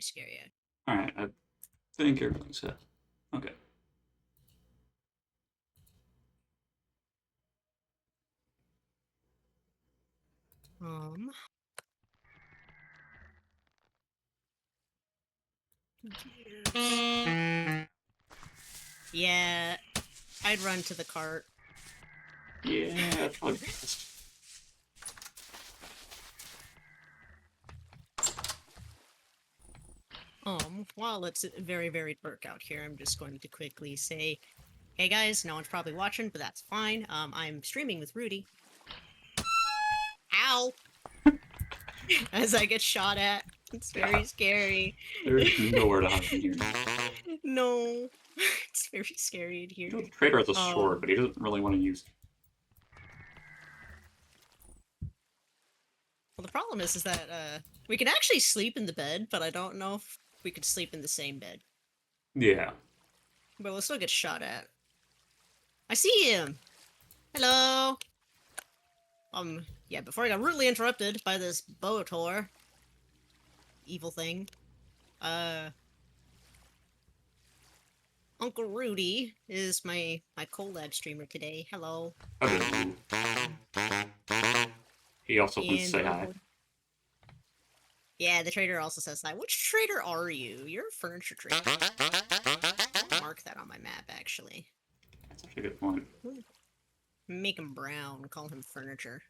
Scary. Alright, I think everything's set. Okay. Um. Yeah, I'd run to the cart. Yeah, probably best. While it's very, very dark out here, I'm just going to quickly say, hey guys, no one's probably watching, but that's fine. I'm streaming with Rudy. Ow! As I get shot at. It's very Yeah, scary. there's nowhere to hide in here. No. It's very scary in here. You know, the trader has a sword, Um, but he doesn't really want to use it. well, the problem is that, we can actually sleep in the bed, but I don't know if we could sleep in the same bed. Yeah. But we'll still get shot at. I see him! Hello! Yeah, before I got rudely interrupted by this Boator evil thing, uh, Uncle Rudy is my Collab streamer today. Hello. Hello. He also wants to And say hi. yeah, the trader also says hi. Which trader are you? You're a furniture trader. I'll mark that on my map, actually. That's actually a good point. Make him brown. Call him furniture.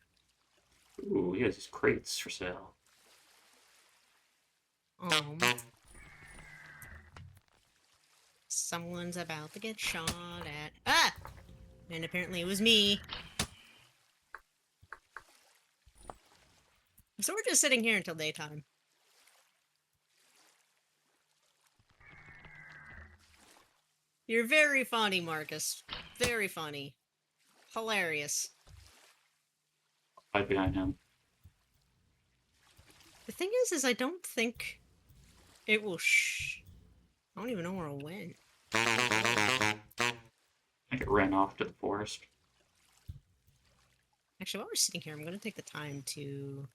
Ooh, he has his crates for sale. Someone's about to get shot at. Ah! And apparently it was me. So we're just sitting here until daytime. You're very funny, Marcus. Very funny. Hilarious. Hide behind him. The thing is I don't think it will I don't even know where it went. I think it ran off to the forest. Actually, while we're sitting here, I'm going to take the time to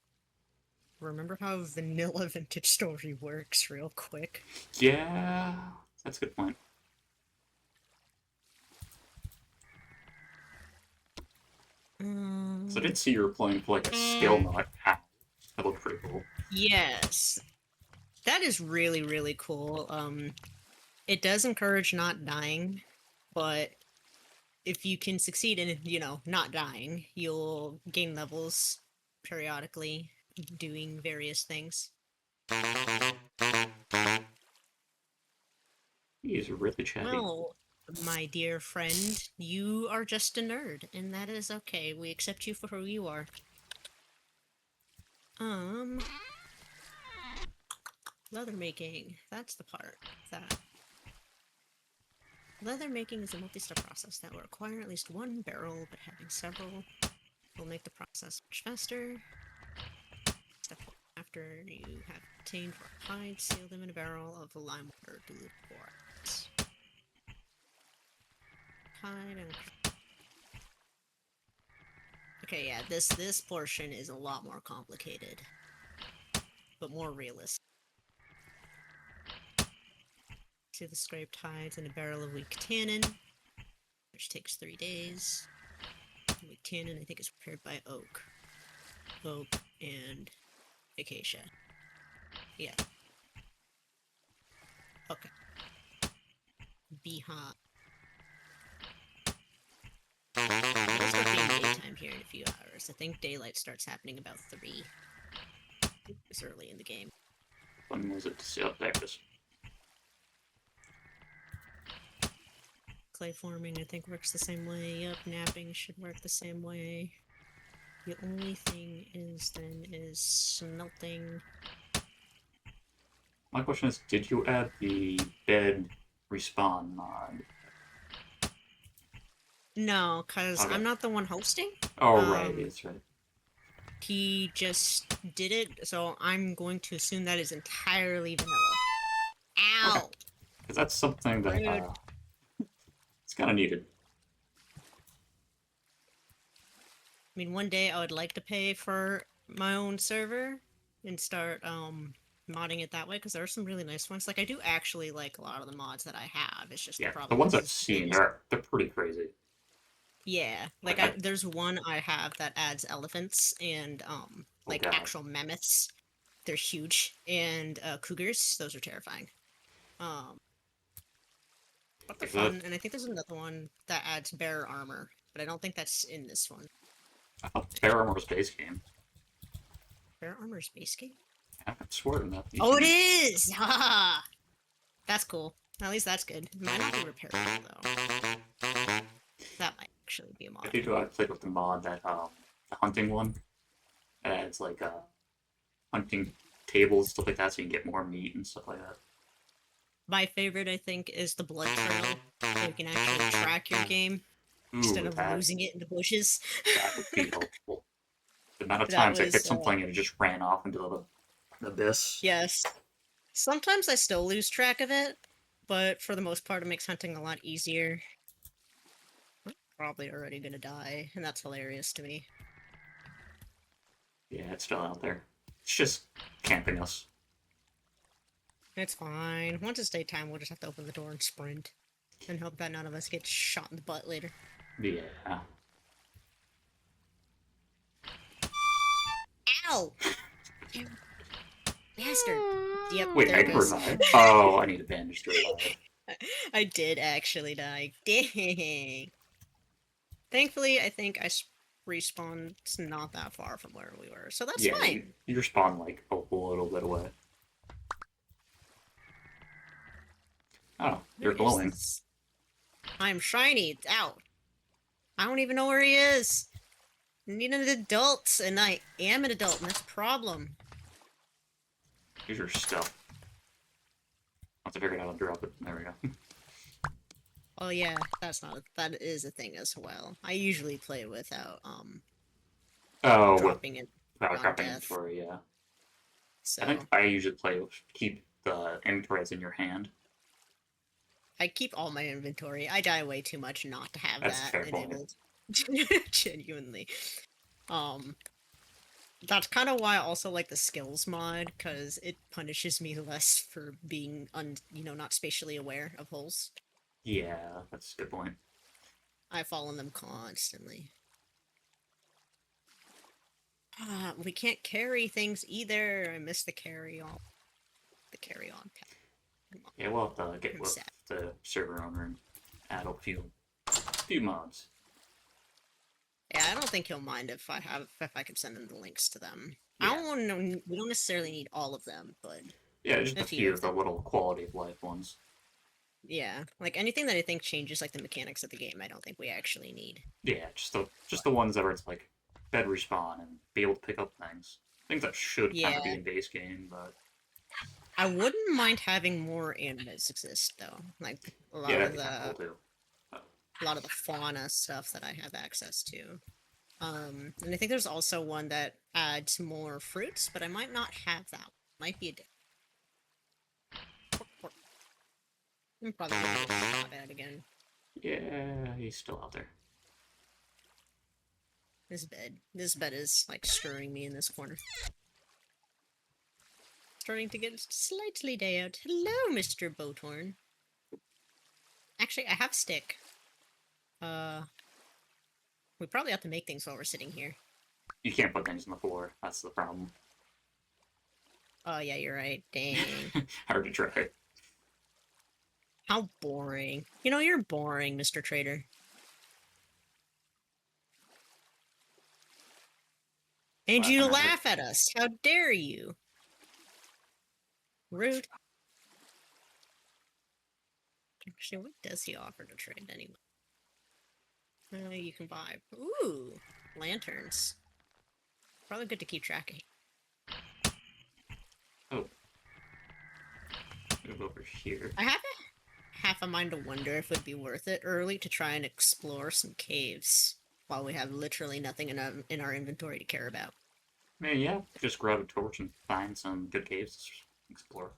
remember how vanilla vintage story works real quick. Yeah, that's a good point. So I did see you were playing for like a skill mod. That looked pretty cool. Yes. That is really, really cool. It does encourage not dying, but if you can succeed in, not dying, you'll gain levels periodically doing various things. He's really chatty. Well, my dear friend, you are just a nerd, and that is okay. We accept you for who you are. Leather making. That's the part. That. Leather making is a multi-step process that will require at least one barrel, but having several will make the process much faster. Step one. After you have obtained raw hides, seal them in a barrel of lime water diluted with borax. Hide and... Okay, yeah, this portion is a lot more complicated, but more realistic. See the scraped hides in a barrel of weak tannin, which takes 3 days. Weak tannin, I think, is prepared by oak. Oak and acacia. Yeah. Okay. Be hot. It'll start being daytime here in a few hours. I think daylight starts happening about 3. It's early in the game. When was it to see up there? Clay forming, I think, works the same way. Yep, napping should work the same way. The only thing is smelting. My question is, did you add the bed respawn mod? No, because Okay. I'm not the one hosting. Oh, right, that's right. He just did it, so I'm going to assume that is entirely vanilla. Ow! Okay. Because that's something that, it's kind of needed. I mean, one day I would like to pay for my own server and start, modding it that way because there are some really nice ones. Like I do actually like a lot of the mods that I have. It's just the Yeah, the problem ones I've is seen, they're pretty crazy. yeah. Like Like I, there's one I have that adds elephants and oh like god, actual mammoths. They're huge and cougars. Those are terrifying. Um, but they're is that? fun. And I think there's another one that adds bear armor, but I don't think that's in this one. I thought Bear Armor was base game. Bear armor's base game. I swear to that. Oh, it is! Ha! That's cool. At least that's good. Might not be repairable though. That might actually be a I mod. think I played with the mod that the hunting one. It adds like hunting tables stuff like that, so you can get more meat and stuff like that. My favorite, I think, is the blood trail, so you can actually track your game instead Ooh, of losing it in the bushes. that would be helpful. The amount of That times I was, hit something and it just ran off into the abyss. yes. Sometimes I still lose track of it, but for the most part, it makes hunting a lot easier. I'm probably already gonna die, and that's hilarious to me. Yeah, it's still out there. It's just camping us. It's fine. Once it's daytime, we'll just have to open the door and sprint. And hope that none of us get shot in the butt later. Yeah. Ow! You bastard. Yep, Wait, there I it can goes. revive? Oh, I need a bandage to revive. I did actually die. Dang. Thankfully, I think respawned not that far from where we were, so that's Yeah, fine. you respawn like a little bit away. Oh, Where you're is glowing. this? I'm shiny. It's out. I don't even know where he is. I need an adult, and I am an adult, and that's a problem. Here's your stuff. Once I figured out how to drop it. There we go. Oh yeah, that is a thing as well. I usually play without Oh, with dropping it power on crafting death. inventory, yeah. I think So I usually play with keep the inventories in your hand. I keep all my inventory. I die way too much not to have That's a that fair point. enabled. Genuinely. Um that's kind of why I also like the skills mod, because it punishes me less for being not spatially aware of holes. Yeah, that's a good point. I fall in them constantly. We can't carry things either. I miss the carry on. The carry on path. Yeah, we'll have to get I'm with sad. the server owner and add a few mods. Yeah, I don't think he'll mind if I can send him the links to them. I Yeah. don't want to know. We don't necessarily need all of them, but Yeah, just a a few few of of the them. little quality of life ones. Yeah, like anything that I think changes like the mechanics of the game, I don't think we actually need. Yeah, just the ones that where it's like bed respawn and be able to pick up things. Things that should kind of be Yeah, in base game, but I wouldn't mind having more animals exist though. Like a yeah, lot that'd of be kind of cool too. the fauna stuff that I have access to. And I think there's also one that adds more fruits, but I might not have that. Might be a I'm probably gonna get shot at again. Yeah, he's still out there. This bed is like stirring me in this corner. Starting to get slightly day out. Hello, Mr. Boathorn. Actually, I have a stick. We probably have to make things while we're sitting here. You can't put things on the floor. That's the problem. Oh yeah, you're right. Dang. Hard to try. How boring. You know, you're boring, Mr. Trader. And you laugh at us. How dare you? Rude. Actually, what does he offer to trade anyway? You can buy. Ooh, lanterns. Probably good to keep track of. Oh, move over here. I have half a mind to wonder if it would be worth it early to try and explore some caves while we have literally nothing in our inventory to care about. Man, yeah, just grab a torch and find some good caves to explore.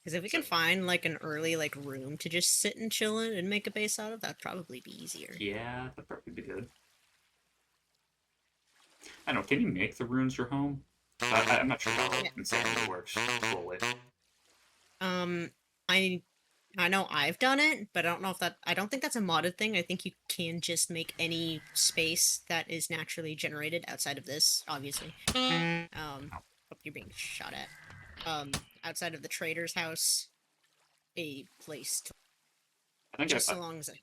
Because if we can find like an early like room to just sit and chill in and make a base out of, that'd probably be easier. Yeah, that'd probably be good. I don't know, can you make the ruins your home? I'm not sure how Yeah. insanity works fully. I I know I've done it, but I don't know if that I don't think that's a modded thing. I think you can just make any space that is naturally generated outside of this, obviously. Hope you're being shot at. Outside of the trader's house, a place to I think just so long as is it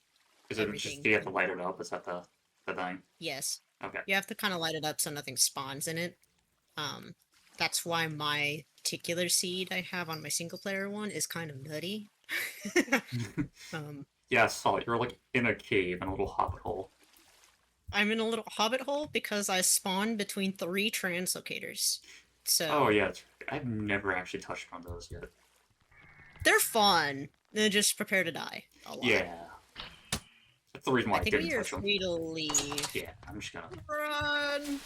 just everything do you have to can light it up? Is that the thing? yes. Okay. You have to kind of light it up so nothing spawns in it. That's why my particular seed I have on my single player one is kind of nutty. um, Yeah, I saw it. You're like in a cave in a little hobbit hole. I'm in a little hobbit hole because I spawned between 3 translocators. Oh So yeah, I've never actually touched one of those yet. they're fun. They're just prepare to die a lot. Yeah, that's the reason why I I think didn't we are touch them. free to leave. Yeah, I'm just gonna. Run!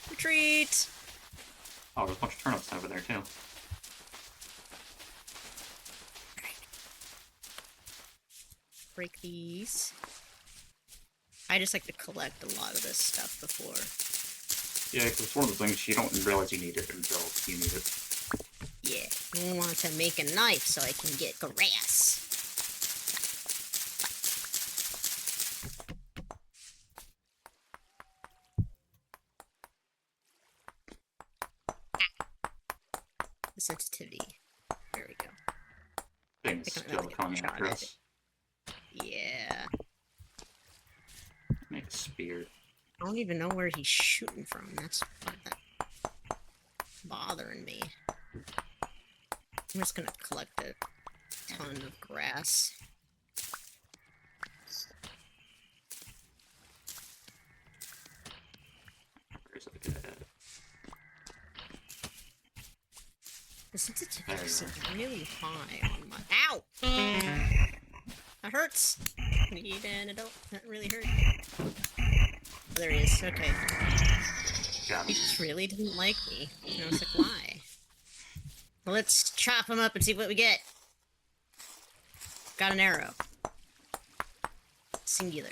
Retreat! Oh, there's a bunch of turnips over there too. Break these. I just like to collect a lot of this stuff before. Yeah, because it's one of those things you don't realize you need it until you need it. Yeah, I want to make a knife so I can get grass. The sensitivity. There we go. Things I can't still really get coming shot after at us. it. Yeah. Make a spear. I don't even know where he's shooting from. That's bothering me. I'm just gonna collect a ton of grass. Where's it good? The sensitivity There you seems are. really high on my. Ow! That hurts. Need an adult. That really hurt. Oh, there he is. Okay. Got He him. just really didn't like me. And I was like, why? Well, let's chop him up and see what we get. Got an arrow. Singular.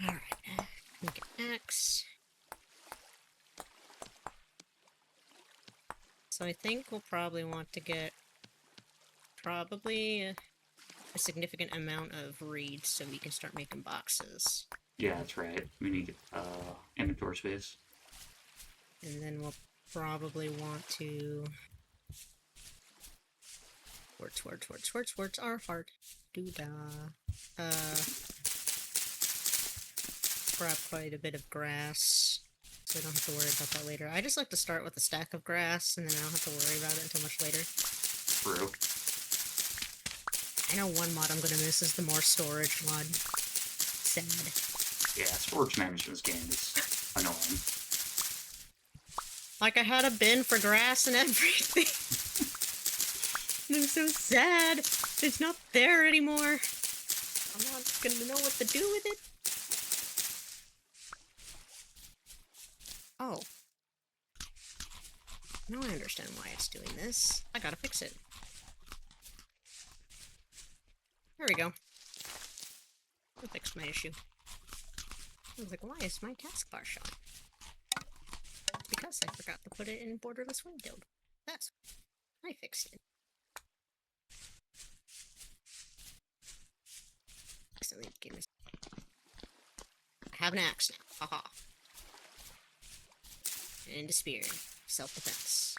Alright. Make an axe. So I think we'll probably want to get probably a significant amount of reeds so we can start making boxes. Yeah, that's right. We need inventory space. And then we'll probably want to... Words are hard. Doo-dah. Grab quite a bit of grass, so I don't have to worry about that later. I just like to start with a stack of grass, and then I don't have to worry about it until much later. True. I know one mod I'm gonna miss is the more storage mod. Sad. Yeah, storage management in this game is annoying. Like, I had a bin for grass and everything. I'm so sad. It's not there anymore. I'm not gonna know what to do with it. Oh. Now I understand why it's doing this. I gotta fix it. There we go. I fixed my issue. I was like, why is my taskbar showing? Because I forgot to put it in borderless window. That's I fixed it. Accidentally gave me. I have an axe now. Haha. And a spear. Self-defense.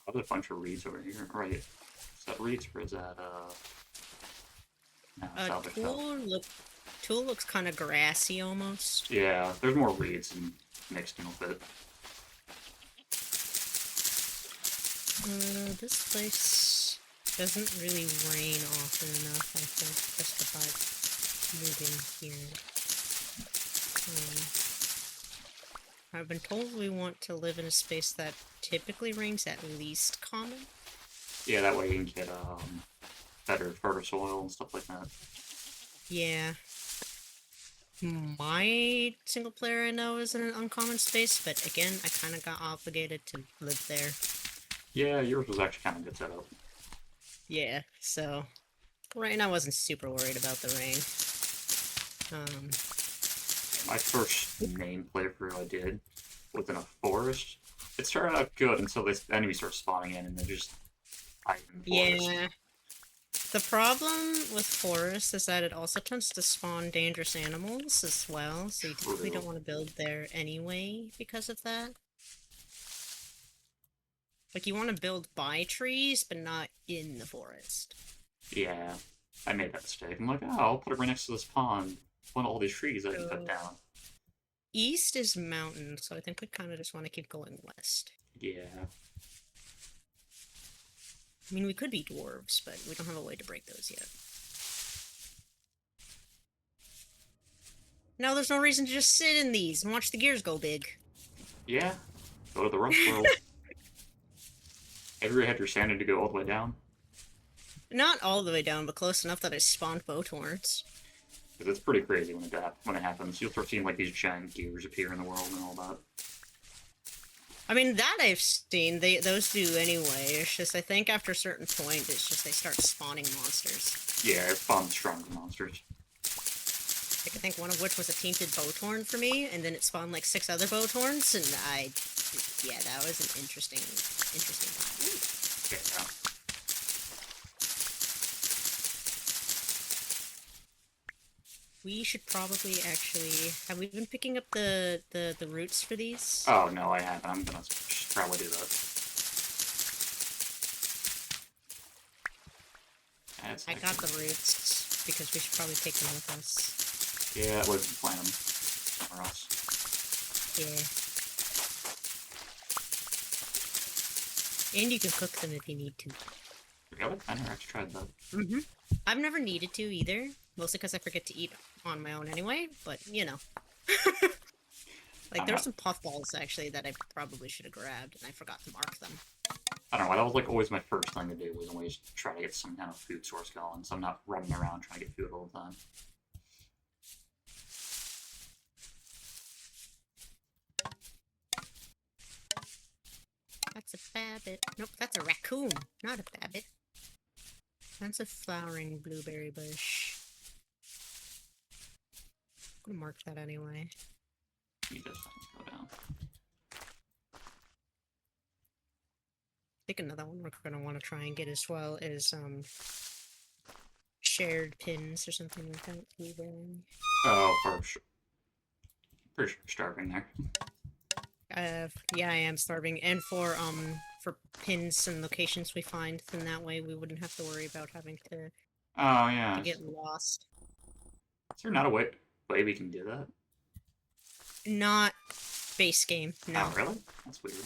Oh, there's a bunch of reeds over here. Right. Is that reeds or is that no, salvage stuff? Tool looks kind of grassy almost. Yeah, there's more reeds and mixed in with it. This place doesn't really rain often enough, I think, justify moving here. I've been told we want to live in a space that typically rains at least common. Yeah, that way you can get better fertile soil and stuff like that. Yeah. My single player I know is in an uncommon space, but again, I kind of got obligated to live there. Yeah, yours was actually kind of good setup. Yeah, so right now I wasn't super worried about the rain. Um, My first main playthrough I did was in a forest. It started out good until this enemy starts spawning in and they're just hiding in the forest. yeah. The problem with forests is that it also tends to spawn dangerous animals as well, so you typically don't True. want to build there anyway because of that. Like, you want to build by trees, but not in the forest. Yeah, I made that mistake. I'm like, oh, I'll put it right next to this pond. One of all these trees I can cut So, down. east is mountain, so I think we kind of just want to keep going west. Yeah. I mean, we could be dwarves, but we don't have a way to break those yet. No, there's no reason to just sit in these and watch the gears go big. Yeah. Go to the Rust World. Have you ever had your sanity go all the way down? Not all the way down, but close enough that I spawned bow torrents. Because it's pretty crazy when it happens. You'll start seeing like these giant gears appear in the world and all that. I mean, that I've seen. Those do anyway. It's just, I think after a certain point, it's just they start spawning monsters. Yeah, it spawns stronger monsters. Like, I think one of which was a tainted bowtorn for me, and then it spawned like 6 other bowtorns, and yeah, that was an interesting time. Yeah. We should probably actually, have we been picking up the roots for these? Oh, no, I haven't. I'm gonna probably do that. I got the roots, because we should probably take them with us. Yeah, we can plant them somewhere else. Yeah. And you can cook them if you need to. Really? I never actually tried that. Mm-hmm. I've never needed to either, mostly because I forget to eat on my own anyway, but, you know. Like, there were some puffballs, actually, that I probably should have grabbed, and I forgot to mark them. I don't know, that was like always my first thing to do, was always try to get some kind of food source going, so I'm not running around trying to get food all the time. That's a babbit. Nope, that's a raccoon, not a babbit. That's a flowering blueberry bush. I'm gonna mark that anyway. You just go down. I think another one we're gonna want to try and get as well is shared pins or something like that. Blueberry. Oh, for sure. Pretty sure you're starving there. Yeah, I am starving, and for pins and locations we find, then that way we wouldn't have to worry about having to Oh, yeah. get lost. Is there not a way we can do that? Not base game, no. Oh, really? That's weird.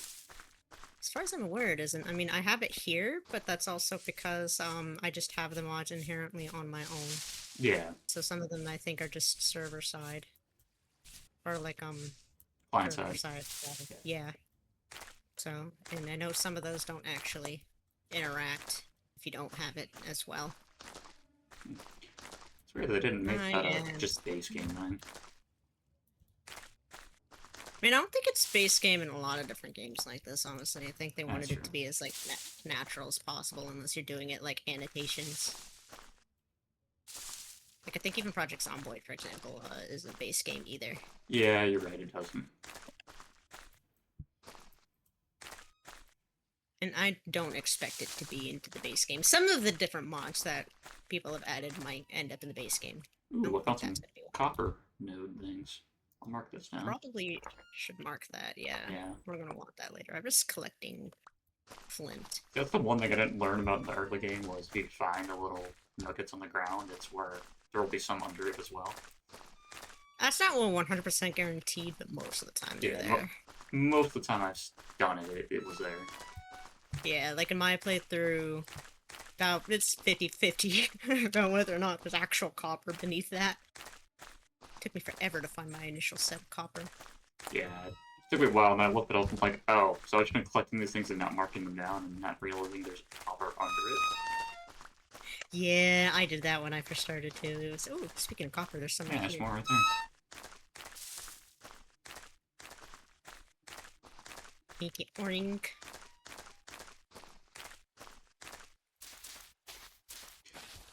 As far as I'm aware, it isn't. I mean, I have it here, but that's also because I just have the mods inherently on my own. Yeah. So some of them I think are just server side, or like Client server side. side. Yeah. So, and I know some of those don't actually interact if you don't have it as well. It's weird they didn't make that just base game then. I mean, I don't think it's base game in a lot of different games like this, honestly. I think they wanted it to be as, like, natural as possible, unless you're doing it, like, annotations. Like, I think even Project Zomboid, for example, is a base game either. Yeah, you're right, it doesn't. And I don't expect it to be into the base game. Some of the different mods that people have added might end up in the base game. Ooh, I found some copper node things. I'll mark this down. Probably should mark that, yeah. Yeah. We're gonna want that later. I'm just collecting flint. That's the one thing I didn't learn about in the early game, was if you find the little nuggets on the ground, it's where there will be some under it as well. That's not 100% guaranteed, but most of the time they're there. Most of the time I've done it, it was there. Yeah, like in my playthrough, it's 50-50 about whether or not there's actual copper beneath that. It took me forever to find my initial set of copper. Yeah, it took me a while, and I looked it up and like, oh, so I've just been collecting these things and not marking them down and not realizing there's copper under it. Yeah, I did that when I first started too. It was, oh, speaking of copper, there's some right there's here. more right there. Make it orange.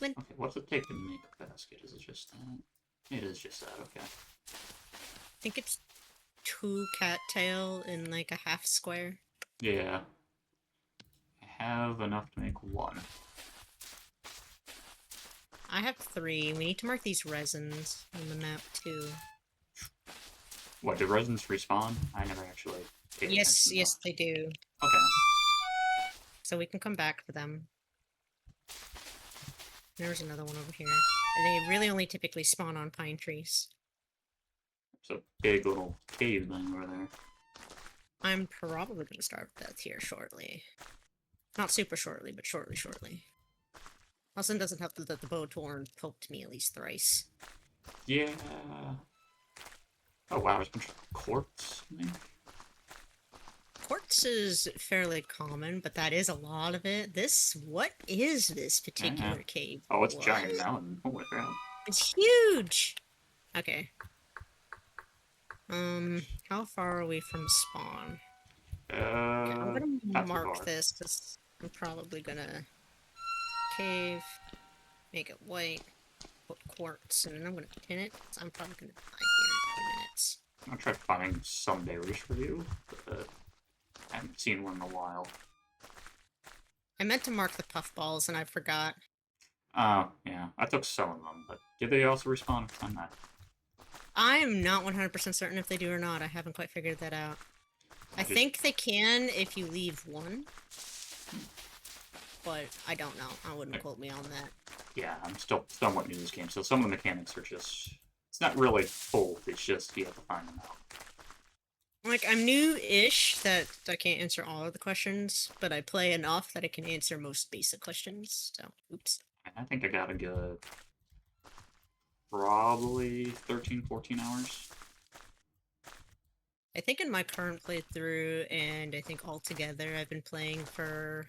Okay, what's it take to make a basket? Is it just that? It is just that, okay. I think it's 2 cattail in like a half square. Yeah. I have enough to make 1. I have 3. We need to mark these resins on the map too. What, do resins respawn? I never actually paid Yes, attention to yes, they do. that. Okay. So we can come back for them. There's another one over here. And they really only typically spawn on pine trees. There's a big little cave thing over there. I'm probably going to starve to death here shortly. Not super shortly, but shortly. Also, it doesn't help that the bow torn poked me at least thrice. Yeah. Oh wow, there's a bunch of quartz. I think. Quartz is fairly common, but that is a lot of it. What is this particular Yeah. cave? Oh, it's a What? giant mountain. Holy crap. It's huge! Okay. How far are we from spawn? Okay, I'm gonna Not too mark far. this, because I'm probably gonna cave, make it white, put quartz, and then I'm gonna tin it, so I'm probably gonna die here in 2 minutes. I'll try finding some berries for you, but I haven't seen one in a while. I meant to mark the puffballs, and I forgot. Oh, yeah. I took some of them, but did they also respawn? I'm not. I'm not 100% certain if they do or not. I haven't quite figured that out. I think they can if you leave one. But I don't know. I wouldn't quote me on that. Yeah, I'm still somewhat new to this game, so some of the mechanics are just... It's not really full, it's just you have to find them out. Like, I'm new-ish that I can't answer all of the questions, but I play enough that I can answer most basic questions, so, oops. And I think I got a good... probably 13, 14 hours. I think in my current playthrough, and I think altogether, I've been playing for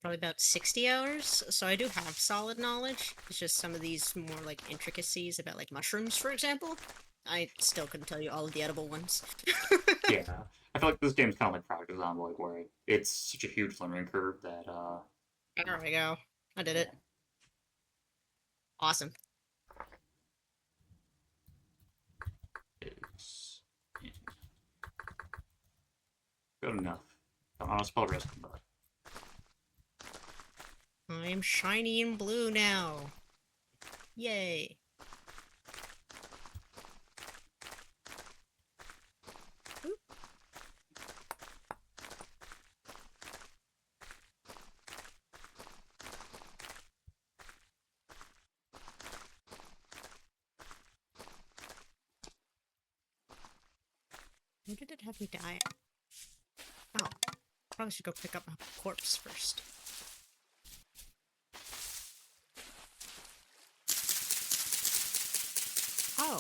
probably about 60 hours, so I do have solid knowledge. It's just some of these more, like, intricacies about, like, mushrooms, for example. I still couldn't tell you all of the edible ones. Yeah. I feel like this game's kind of like Project Zomboid, where it's such a huge learning curve that, There we go. I did it. Awesome. It's good enough. Don't want to spell risk, but... I am shiny and blue now. Yay. Oop. Where did it have me die? Oh, probably should go pick up a corpse first. Oh,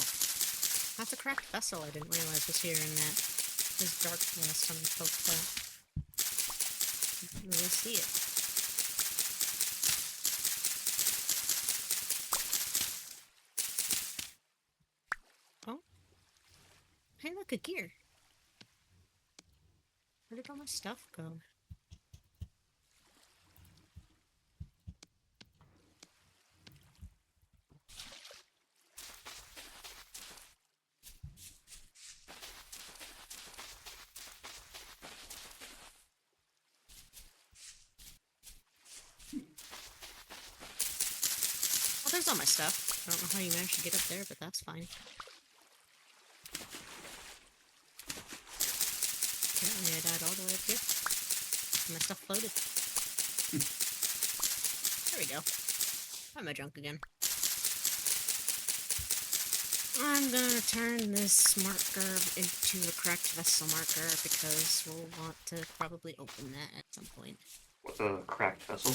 that's a cracked vessel I didn't realize was here in that. It was dark last time I poked that. Didn't really see it. Oh. Hey, look, a gear. Where did all my stuff go? Oh, there's all my stuff. I don't know how you managed to get up there, but that's fine. Apparently I died all the way up here. And my stuff floated. There we go. Got my junk again. I'm gonna turn this marker into a cracked vessel marker because we'll want to probably open that at some point. What's a cracked vessel?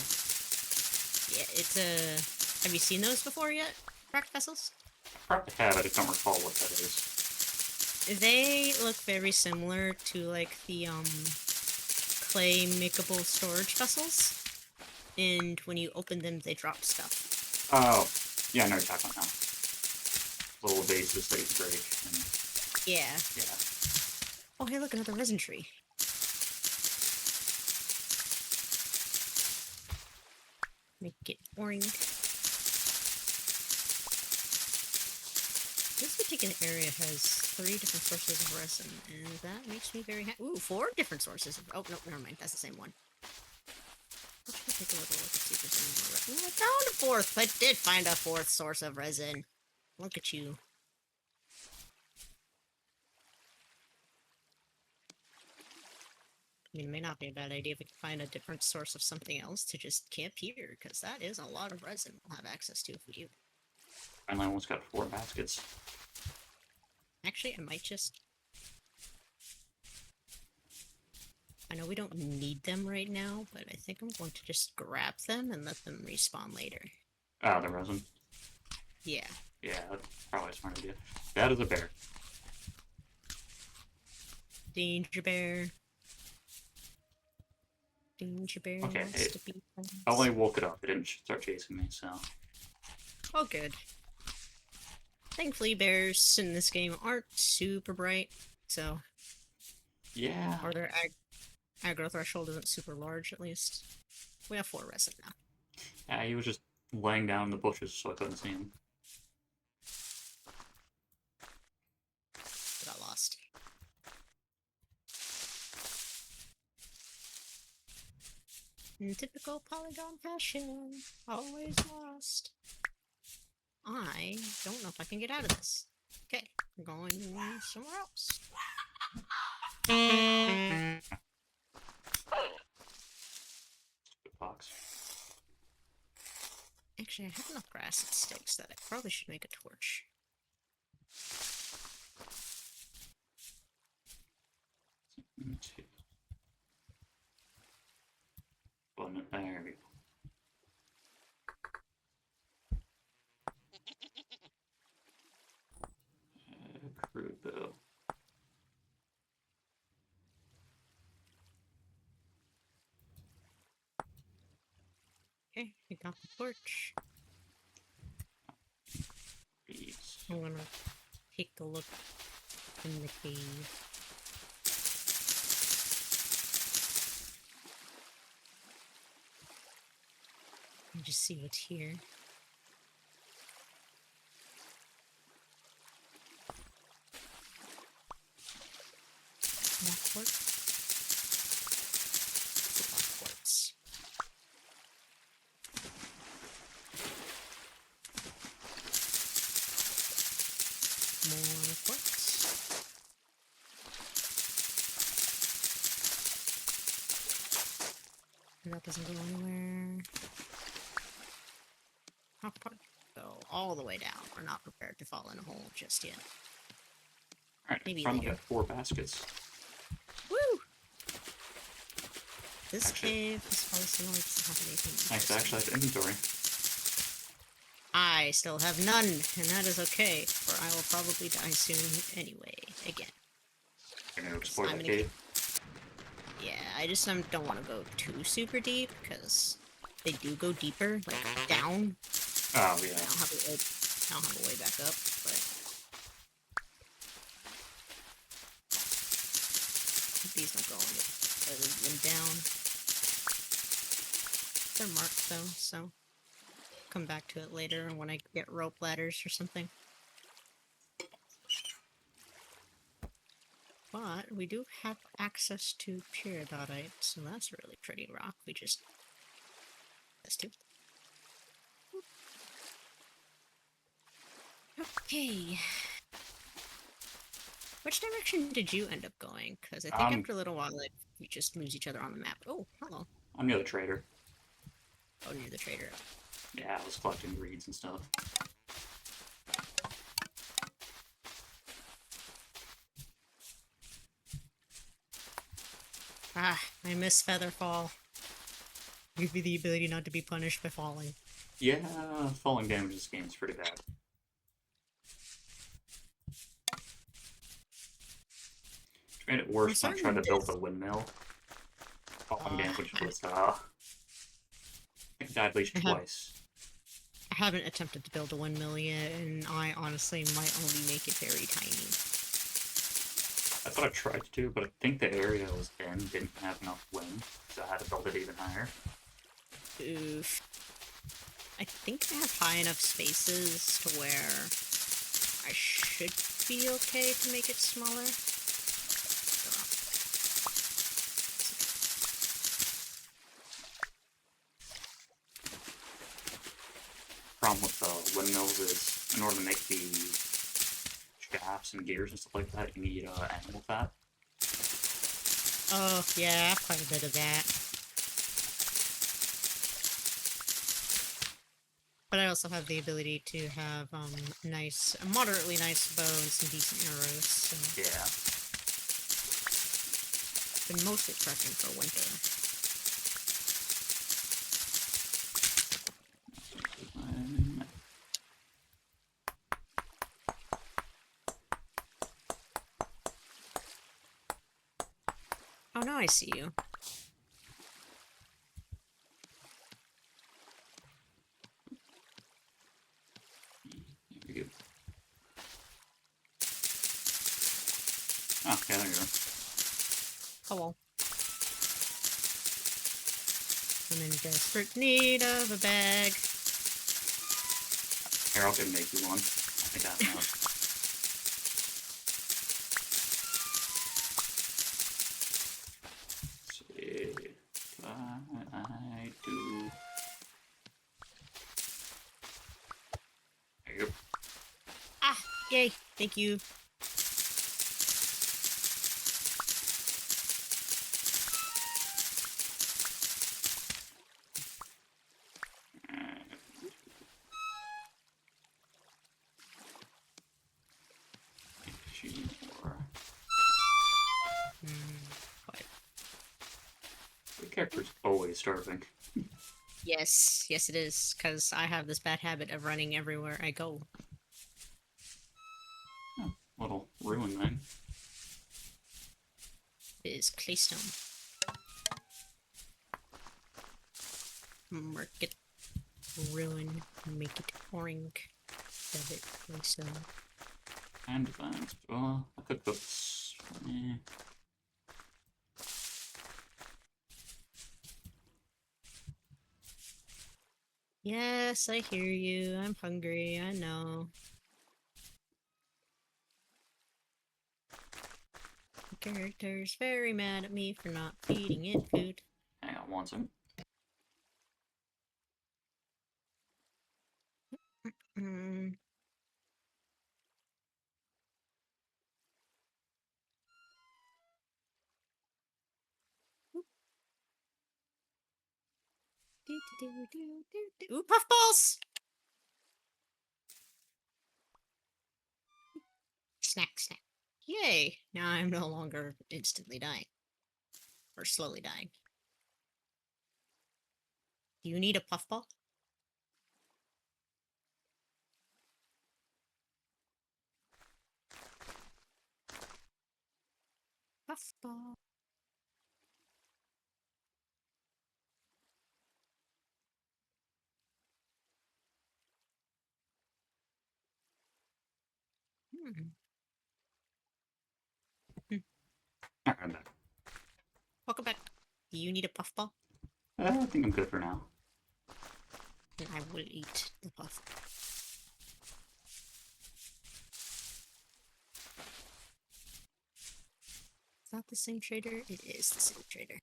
Yeah, it's a... Have you seen those before yet? Cracked vessels? I probably have, I just don't recall what that is. They look very similar to, like, the, clay makeable storage vessels. And when you open them, they drop stuff. Oh, yeah, I know what you're talking about now. Little vases that you break. And, Yeah. yeah. Oh, hey, look, another resin tree. Make it orange. This particular area has 3 different sources of resin, and that makes me very happy. Ooh, 4 different sources of... Oh, no, never mind. That's the same one. Let's go take a little look and see if there's any more resin. Ooh, I found a 4th! I did find a 4th source of resin. Look at you. I mean, it may not be a bad idea if we can find a different source of something else to just camp here, because that is a lot of resin we'll have access to if we do. Finally, almost got 4 baskets. Actually, I might just... I know we don't need them right now, but I think I'm going to just grab them and let them respawn later. Ah, the resin. Yeah. Yeah, that's probably a smart idea. That is a bear. Danger bear. Danger bear Okay, wants to be friends. I only woke it up. It didn't start chasing me, so... Oh, good. Thankfully, bears in this game aren't super bright, so... Yeah. Or their aggro threshold isn't super large, at least. We have 4 resin now. Yeah, he was just laying down in the bushes so I couldn't see him. Got lost. In typical Polygon fashion, always lost. I don't know if I can get out of this. Okay, I'm going somewhere else. Good fox. Actually, I have enough grass and sticks that I probably should make a torch. Well, no, there we go. Crude bow. Okay, I got the torch. Beads. I'm gonna take a look in the cave. And just see what's here. More quartz. More quartz. More quartz. And that doesn't go anywhere. How far? Go all the way down. We're not prepared to fall in a hole just yet. Alright, Maybe finally later. got 4 baskets. Woo! This Actually- cave is probably similar to have anything. Thanks, I actually have inventory. I still have none, and that is okay, for I will probably die soon anyway. Again. You're gonna explore I'm that gonna cave? Yeah, I just don't want to go too super deep, because they do go deeper, like down. Oh, I yeah. don't have a way back up, but these don't go any further than down. They're marked though, so come back to it later when I get rope ladders or something. But we do have access to peridotite, so that's a really pretty rock. We just... That's two. Okay. Which direction did you end up going? Because I think after a little while, like, we just lose each other on the map. Oh, hello. I'm near the trader. Oh, near the trader. Yeah, I was collecting reeds and stuff. Ah, I miss Featherfall. Give me the ability not to be punished by falling. Yeah, falling damage in this game is pretty bad. Which made it worse when I tried to build the windmill. Falling damage was, I think I died at least twice. I haven't attempted to build a windmill yet, and I honestly might only make it very tiny. I thought I tried to do, but I think the area I was in didn't have enough wind, so I had to build it even higher. Oof. I think I have high enough spaces to where I should be okay to make it smaller. Problem with the windmills is, in order to make the shafts and gears and stuff like that, you need animal fat. Oh, yeah, I have quite a bit of that. But I also have the ability to have nice, a moderately nice bow and some decent arrows. So Yeah. been mostly prepping for winter. Oh, now I see you. Here we go. Oh, yeah, there you go. Hello. I'm in desperate need of a bag. Here, I'll go make you one. I think I have enough. I do. There you go. Ah, yay, thank you. What? The character's always starving. Yes, yes it is, because I have this bad habit of running everywhere I go. Oh, little ruin thing. It is claystone. Mark it, ruin, make it orange. Have it claystone. And advanced. Well, I could cook this. Eh. Yes, I hear you. I'm hungry, I know. The character's very mad at me for not feeding it food. Hang on one second. Mm. Ooh, puffballs! Snack, snack. Yay! Now I'm no longer instantly dying. Or slowly dying. Do you need a puffball? Puffball. Hmm. Alright, I'm back. Welcome back. Do you need a puffball? I think I'm good for now. Then I will eat the puff. Is that the same trader? It is the same trader.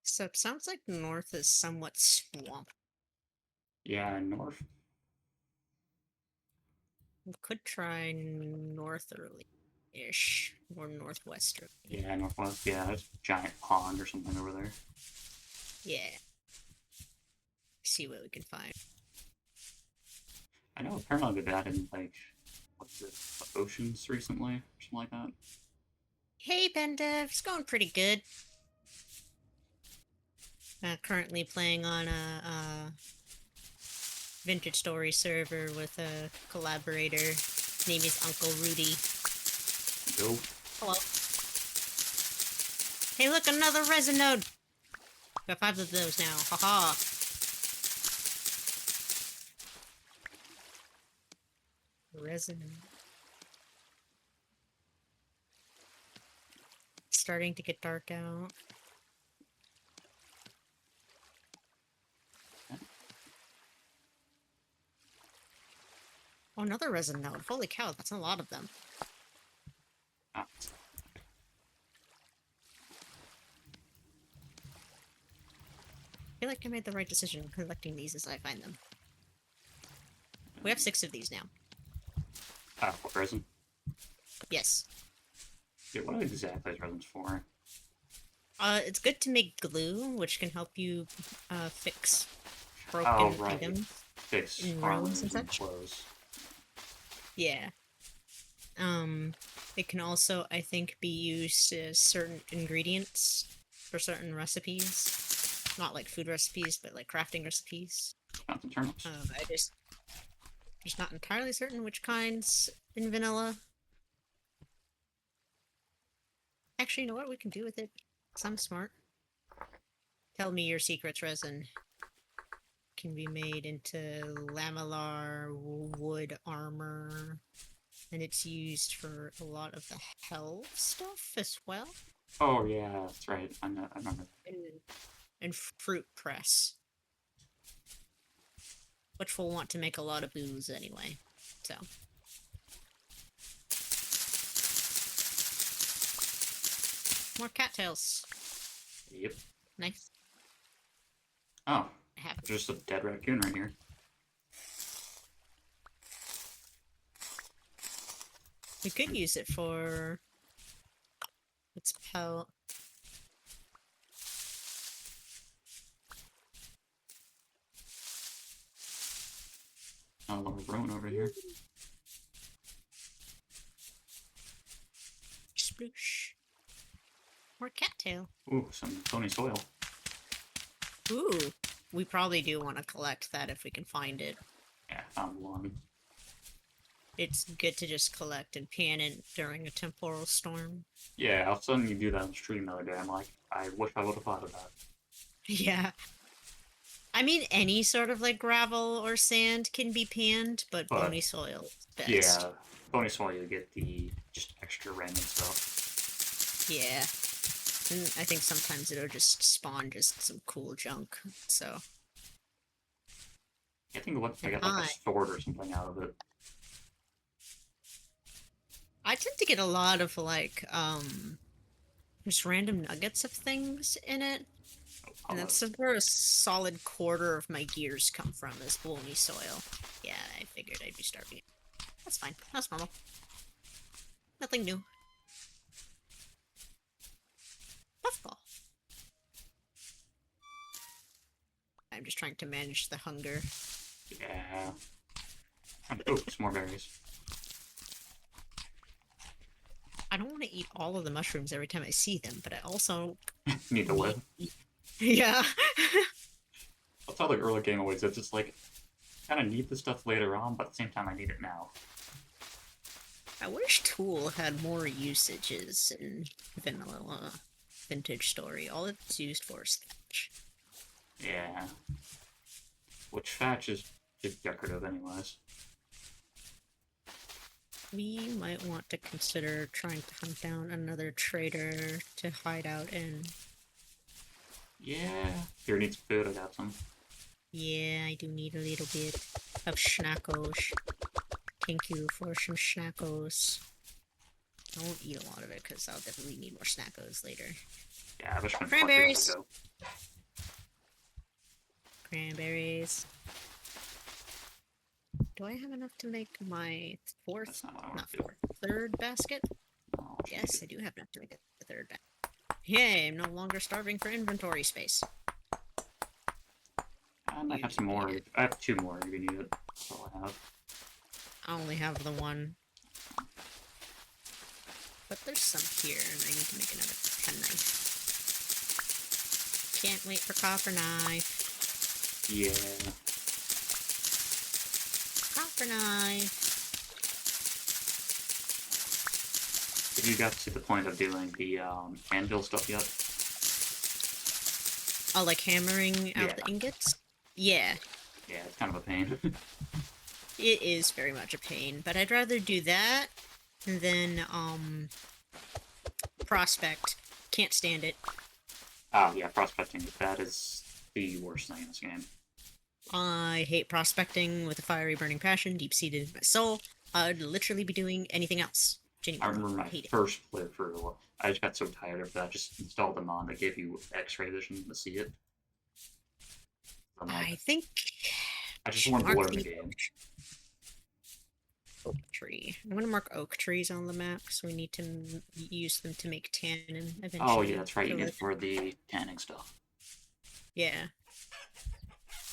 So it sounds like north is somewhat swamp. Yeah, north. We could try northerly-ish or northwesterly. Yeah, northwest. Yeah, there's a giant pond or something over there. Yeah. See what we can find. I know apparently they've added, like, what's it, oceans recently, or something like that. Hey, Bendev, it's going pretty good. Currently playing on a Vintage Story server with a collaborator. His name is Uncle Rudy. Go. Hello. Hey, look, another resin node! Got 5 of those now. Haha. Resin. It's starting to get dark out. another resin node. Holy cow, that's a lot of them. Ah, I feel like I made the right decision collecting these as I find them. We have 6 of these now. what resin? Yes. Yeah, what exactly is resin's for? It's good to make glue, which can help you fix Oh, broken right. items Fix in armors rooms and and such. clothes. Yeah. It can also, I think, be used as certain ingredients for certain recipes. Not like food recipes, but like crafting recipes. Not the turnips. I just not entirely certain which kinds in vanilla. Actually, you know what we can do with it? 'Cause I'm smart. Tell me your secrets, resin. Can be made into lamellar wood armor. And it's used for a lot of the health stuff as well. Oh, yeah, that's right. I remember. And fruit press. Which we'll want to make a lot of booze anyway. So. More cattails. Yep. Nice. Oh, I have it. just a dead raccoon right here. We could use it for its pelt. A little roan over here. Sploosh. More cattail. Ooh, some bony soil. Ooh. We probably do want to collect that if we can find it. Yeah, found one. It's good to just collect and pan it during a temporal storm. Yeah, all of a sudden you do that on stream the other day. I'm like, I wish I would have thought of that. Yeah. I mean, any sort of like gravel or sand can be panned, but bony soil is best. Yeah, bony soil you get the just extra random stuff. Yeah. And I think sometimes it'll just spawn just some cool junk, so. I think I got like a sword or something out of it. I tend to get a lot of like, just random nuggets of things in it. And that's where a solid quarter of my gears come from, is bony soil. Yeah, I figured I'd be starving it. That's fine. That's normal. Nothing new. Puffball. I'm just trying to manage the hunger. Yeah. Oh, some more berries. I don't want to eat all of the mushrooms every time I see them, but I also need to live. Yeah. That's how the early game always is. It's like, kind of need the stuff later on, but at the same time I need it now. I wish Tool had more usages in vanilla vintage story. All it's used for is thatch. Yeah. Which thatch is just decorative anyways. We might want to consider trying to hunt down another trader to hide out in. Yeah. Here needs food, I got some. Yeah, I do need a little bit of schnackos. Thank you for some schnackos. I won't eat a lot of it because I'll definitely need more schnackos later. Yeah, I've been Cranberries! Cranberries. Do I have enough to make my third basket? Oh, yes, I do have enough to make a third basket. Yay, I'm no longer starving for inventory space. I might have some more. I have 2 more if you need it. That's all I have. I only have the one. But there's some here, and I need to make another penknife. Can't wait for copper knife. Yeah. Copper knife. Have you got to the point of doing the anvil stuff yet? Oh, like hammering out the ingots? Yeah. Yeah, it's kind of a pain. It is very much a pain, but I'd rather do that than, prospect. Can't stand it. Oh, yeah, prospecting. That is the worst thing in this game. I hate prospecting with a fiery burning passion, deep-seated in my soul. I'd literally be doing anything else. I Genuinely. remember my Hate it. first playthrough. I just got so tired of that. I just installed them on. They gave you X-ray vision to see it. I'm I like, think I just should wanted to mark learn the the game. oak tree. I'm gonna mark oak trees on the map because we need to use them to make tannin eventually. Oh yeah, that's right. You for need the- it for the tanning stuff. Yeah.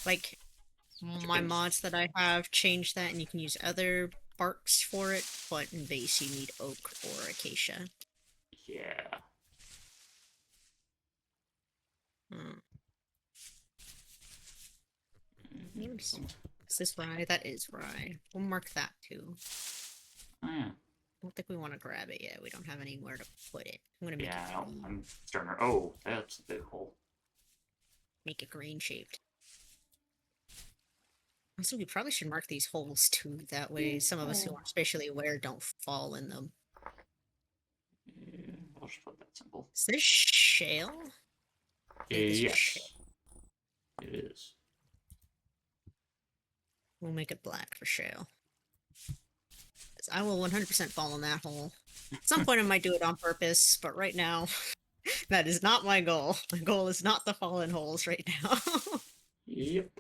Like, my mods that I have change that, and you can use other barks for it, but in base you need oak or acacia. Yeah. Hmm. Is this rye? That is rye. We'll mark that too. Oh, yeah. I don't think we want to grab it yet. We don't have anywhere to put it. I'm gonna make Yeah, it I don't, green. I'm starting to. Oh, that's a big hole. Make it green shaped. Also, we probably should mark these holes too. That way, some of us who aren't spatially aware don't fall in them. Yeah, I'll just put that simple. Is this shale? I think this is shale. Yes, it is. We'll make it black for shale. 'Cause I will 100% fall in that hole. At some point, I might do it on purpose, but right now, that is not my goal. My goal is not to fall in holes right now. Yep.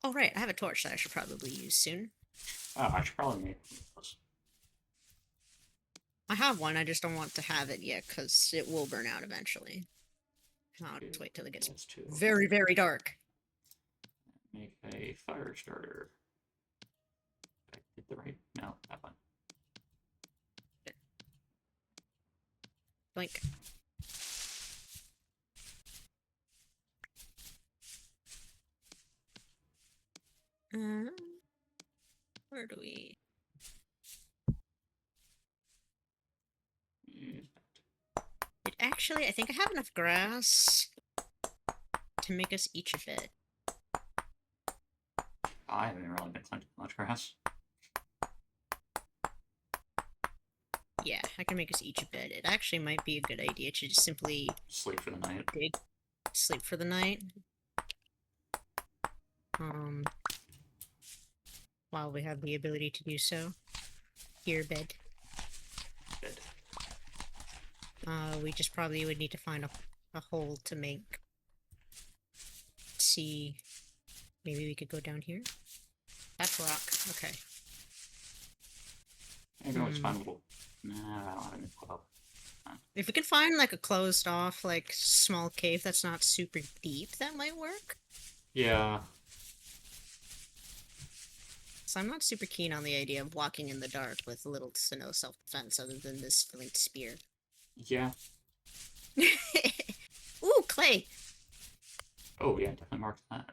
Oh, right. I have a torch that I should probably use soon. Oh, I should probably make those. I have one, I just don't want to have it yet, because it will burn out eventually. I'll just wait till it gets That's two. very, very dark. Make a fire starter. Did I get the right? No, that one. Like, where do we? It actually, I think I have enough grass to make us each a bed. I haven't really been planting much grass. Yeah, I can make us each a bed. It actually might be a good idea to just simply Sleep for the night. dig, sleep for the night. While we have the ability to do so. Here, bed. Bed. We just probably would need to find a hole to make. See, maybe we could go down here. That's rock. Okay. I can always find a little. Nah, I don't have any club. If we can find like a closed off, like small cave that's not super deep, that might work. Yeah. So I'm not super keen on the idea of walking in the dark with little to no self-defense other than this flint spear. Yeah. Ooh, clay! Oh yeah, definitely marked that.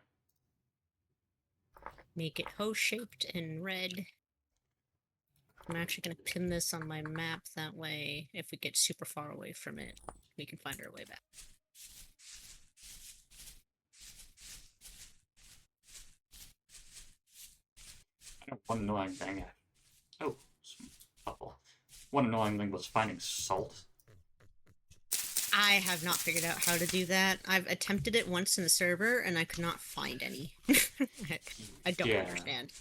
Make it hoe-shaped and red. I'm actually going to pin this on my map, that way, if we get super far away from it, we can find our way back. I know one annoying thing. Oh, couple. One annoying thing was finding salt. I have not figured out how to do that. I've attempted it once in the server, and I could not find any. I don't understand.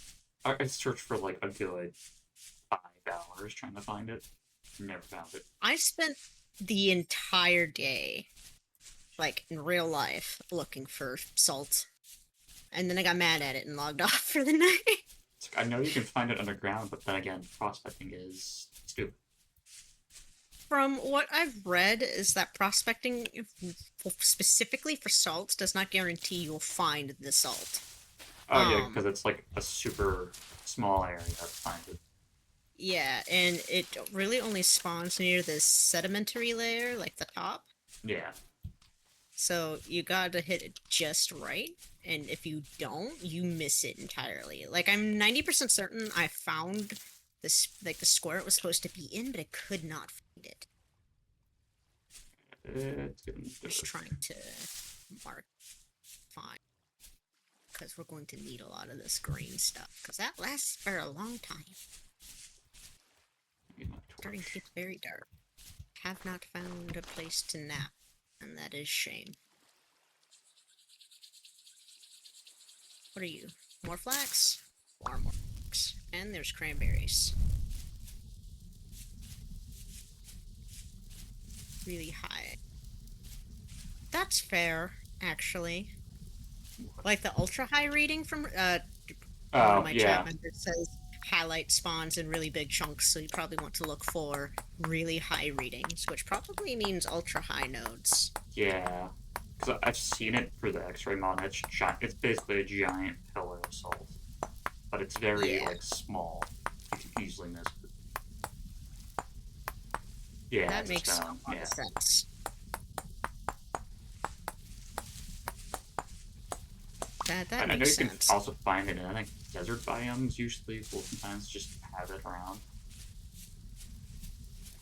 I searched for like a good 5 hours trying to find it. Never found it. I spent the entire day, like in real life, looking for salt. And then I got mad at it and logged off for the night. It's like, I know you can find it underground, but then again, prospecting is stupid. From what I've read, is that prospecting specifically for salt does not guarantee you'll find the salt. Oh yeah, because it's like a super small area to find it. Yeah, and it really only spawns near this sedimentary layer, like the top. Yeah. So you gotta hit it just right, and if you don't, you miss it entirely. Like, I'm 90% certain I found this, like, the square it was supposed to be in, but I could not find it. It's getting Just trying to mark fine. Because we're going to need a lot of this green stuff, because that lasts for a long time. Starting to get very dark. Have not found a place to nap, and that is shame. What are you? More flax? More flax. And there's cranberries. Really high. That's fair, actually. Like the ultra high reading from one of Oh, my chat yeah. members says highlight spawns in really big chunks, so you probably want to look for really high readings, which probably means ultra high nodes. Yeah. Because I've seen it for the X-ray mod. It's giant. It's basically a giant pillar of salt, but it's very Yeah, like small. You can easily miss it. Yeah, that it's a makes stone. a lot of Yeah. sense. That And I know makes you can sense. also find it in, I think, desert biomes usually will sometimes just have it around.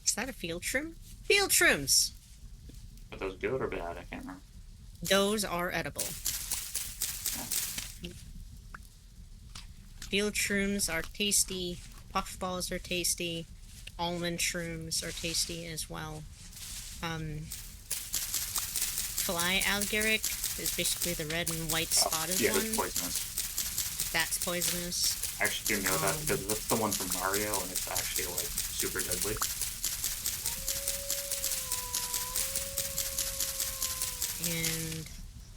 Is that a field shroom? Field shrooms! Are those good or bad? I can't remember. Those are edible. Yeah. Field shrooms are tasty. Puffballs are tasty. Almond shrooms are tasty as well. Fly algaric is basically the red and white spotted Yeah, one. it's poisonous. That's poisonous. I actually do know that because that's the one from Mario, and it's actually like super deadly. And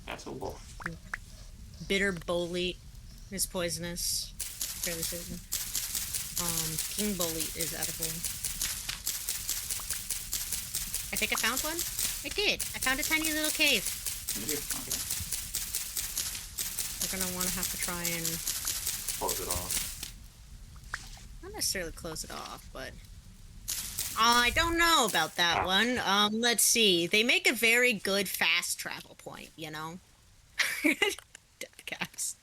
That's a wolf. bitter bolete is poisonous. Fairly certain. King bolete is edible. I think I found one. I did. I found a tiny little cave. Okay. We're gonna want to have to try and Close it off. not necessarily close it off, but I don't know about that one. Let's see. They make a very good fast travel point, you know? Death caps.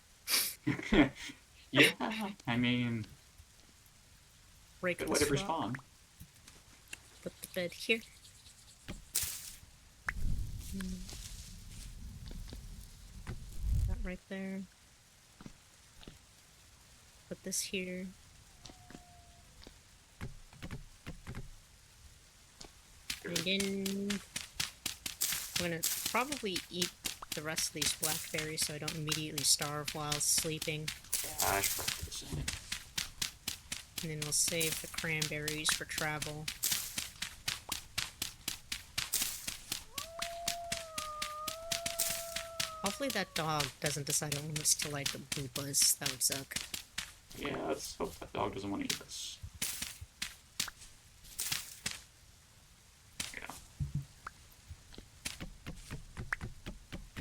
Yeah, I mean, Break good way to this rock. respawn. Put the bed here. That right there. Put this here. And then I'm gonna probably eat the rest of these blackberries so I don't immediately starve while sleeping. Yeah, I should probably do the same. And then we'll save the cranberries for travel. Hopefully that dog doesn't decide it wants to like the boopas. That would suck. Yeah, let's hope that dog doesn't want to eat this. Yeah.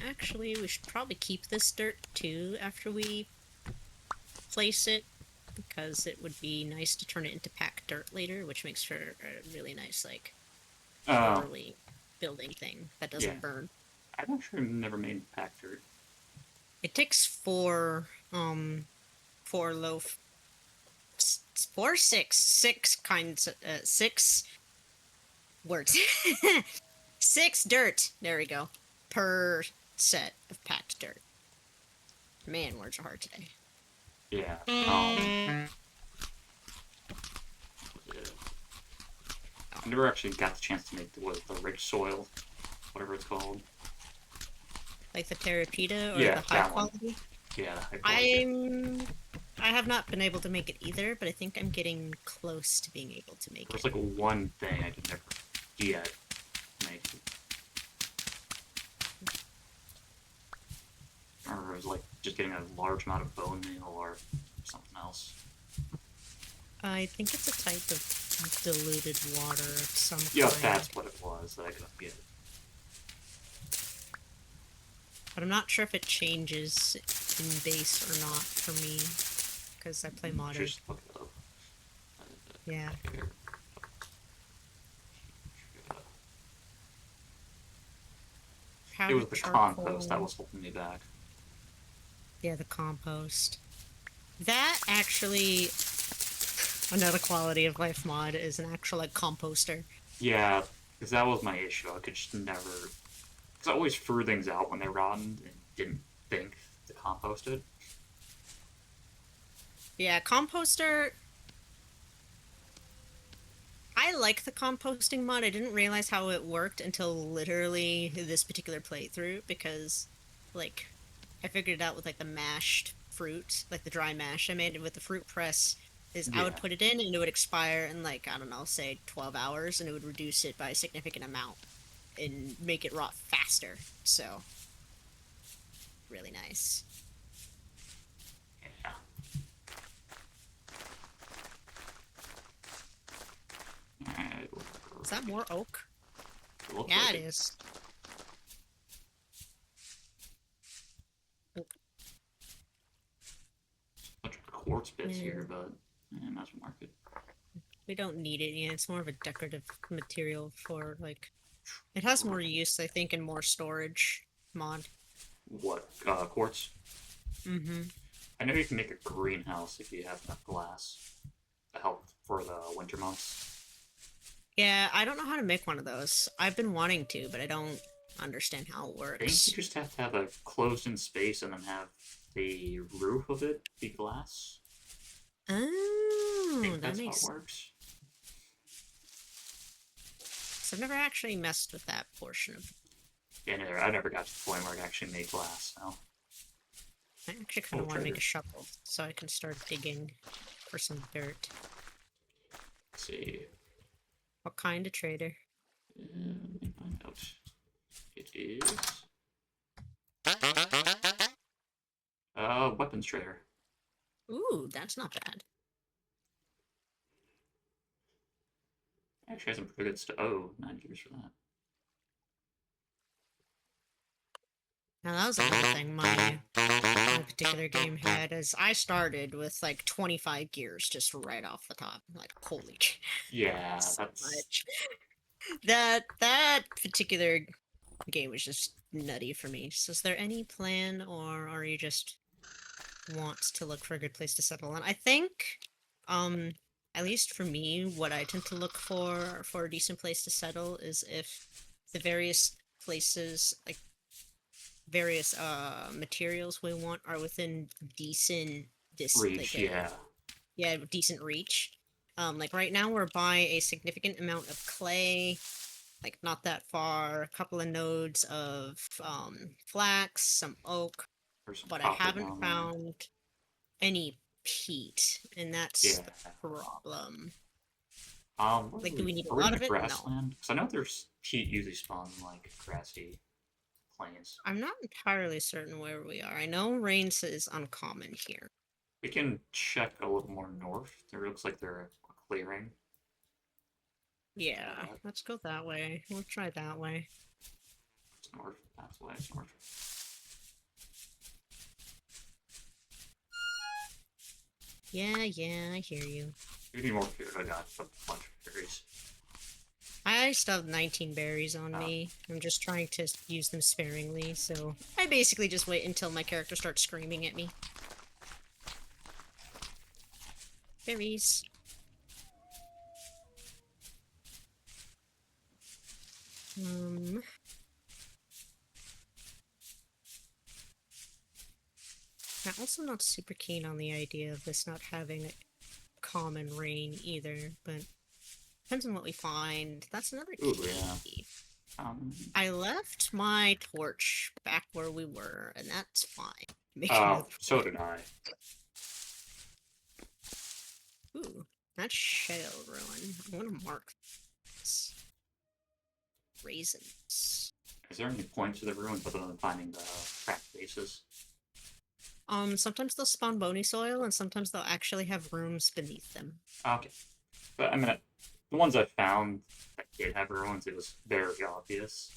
Actually, we should probably keep this dirt too after we place it, because it would be nice to turn it into packed dirt later, which makes for a really nice, like, early building thing that doesn't burn. I've actually never made pack dirt. It takes four loaf, six kinds, six words, six dirt. There we go, per set of packed dirt. Man, words are hard today. Yeah. I never actually got the chance to make the rich soil, whatever it's called. Like the terrapita or Yeah, the high that one. quality? Yeah, the high quality. I have not been able to make it either, but I think I'm getting close to being able to make There's it. like one thing I could never yet make. Or it was like just getting a large amount of bone meal or something else. I think it's a type of diluted water of some Yeah, kind. that's what it was that I couldn't get. But I'm not sure if it changes in base or not for me, because I play modern. Just look it up. Yeah. It was the compost that was holding me back. Yeah, the compost. That actually, another quality of life mod is an actual like composter. Yeah, because that was my issue. I could just never. Because I always threw things out when they rotted and didn't think to compost it. Yeah, composter. I like the composting mod. I didn't realize how it worked until literally this particular playthrough, because, like, I figured it out with, like, the mashed fruit, like the dry mash I made with the fruit press, is I would Yeah. put it in and it would expire in like, I don't know, say 12 hours, and it would reduce it by a significant amount and make it rot faster. So, really nice. Yeah. Alright, Is that more oak? it looks Yeah, like it it. is. Oak. Bunch of quartz bits here, Mm, but not to market. we don't need it. Yeah, it's more of a decorative material for like. It has more use, I think, and more storage mod. What? Quartz? Mm-hmm. I know you can make a greenhouse if you have enough glass to help for the winter months. Yeah, I don't know how to make one of those. I've been wanting to, but I don't understand how it I think you works. just have to have a closed-in space and then have the roof of it be glass. I Oh, think that that's how it makes. works. So I've never actually messed with that portion of. Yeah, I never got to the point where it actually made glass. No. I actually kind Oh, of want to make treasure. a shovel so I can start digging for some dirt. Let's see. What kind of trader? Let me find out. It is weapons trader. Ooh, that's not bad. Actually has some pretty good stuff. Oh, 9 years for that. Now that was another thing my particular game had, as I started with like 25 gears just right off the top. Like, holy, Yeah, so that's much. That particular game was just nutty for me. So is there any plan, or are you just want to look for a good place to settle? And I think, um, at least for me, what I tend to look for a decent place to settle is if the various places, like various materials we want, are within decent reach. Yeah. yeah, decent reach. Like right now we're by a significant amount of clay, like not that far, a couple of nodes of flax, some oak, There's some but I copper haven't down there. found any peat, and that's Yeah. the problem. What Like, do we need a are we in lot a of it? No. grassland? Because I know there's heat usually spawns in like grassy plains. I'm not entirely certain where we are. I know rains is uncommon here. We can check a little more north. There looks like they're a clearing. Yeah, let's go that way. We'll try that way. It's north. That's why it's north. Yeah, yeah, I hear you. We need more food. I got a bunch of berries. I still have 19 berries on me. I'm just trying to use them sparingly, so I basically just wait until my character starts screaming at me. Berries. I'm also not super keen on the idea of this not having common rain either, but depends on what we find. That's another Ooh, key. yeah. I left my torch back where we were, and that's fine. Make another So one. did I. Ooh, that's shale ruin. I'm gonna mark this. Raisins. Is there any point to the ruins other than finding the cracked bases? Sometimes they'll spawn bony soil, and sometimes they'll actually have rooms beneath them. Okay. But I mean, the ones I found that did have ruins, it was very obvious.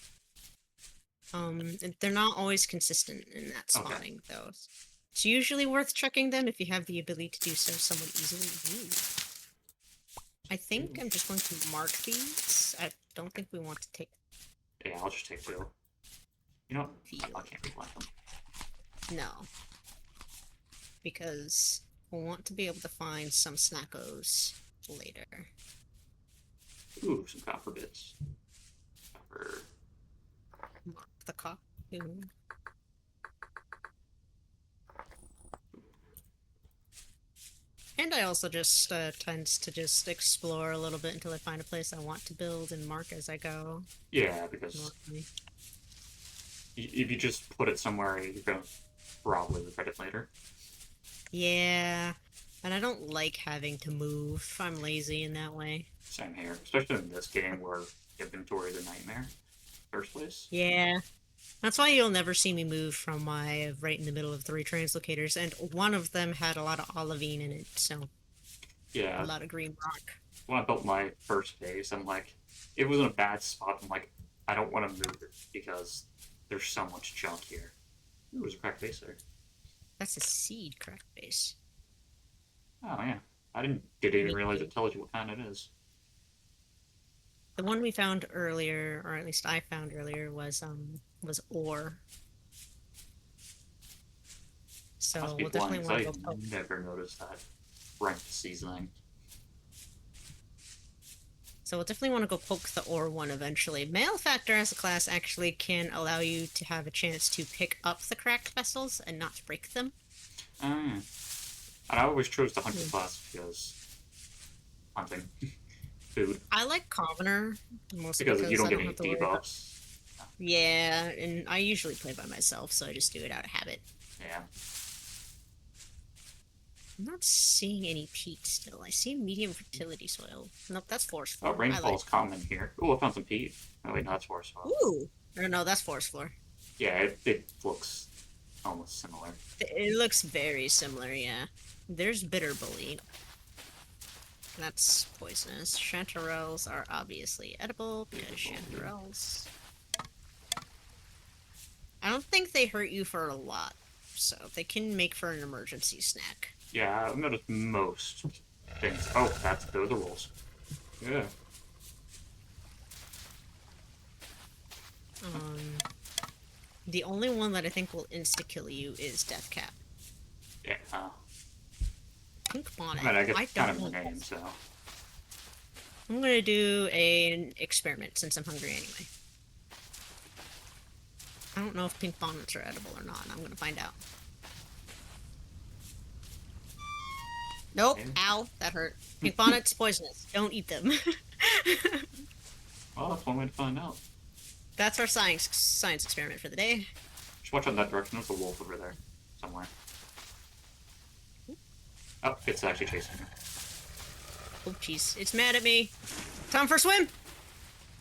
They're not always consistent in that Okay. spawning, though. It's usually worth checking them if you have the ability to do so somewhat easily. Ooh. I think I'm just going to mark these. I don't think we want to take. Yeah, I'll just take 2. You know what? I can't replant them. No. Because we'll want to be able to find some snackos later. Ooh, some copper bits. Copper. Mark the cop. Ooh. And I also just tends to just explore a little bit until I find a place I want to build and mark as I go. Yeah, because Normally. if you just put it somewhere, you're gonna probably regret it later. Yeah. Yeah, and I don't like having to move. I'm lazy in that way. Same here, especially in this game where inventory is a nightmare. First place. Yeah, that's why you'll never see me move from my right in the middle of three translocators, and one of them had a lot of olivine in it, so a Yeah. lot of green rock. When I built my first base, I'm like, it was in a bad spot. I'm like, I don't want to move it because there's so much junk here. Ooh, there's a cracked base there. That's a seed crack base. Oh yeah, didn't even realize Sneaky. it tells you what kind it is. The one we found earlier, or at least I found earlier, was ore. Must So be we'll blind definitely because want to I go poke. never noticed that ranked seasoning. So we'll definitely want to go poke the ore one eventually. Male Factor as a class actually can allow you to have a chance to pick up the cracked vessels and not break them. And I always chose the hunter Hmm. class because hunting food I like Commoner, mostly because you because don't I get don't any have to worry about... debuffs. Yeah, and I usually play by myself, so I just do it out of habit. Yeah. I'm not seeing any peat still. I see medium fertility soil. Nope, that's forest Oh, floor. I rainfall like. is common here. Oh, I found some peat. Oh wait, no, that's forest soil. Ooh! No, that's forest floor. Yeah, it looks almost similar. It looks very similar, yeah. There's bitter bully. That's poisonous. Chanterelles are obviously edible because chanterelles. I don't think they hurt you for a lot, so they can make for an emergency snack. Yeah, I've noticed most things. Oh, those are wolves. Yeah. Um, the only one that I think will insta-kill you is Deathcap. Yeah. Pink I Bonnet. mean, I guess I kind don't of know. a name, so. I'm gonna do an experiment since I'm hungry anyway. I don't know if pink bonnets are edible or not. I'm gonna find out. Nope. Yeah. Ow. That hurt. Pink bonnets poisonous. Don't eat them. Well, that's one way to find out. That's our science experiment for the day. Just watch out that direction. There's a wolf over there somewhere. Oh, it's actually chasing me. Oh jeez, it's mad at me. Time for a swim.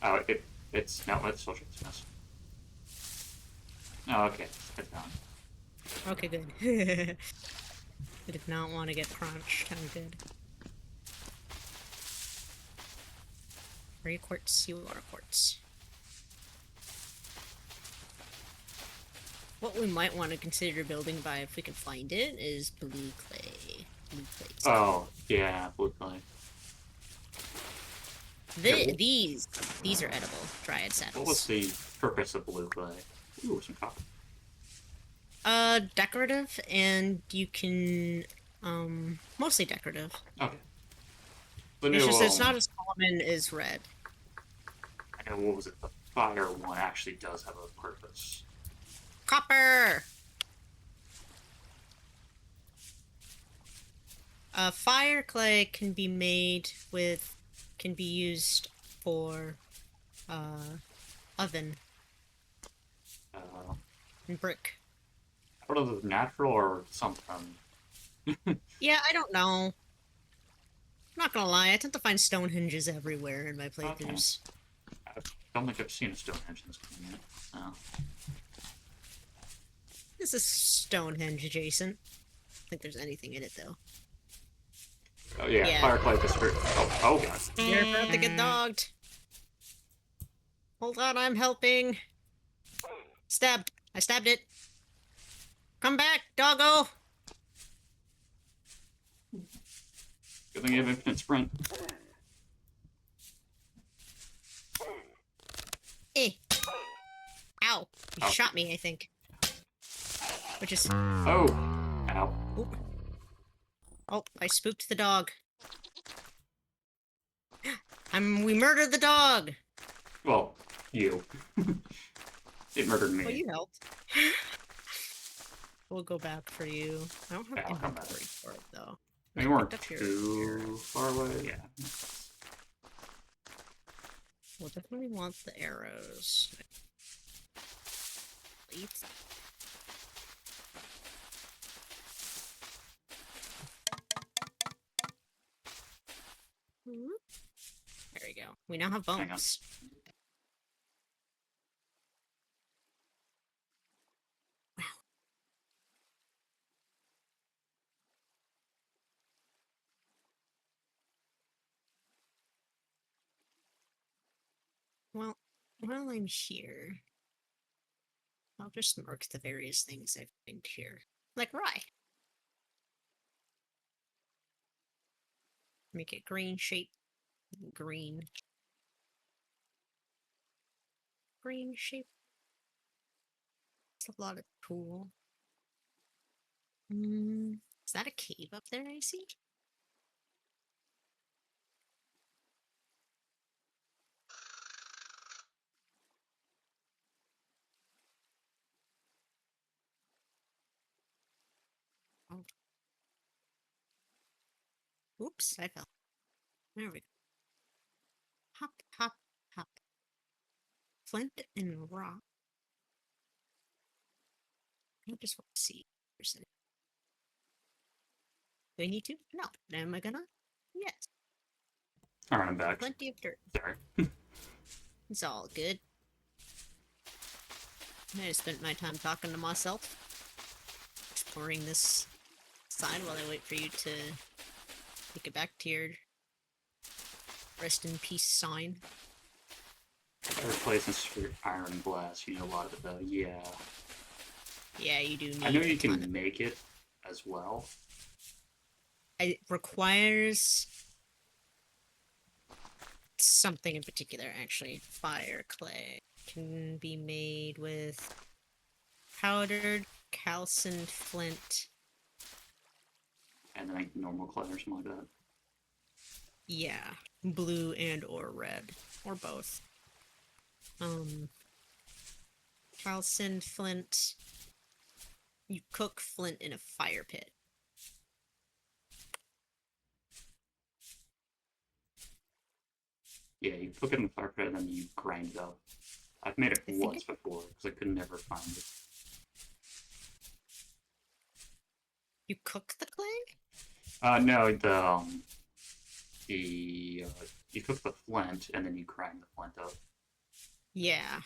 Oh, it's no, it's still chasing us. Oh, okay, it's down. Okay, good. I did not want to get crunched. I'm good. Are you quartz? You are quartz. What we might want to consider building by, if we can find it, is blue clay. Blue clay. Oh, yeah, blue clay. These are edible. Dryad What was saddles. the purpose of blue clay? Ooh, some copper. Decorative, and you can, mostly decorative. Okay. The It's new, just, it's not as common as red. I know, what was it? The fire one actually does have a purpose. Copper! Fire clay can be made with, can be used for, oven Uh, and brick. I don't know if it's natural or something. Yeah, I don't know. I'm not gonna lie, I tend to find Stonehenges everywhere in my Okay. playthroughs. I don't think I've seen a Stonehenge in this game yet. No. This is Stonehenge adjacent. I don't think there's anything in it though. Oh yeah, Yeah. fire clay is for. Oh god. You're about to get dogged. Hold on, I'm helping. Stabbed. I stabbed it. Come back, doggo! Good thing you have infinite sprint. Eh. Ow. You Oh. shot me, I think. Which is... Oh. Ow. Oop. Oh, I spooked the dog. We murdered the dog! Well, you. It murdered me. Well, you helped. We'll go back for you. I don't have Yeah, I'll come back. inventory for it, though. We I weren't picked up your- too far away. Yeah. We'll definitely want the arrows. We now have Hang on. bones. Wow. Well, while I'm here, I'll just mark the various things I've found here. Like rye. Make it green shape. Green. Green shape. It's a lot of cool. Is that a cave up there I see? Oh. Oops, I fell. There we go. Hop, hop, hop. Flint and rock. I just want to see. Do I need to? No. Am I gonna? Yes. Alright, I'm back. Plenty of dirt. Sorry. It's all good. I just spent my time talking to myself. Exploring this side while I wait for you to take it back to your rest in peace sign. Replacements for iron and glass. You know a lot of it though. Yeah. Yeah, you do need I know you a ton can of make it as well. it requires something in particular, actually. Fire clay can be made with powdered calcined flint. And then like normal clay or something like that. Yeah, blue and or red, or both. Calcined flint. You cook flint in a fire pit. Yeah, you cook it in the fire pit and then you grind it up. I've made it I think once before because I could never find it. you cook the clay? No, you cook the flint and then you grind the flint up. Yeah.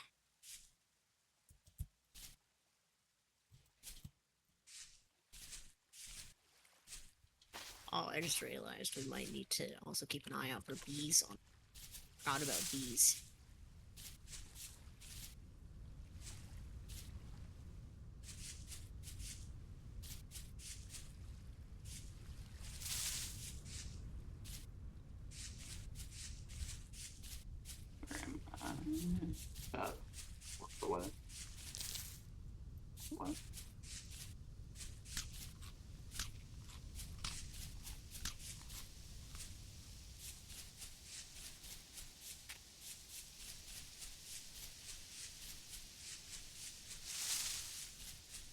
Oh, I just realized we might need to also keep an eye out for bees. Forgot about bees. Where am I? What's the way? What?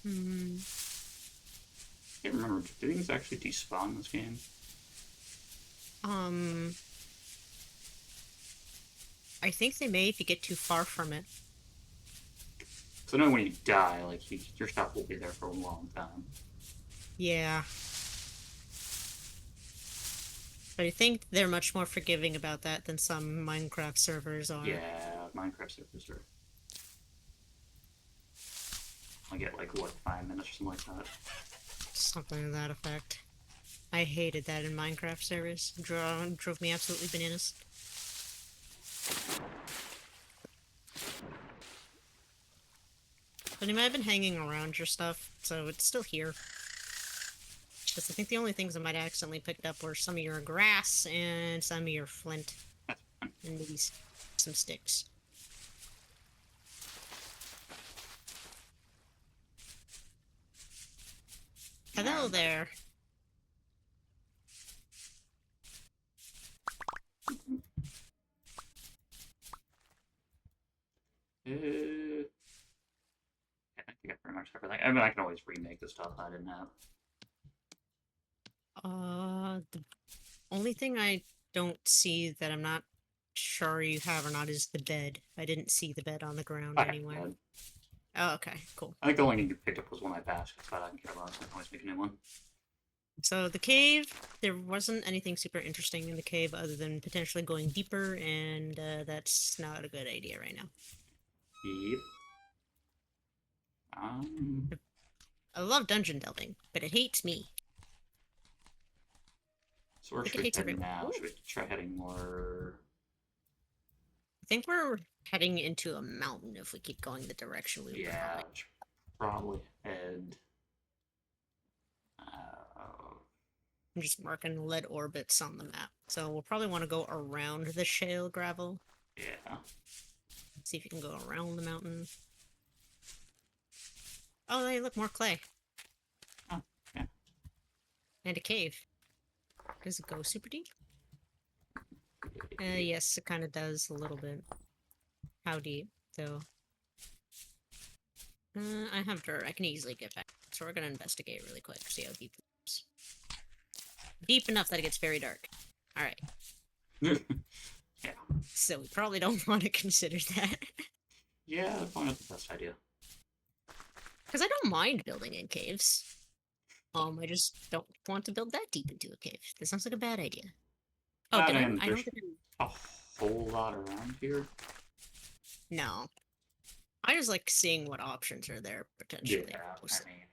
Hmm. I can't remember. Do things actually despawn in this game? I think they may if you get too far from it. Because I know when you die, like your stuff will be there for a long time. Yeah. But I think they're much more forgiving about that than some Minecraft servers are. Yeah, Minecraft servers are. I get like what 5 minutes or something like that. Something to that effect. I hated that in Minecraft servers. Drove me absolutely bananas. But it might have been hanging around your stuff, so it's still here. Just I think the only things I might have accidentally picked up were some of your grass and some of your flint. And maybe some sticks. Hello there. Yeah, I think I pretty much everything. I mean, I can always remake the stuff I didn't have. The only thing I don't see that I'm not sure you have or not is the bed. I didn't see the bed on the ground I have anywhere. that. Oh, okay, cool. I think the only thing you picked up was one I passed, because I didn't care about it, so I can always make a new one. So the cave, there wasn't anything super interesting in the cave other than potentially going deeper, and that's not a good idea right now. Yep. Um, I love dungeon delving, but it hates me. so where I think should it we hates head everyone. now? Ooh. Should we try heading more? I think we're heading into a mountain if we keep going the direction we were Yeah, going. we should probably head. Uh, I'm just marking lead orbits on the map. So we'll probably want to go around the shale gravel. yeah. See if you can go around the mountain. Oh, hey, look, more clay. Oh, yeah. And a cave. Does it go super deep? Yes, it kind of does a little bit. How deep, though? I have dirt. I can easily get back. So we're gonna investigate really quick. See how deep it is. Deep enough that it gets very dark. Alright. Yeah. So we probably don't want to consider that. Yeah, that's probably not the best idea. Because I don't mind building in caves. I just don't want to build that deep into a cave. That sounds like a bad idea. Oh, I did I? mean, I there's don't think a whole lot around here. No. I just like seeing what options are there, Yeah, potentially. I mean,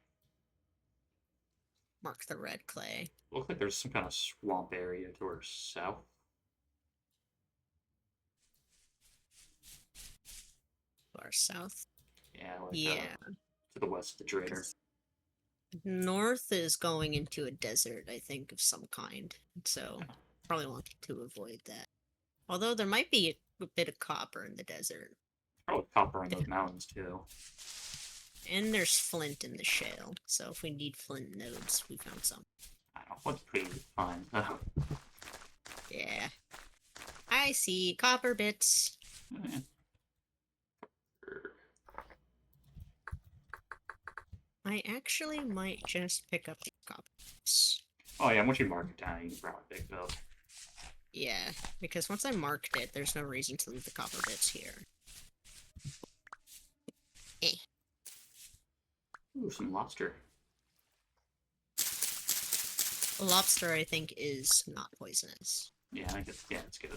Mark the red clay. looks like there's some kind of swamp area to our south. Far south. Yeah, like Yeah. to the west of the Trader. 'Cause north is going into a desert, I think, of some kind. So, Yeah. probably want to avoid that. Although there might be a bit of copper in the desert. Probably copper in those mountains too. And there's flint in the shale. So if we need flint nodes, we found some. I don't know what's pretty fine. Yeah. I see copper bits. Yeah. I actually might just pick up the copper bits. Oh yeah, once you mark it down, you can probably pick it up. Yeah, because once I marked it, there's no reason to leave the copper bits here. Eh. Ooh, some lobster. Lobster, I think, is not poisonous. Yeah, I guess, yeah, it's good.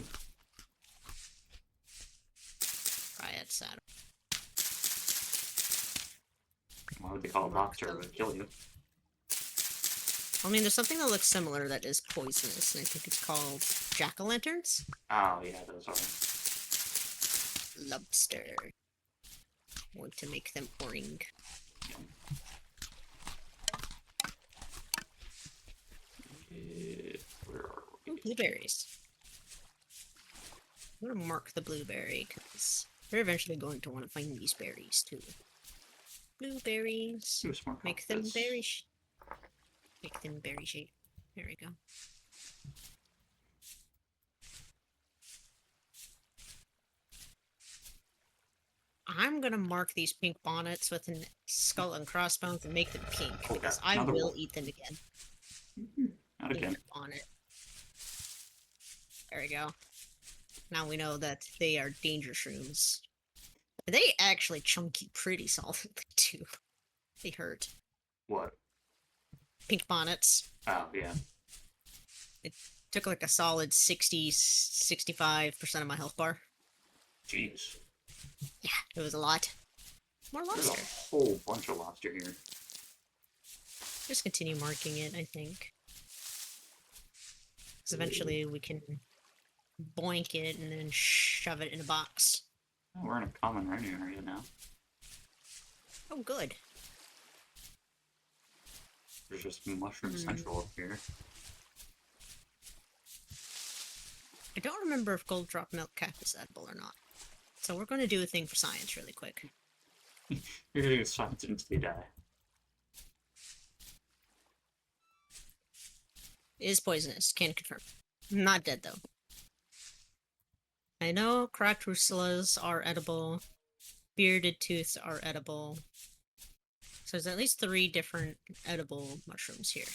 Try it, Saturn. Why would they call it lobster? It would kill you. I mean, there's something that looks similar that is poisonous, and I think it's called jack-o'-lanterns? Oh yeah, those are. Lobster. Want to make them orange. Where are we? Ooh, blueberries. I'm gonna mark the blueberry, because we're eventually going to want to find these berries, too. Blueberries. Ooh, smart Make them outfits. berry Make them berry shape. There we go. I'm gonna mark these pink bonnets with a skull and crossbones and make them pink, Oh, because God, I another will one. eat them again. Not again. Bonnet. There we go. Now we know that they are danger shrooms. They actually chunky pretty solidly, too. They hurt. What? Pink bonnets. Oh yeah. Took like a solid 65% of my health bar. Jeez. Yeah, it was a lot. More There's lobster. a whole bunch of lobster here. Just continue marking it, I think. Because eventually we can boink it and then shove it in a box. Oh, we're in a common running area now. Oh, good. There's just mushroom central up here. I don't remember if gold drop milk cap is edible or not. So we're going to do a thing for science really quick. You're gonna get science until you die. It is poisonous, can confirm. Not dead though. I know cracked russulas are edible. Bearded tooths are edible. So there's at least 3 different edible mushrooms here.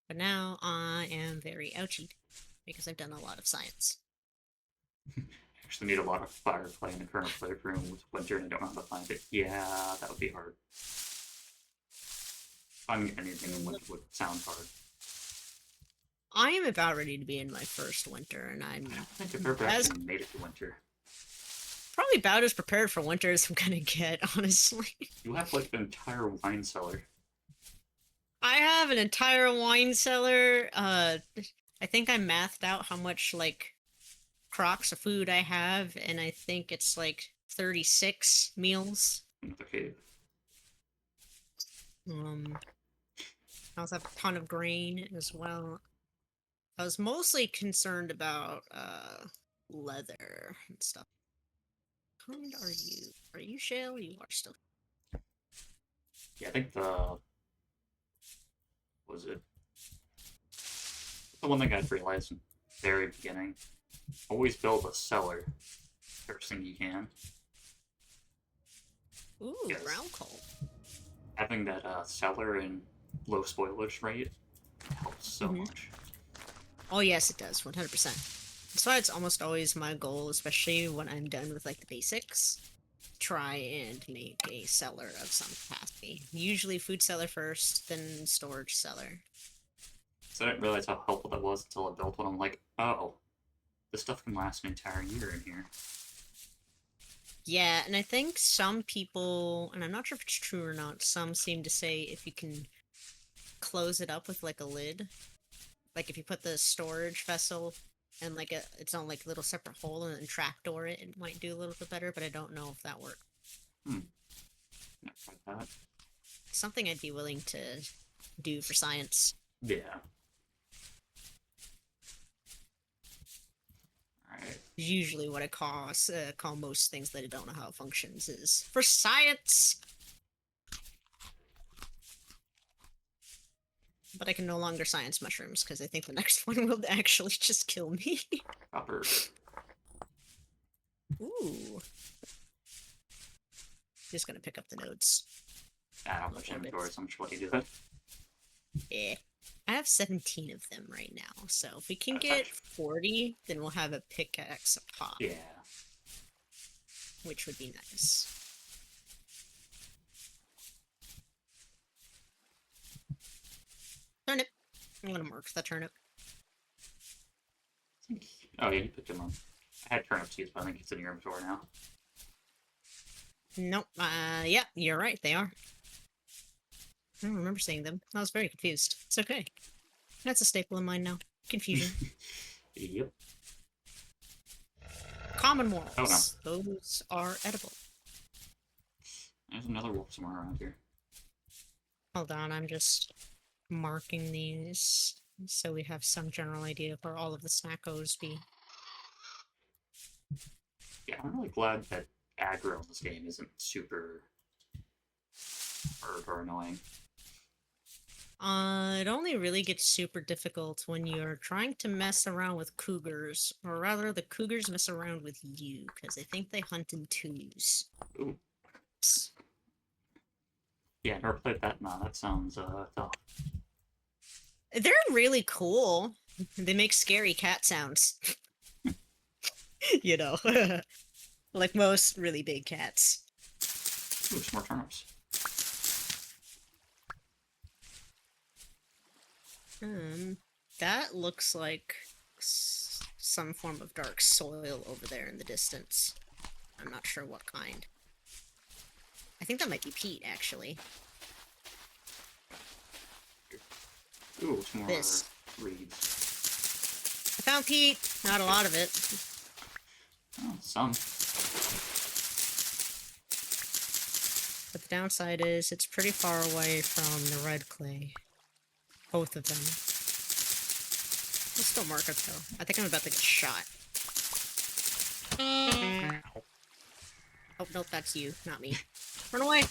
But now I am very ouchied because I've done a lot of science. Actually need a lot of firefly in the current playroom with winter and I don't know how to find it. Yeah, that would be hard. Finding anything in winter would sound hard. I am about ready to be in my first winter, and I'm I don't think I've ever as actually made it to winter. probably about as prepared for winter as I'm gonna get, honestly. You have like an entire wine cellar. I have an entire wine cellar. I think I mathed out how much like crocks of food I have, and I think it's like 36 meals. Another cave. I also have a ton of grain as well. I was mostly concerned about leather and stuff. How kind are you? Are you shale? You are still. Yeah, I think was it the one thing I'd realized in the very beginning. Always build a cellar first thing you can. Ooh, Yes. brown coal. Having that cellar and low spoilage rate helps so much. Oh yes, it does, 100%. That's why it's almost always my goal, especially when I'm done with like the basics. Try and make a cellar of some capacity. Usually food cellar first, then storage cellar. So I didn't realize how helpful that was until I built one. I'm like, oh, this stuff can last an entire year in here. Yeah, and I think some people, and I'm not sure if it's true or not, some seem to say if you can close it up with like a lid, like if you put the storage vessel and like its own like little separate hole and then trapdoor it, it might do a little bit better, but I don't know if that works. Never tried that. Something I'd be willing to do for science. Yeah. Alright. Usually what I call most things that I don't know how it functions is for science! But I can no longer science mushrooms, because I think the next one will actually just kill me. Copper. Ooh. Just gonna pick up the nodes. I don't know inventory, so much what you do it. Yeah. I have 17 of them right now, so if we can That's get actually 40, then we'll have a pickaxe a pop. Yeah. Which would be nice. Turnip. I'm gonna mark the turnip. Oh yeah, you picked him up. I had turnip seeds, but I think it's in your inventory now. Nope. Yeah, you're right, they are. I don't remember seeing them. I was very confused. It's okay. That's a staple of mine now. Confusion. Yep. Common morals. Oh, no. Those are edible. There's another wolf somewhere around here. Hold on, I'm just marking these so we have some general idea of where all of the snackos be. Yeah, I'm really glad that aggro in this game isn't super hard or annoying. It only really gets super difficult when you're trying to mess around with cougars, or rather, the cougars mess around with you, because I think they hunt in twos. Ooh. Yeah, never played that. No, that sounds tough. They're really cool. They make scary cat sounds. You know, like most really big cats. Ooh, some more turnips. That looks like some form of dark soil over there in the distance. I'm not sure what kind. I think that might be peat, actually. Ooh, some more This. reeds. I found peat. Not a lot of it. Oh, some. But the downside is it's pretty far away from the red clay. Both of them. Let's still mark it, though. I think I'm about to get shot. Oh, nope, that's you, not me. Run away!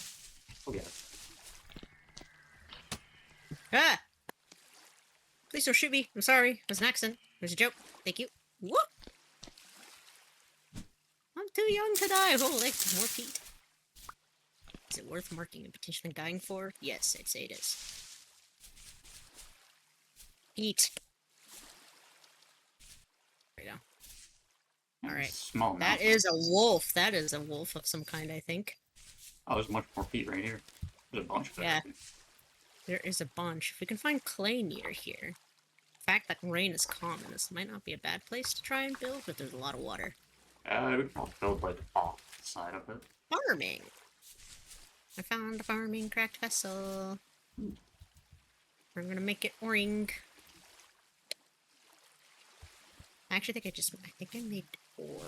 Oh, yeah. Ah! Please don't shoot me. I'm sorry. It was an accident. It was a joke. Thank you. Whoop! I'm too young to die. Holy, more peat. Is it worth marking and potentially dying for? Yes, I'd say it is. Peat. There we go. Alright. Small amount. That is a wolf. That is a wolf of some kind, I think. Oh, there's much more peat right here. There's a bunch of it. Yeah. There is a bunch. If we can find clay near here. The fact that rain is common, this might not be a bad place to try and build, but there's a lot of water. We can all build like off the side of it. Farming! I found a farming cracked vessel. I'm gonna make it oring. I actually think I think I made ore.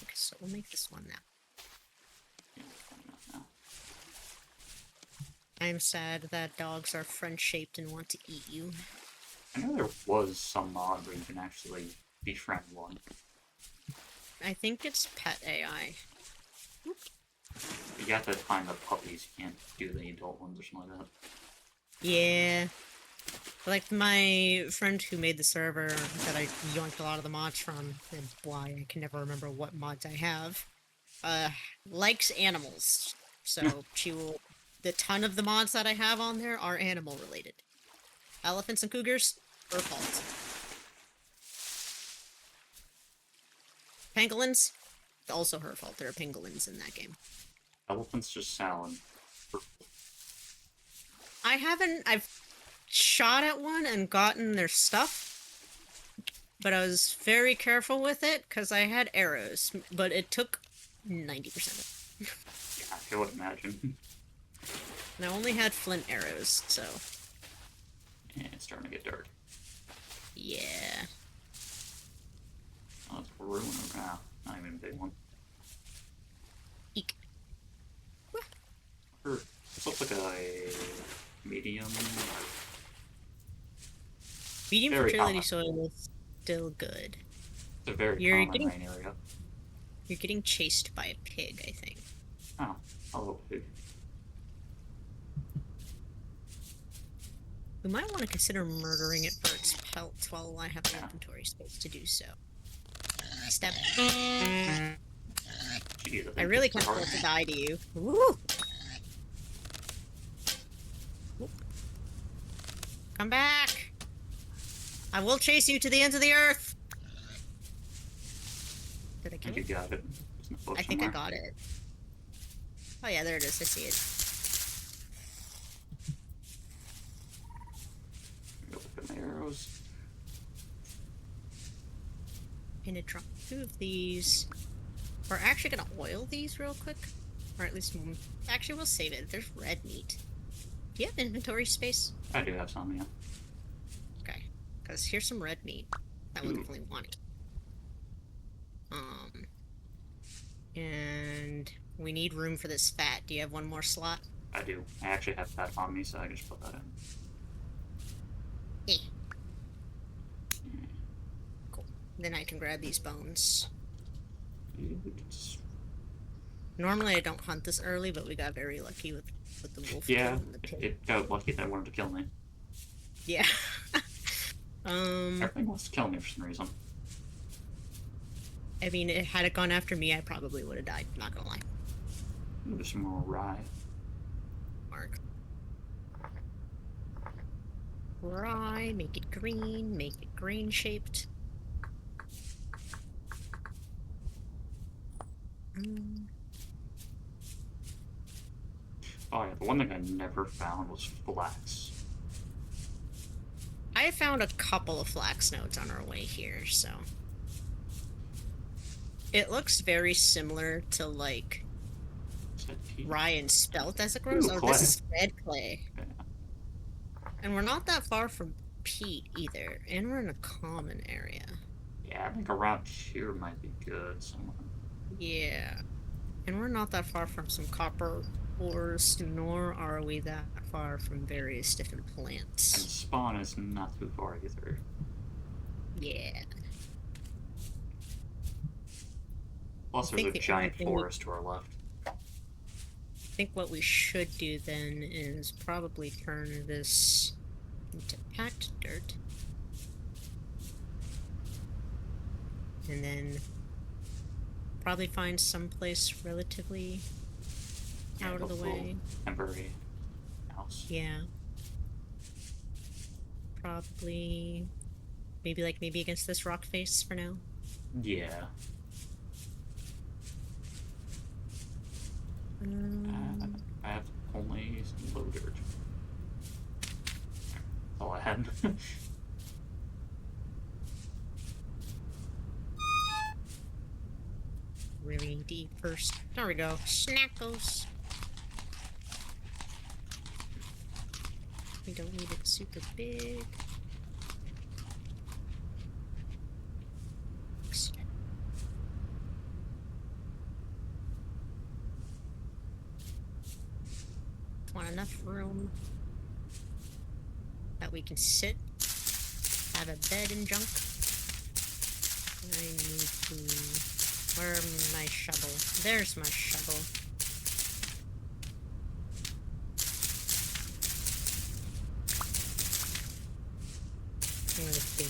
Okay, so we'll make this one now. Yeah, why not now? I'm sad that dogs are friend-shaped and want to eat you. I know there was some mod where you can actually befriend one. I think it's pet AI. You have to find the puppies, you can't do the adult ones or something like that. Yeah. Like my friend who made the server that I yoinked a lot of the mods from, and why I can never remember what mods I have, likes animals. So she will. The ton of the mods that I have on there are animal related. Elephants and cougars, her fault. Pangolins, also her fault. There are pangolins in that game. Elephants just sound purple. I've shot at one and gotten their stuff, but I was very careful with it because I had arrows, but it took 90% of it. Yeah, I would imagine. And I only had flint arrows, so... Yeah, it's starting to get dark. Yeah. Oh, it's a ruin now. Not even a big one. Eek. This looks like a medium. Medium Very fertility common. soil is still good. It's a very You're common rain area. You're getting chased by a pig, I think. Oh, hello, pig. We might want to consider murdering it for its pelts while I have the inventory space to do so. Step. Jeez, I really can't afford to die to you. Woo! Come back! I will chase you to the ends of the earth! Did I I kill think it? you got it. I think I got it. Oh yeah, there it is. I see it. Go look at my arrows. I'm gonna drop 2 of these. We're actually gonna oil these real quick. Or at least, actually we'll save it. There's red meat. Do you have inventory space? I do have some, yeah. Okay. Because here's some red meat. I would definitely want it. And we need room for this fat. Do you have one more slot? I do. I actually have that on me, so I just put that in. Eh. Cool. Then I can grab these bones. Normally I don't hunt this early, but we got very lucky with the wolf. Yeah, And the pig. it got lucky that it wanted to kill me. Yeah. Everything wants to kill me for some reason. I mean, had it gone after me, I probably would have died. Not gonna lie. There's some more rye. Mark. Rye, make it green shaped. Oh yeah, the one thing I never found was flax. I found a couple of flax nodes on our way here, so... It looks very similar to, like, rye and spelt as it grows. Ooh, oh, clay. This is red clay. Yeah. And we're not that far from peat, either. And we're in a common area. Yeah, I think around here might be good somewhere. Yeah. And we're not that far from some copper ores, nor are we that far from various different And plants. spawn is not too far either. Yeah. Plus there's a giant forest to our left. I think what we should do then is probably turn this into packed dirt. And then probably find someplace relatively out of the way. Temporary house. Yeah. Probably maybe against this rock face for now. Yeah. I have only some low dirt. all I had. Really deep first. There we go. Snackles. We don't need it super big. Want enough room that we can sit, have a bed and junk. I need to... Where's my shovel? There's my shovel. Big.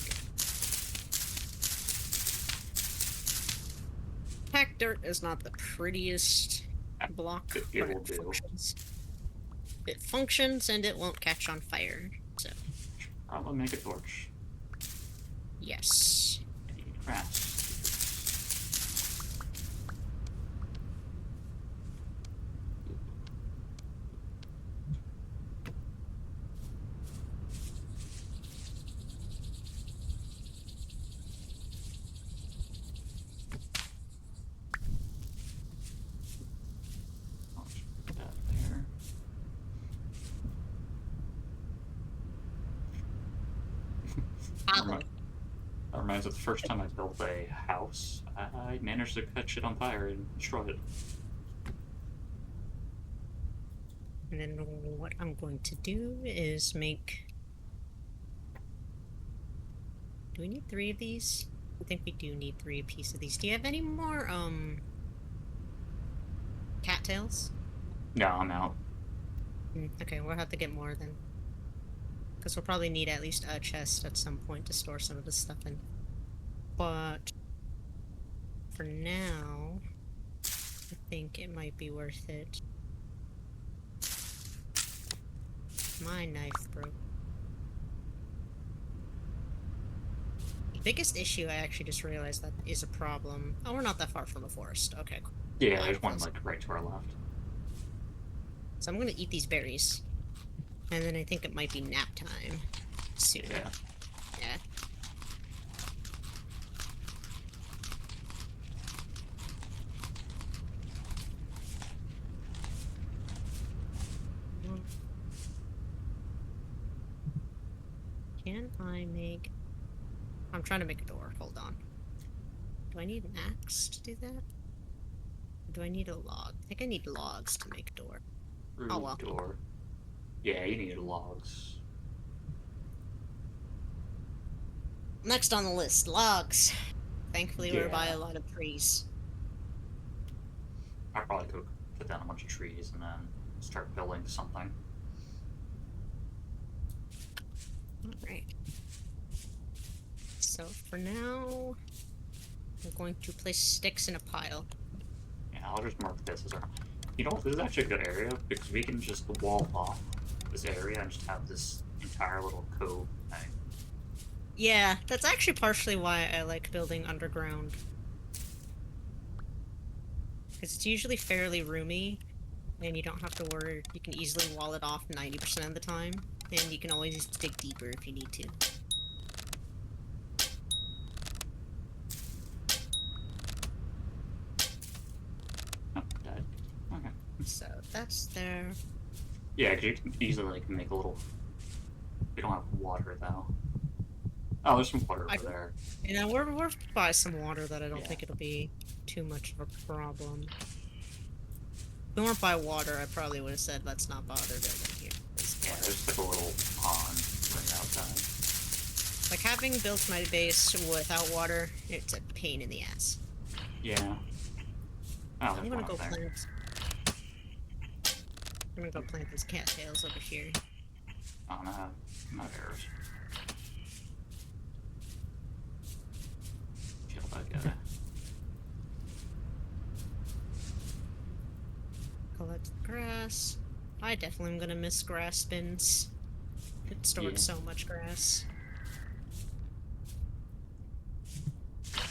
Packed dirt is not the prettiest block, but it functions. It functions and it won't catch on fire, so... I'll make a torch. Yes. I need grass. That reminds me of the first time I built a house, I managed to catch shit on fire and destroy it. And then what I'm going to do is make... Do we need 3 of these? I think we do need 3 apiece of these. Do you have any more, cattails? No, I'm out. Okay, we'll have to get more then. Because we'll probably need at least a chest at some point to store some of this stuff in. But... for now... I think it might be worth it. My knife broke. The biggest issue I actually just realized that is a problem. Oh, we're not that far from the forest. Okay, cool. Yeah, there's one like right to our left. So I'm gonna eat these berries. And then I think it might be nap time soon. Yeah. Yeah. Can I make... I'm trying to make a door. Hold on. Do I need an axe to do that? Or do I need a log? I think I need logs to make a door. Oh, well. Door. Yeah, you need logs. Next on the list, logs. Thankfully, we're by a lot of trees. I probably could put down a bunch of trees and then start building something. Alright. So, for now, I'm going to place sticks in a pile. Yeah, I'll just mark this as our... You know, this is actually a good area, because we can just wall off this area and just have this entire little cove thing. Yeah, that's actually partially why I like building underground. Because it's usually fairly roomy, and you don't have to worry. You can easily wall it off 90% of the time, and you can always dig deeper if you need to. Oh, dead. Okay. So, that's there. Yeah, because you can easily like make a little... We don't have water, though. Oh, there's some water over there. Yeah, we're by some water that I don't think it'll be too much of a problem. If we weren't by water, I probably would have said let's not bother building here. Yeah, there's like a little pond right outside. Like, having built my base without water, it's a pain in the ass. Yeah. Oh, I'm gonna go there. plant... I'm gonna go plant these cattails over here. Oh, no, not arrows. Kill that guy. Collect grass. I definitely am gonna miss grass bins. It stored so much grass.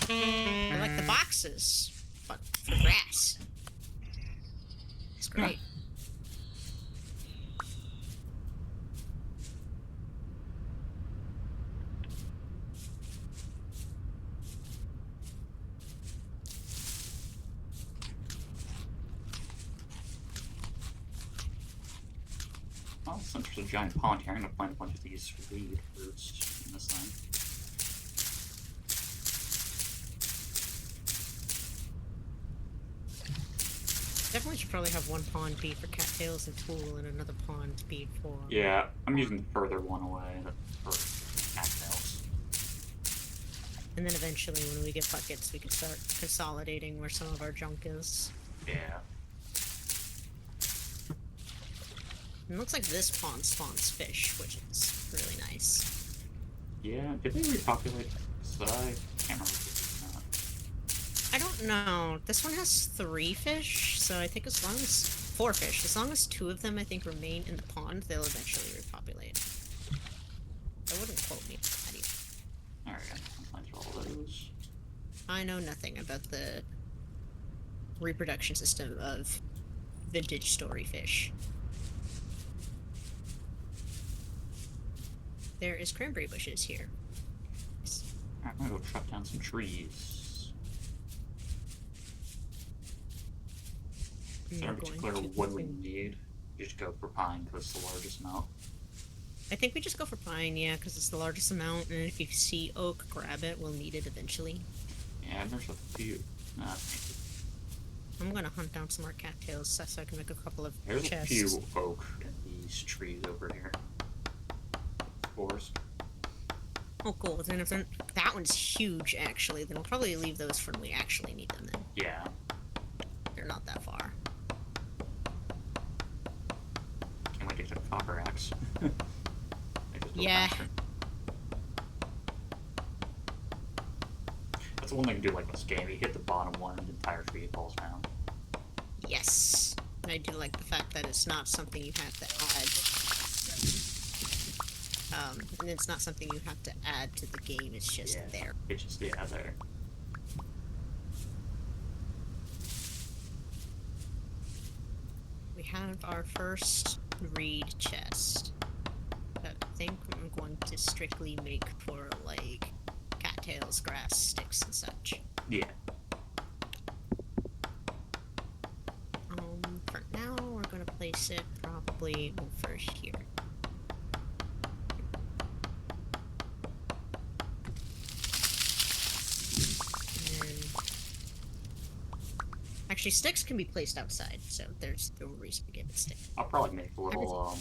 I like the boxes, but for grass. It's great. Well, since there's a giant pond here, I'm gonna plant a bunch of these weed roots in this thing. Definitely should probably have one pond be for cattails and tool and another pond be for... Yeah, I'm using the further one away for cattails. And then eventually when we get buckets, we can start consolidating where some of our junk is. Yeah. It looks like this pond spawns fish, which is really nice. Yeah, did they repopulate? So I can't remember if it's not. I don't know. This one has 3 fish, so I think as long as... 4 fish. As long as 2 of them, I think, remain in the pond, they'll eventually repopulate. I wouldn't quote me on that either. Alright, I'm playing through all those. I know nothing about the reproduction system of vintage story fish. There is cranberry bushes here. Alright, I'm gonna go chop down some trees. So in particular, what we need, you just go for pine because it's the largest amount. I think we just go for pine, yeah, because it's the largest amount, and if you see oak, grab it. We'll need it eventually. Yeah, there's a few. I'm gonna hunt down some more cattails so I can make a couple of There's chests. a few oak in these trees over here. Forest. Oh, cool. Then if that one's huge, actually, then we'll probably leave those for when we actually need them. Then Yeah. they're not that far. Can't wait to get a copper axe. Yeah. That's the one thing to do like this game. You hit the bottom one and the entire tree falls down. Yes. And I do like the fact that it's not something you have to add. And it's not something you have to add to the game, it's just there. It's just, yeah, there. We have our first reed chest. That I think I'm going to strictly make for, like, cattails, grass, sticks, and such. Yeah. For now, we're gonna place it probably over here. Actually, sticks can be placed outside, so there's no reason to give it sticks. I'll probably make a little,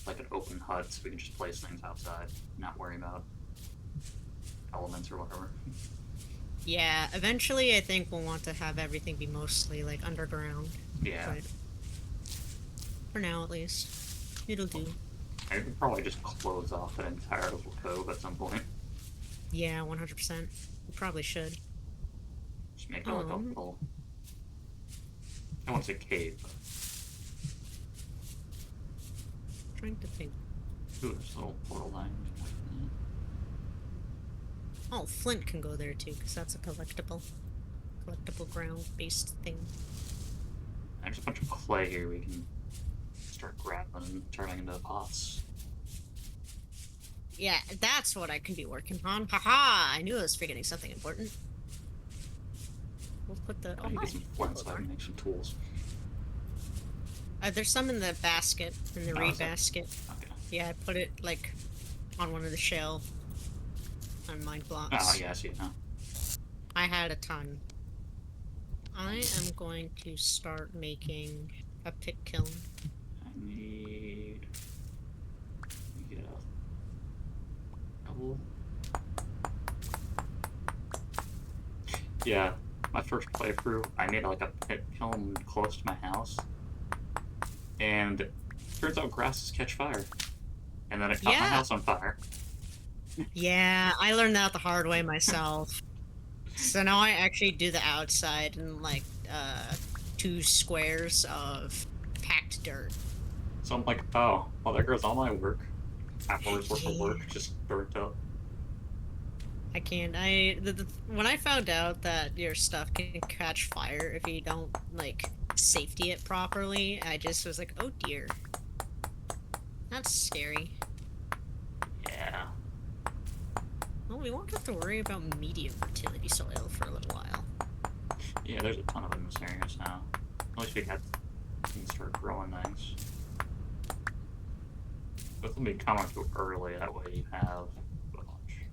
like an open hut so we can just place things outside, not worry about elements or whatever. Yeah, eventually I think we'll want to have everything be mostly, like, underground. Yeah. But for now, at least, it'll do. I could probably just close off an entire little cove at some point. Yeah, 100%. We probably should. Just make it like a little... I won't say cave, but... Trying to think. Ooh, there's a little portal line. Oh, flint can go there too, because that's a collectible ground-based thing. There's a bunch of clay here we can start grabbing and turning into pots. Yeah, that's what I can be working on. Haha! I knew I was forgetting something important. We'll put the... I need to get some flint so I can make some tools. There's some in the basket, in the reed is there? basket. Okay. Yeah, I put it, like, on one of the shell. On mine blocks. Oh, yeah, I see it now. I had a ton. I am going to start making a pit kiln. I need... Let me get a couple... Yeah, my first playthrough, I made like a pit kiln close to my house. And turns out grasses catch fire. And then it caught my house on fire. Yeah, I learned that the hard way myself. So now I actually do the outside in like 2 squares of packed dirt. So I'm like, oh, well, there goes all my work. Hours worth of work just burnt up. I can't. When I found out that your stuff can catch fire if you don't like safety it properly, I just was like, oh dear, that's scary. Yeah. Well, we won't have to worry about medium fertility soil for a little while. Yeah, there's a ton of them in this area now. At least we had things start growing things. But let me comment too early, that way you have a bunch.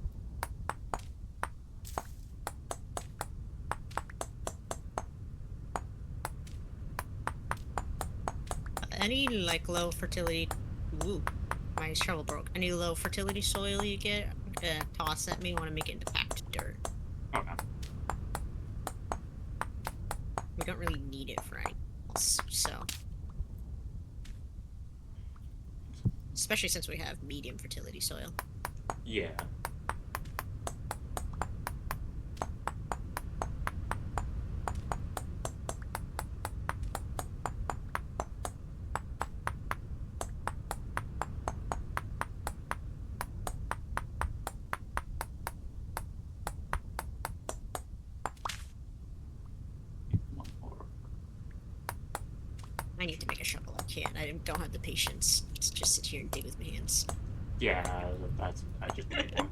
Any like low fertility. Ooh, my shovel broke. Any low fertility soil you get, toss at me. Want to make it into packed dirt. Okay. We don't really need it for anything else, so. Especially since we have medium fertility soil. Yeah. One more. I need to make a shovel. I can't. I don't have the patience to just sit here and dig with my hands. Yeah, I just made one.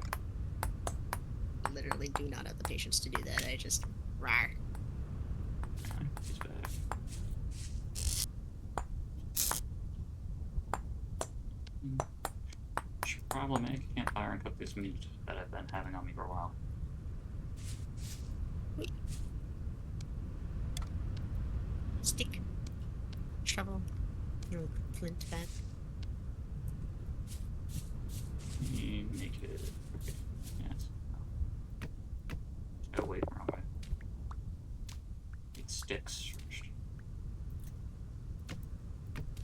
Literally do not have the patience to do that. I just rawr. He's back. Should probably make a campfire and cook this meat that I've been having on me for a while. Stick. Shovel. No flint back. Make it. Okay. Yes. Oh wait, wrong way. Need sticks first.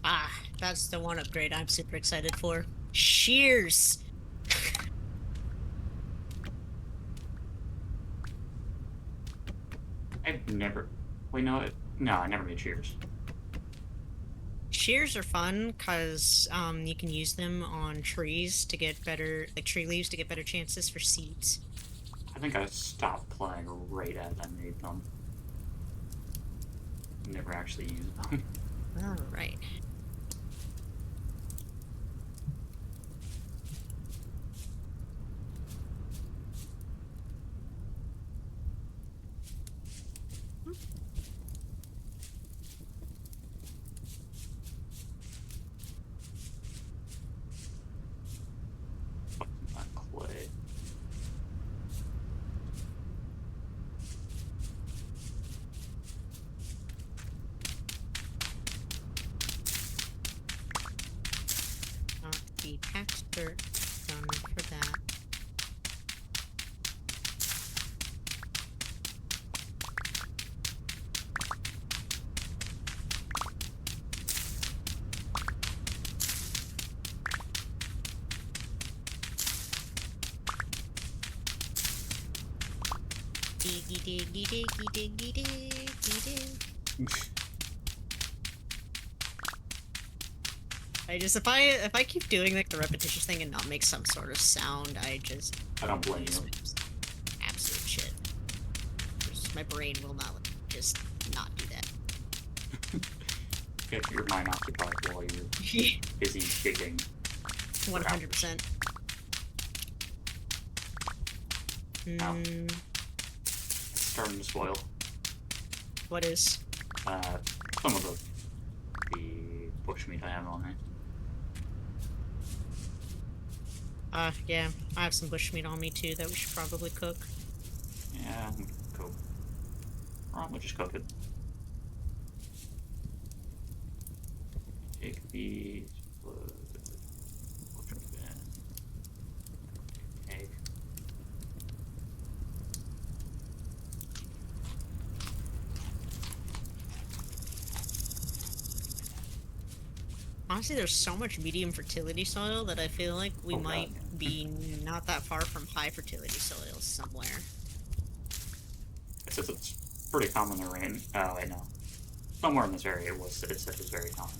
Ah, that's the one upgrade I'm super excited for. Shears! I've never. Wait, no, no, I never made shears. Shears are fun because you can use them on trees to get better, like tree leaves to get better chances for seeds. I think I stopped playing right as I made them. Never actually used them. Alright. Not clay. Not the packed dirt. Done for that. Diggy diggy diggy diggy diggy dig. If I keep doing like the repetitious thing and not make some sort of sound, I just I don't blame lose you. my absolute shit. My brain will not just not do that. Get your mind occupied while you're busy digging. 100%. Ow. It's starting to spoil. What is? Some of the bushmeat I have on me. Yeah, I have some bushmeat on me too that we should probably cook. Yeah, we can cook. Or we'll just cook it. Take these. Egg. Honestly, there's so much medium fertility soil that I feel like we might be not that far from high fertility soil somewhere. It's pretty common to rain. Oh, I know. Somewhere in this area it said it was very common.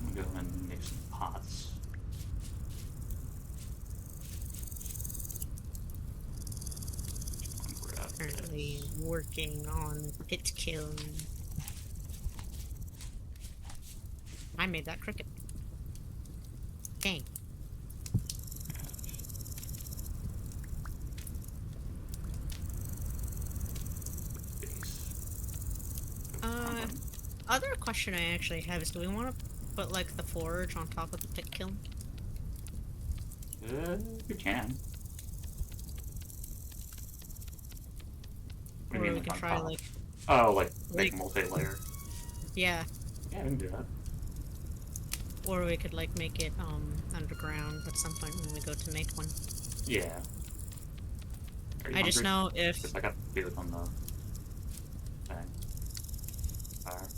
I'm gonna go and make some pots. Currently working on pit kiln. I made that crooked. Dang. Other question I actually have is, do we want to put like the forge on top of the pit kiln? You can. What do you Or mean, we like can on try top? like, Oh, like make like, a multi-layer. yeah. Yeah, we can do that. Or we could like make it underground at some point when we go to make one. Yeah. Are you I just hungry? know if Because I got food on the thing. Fire.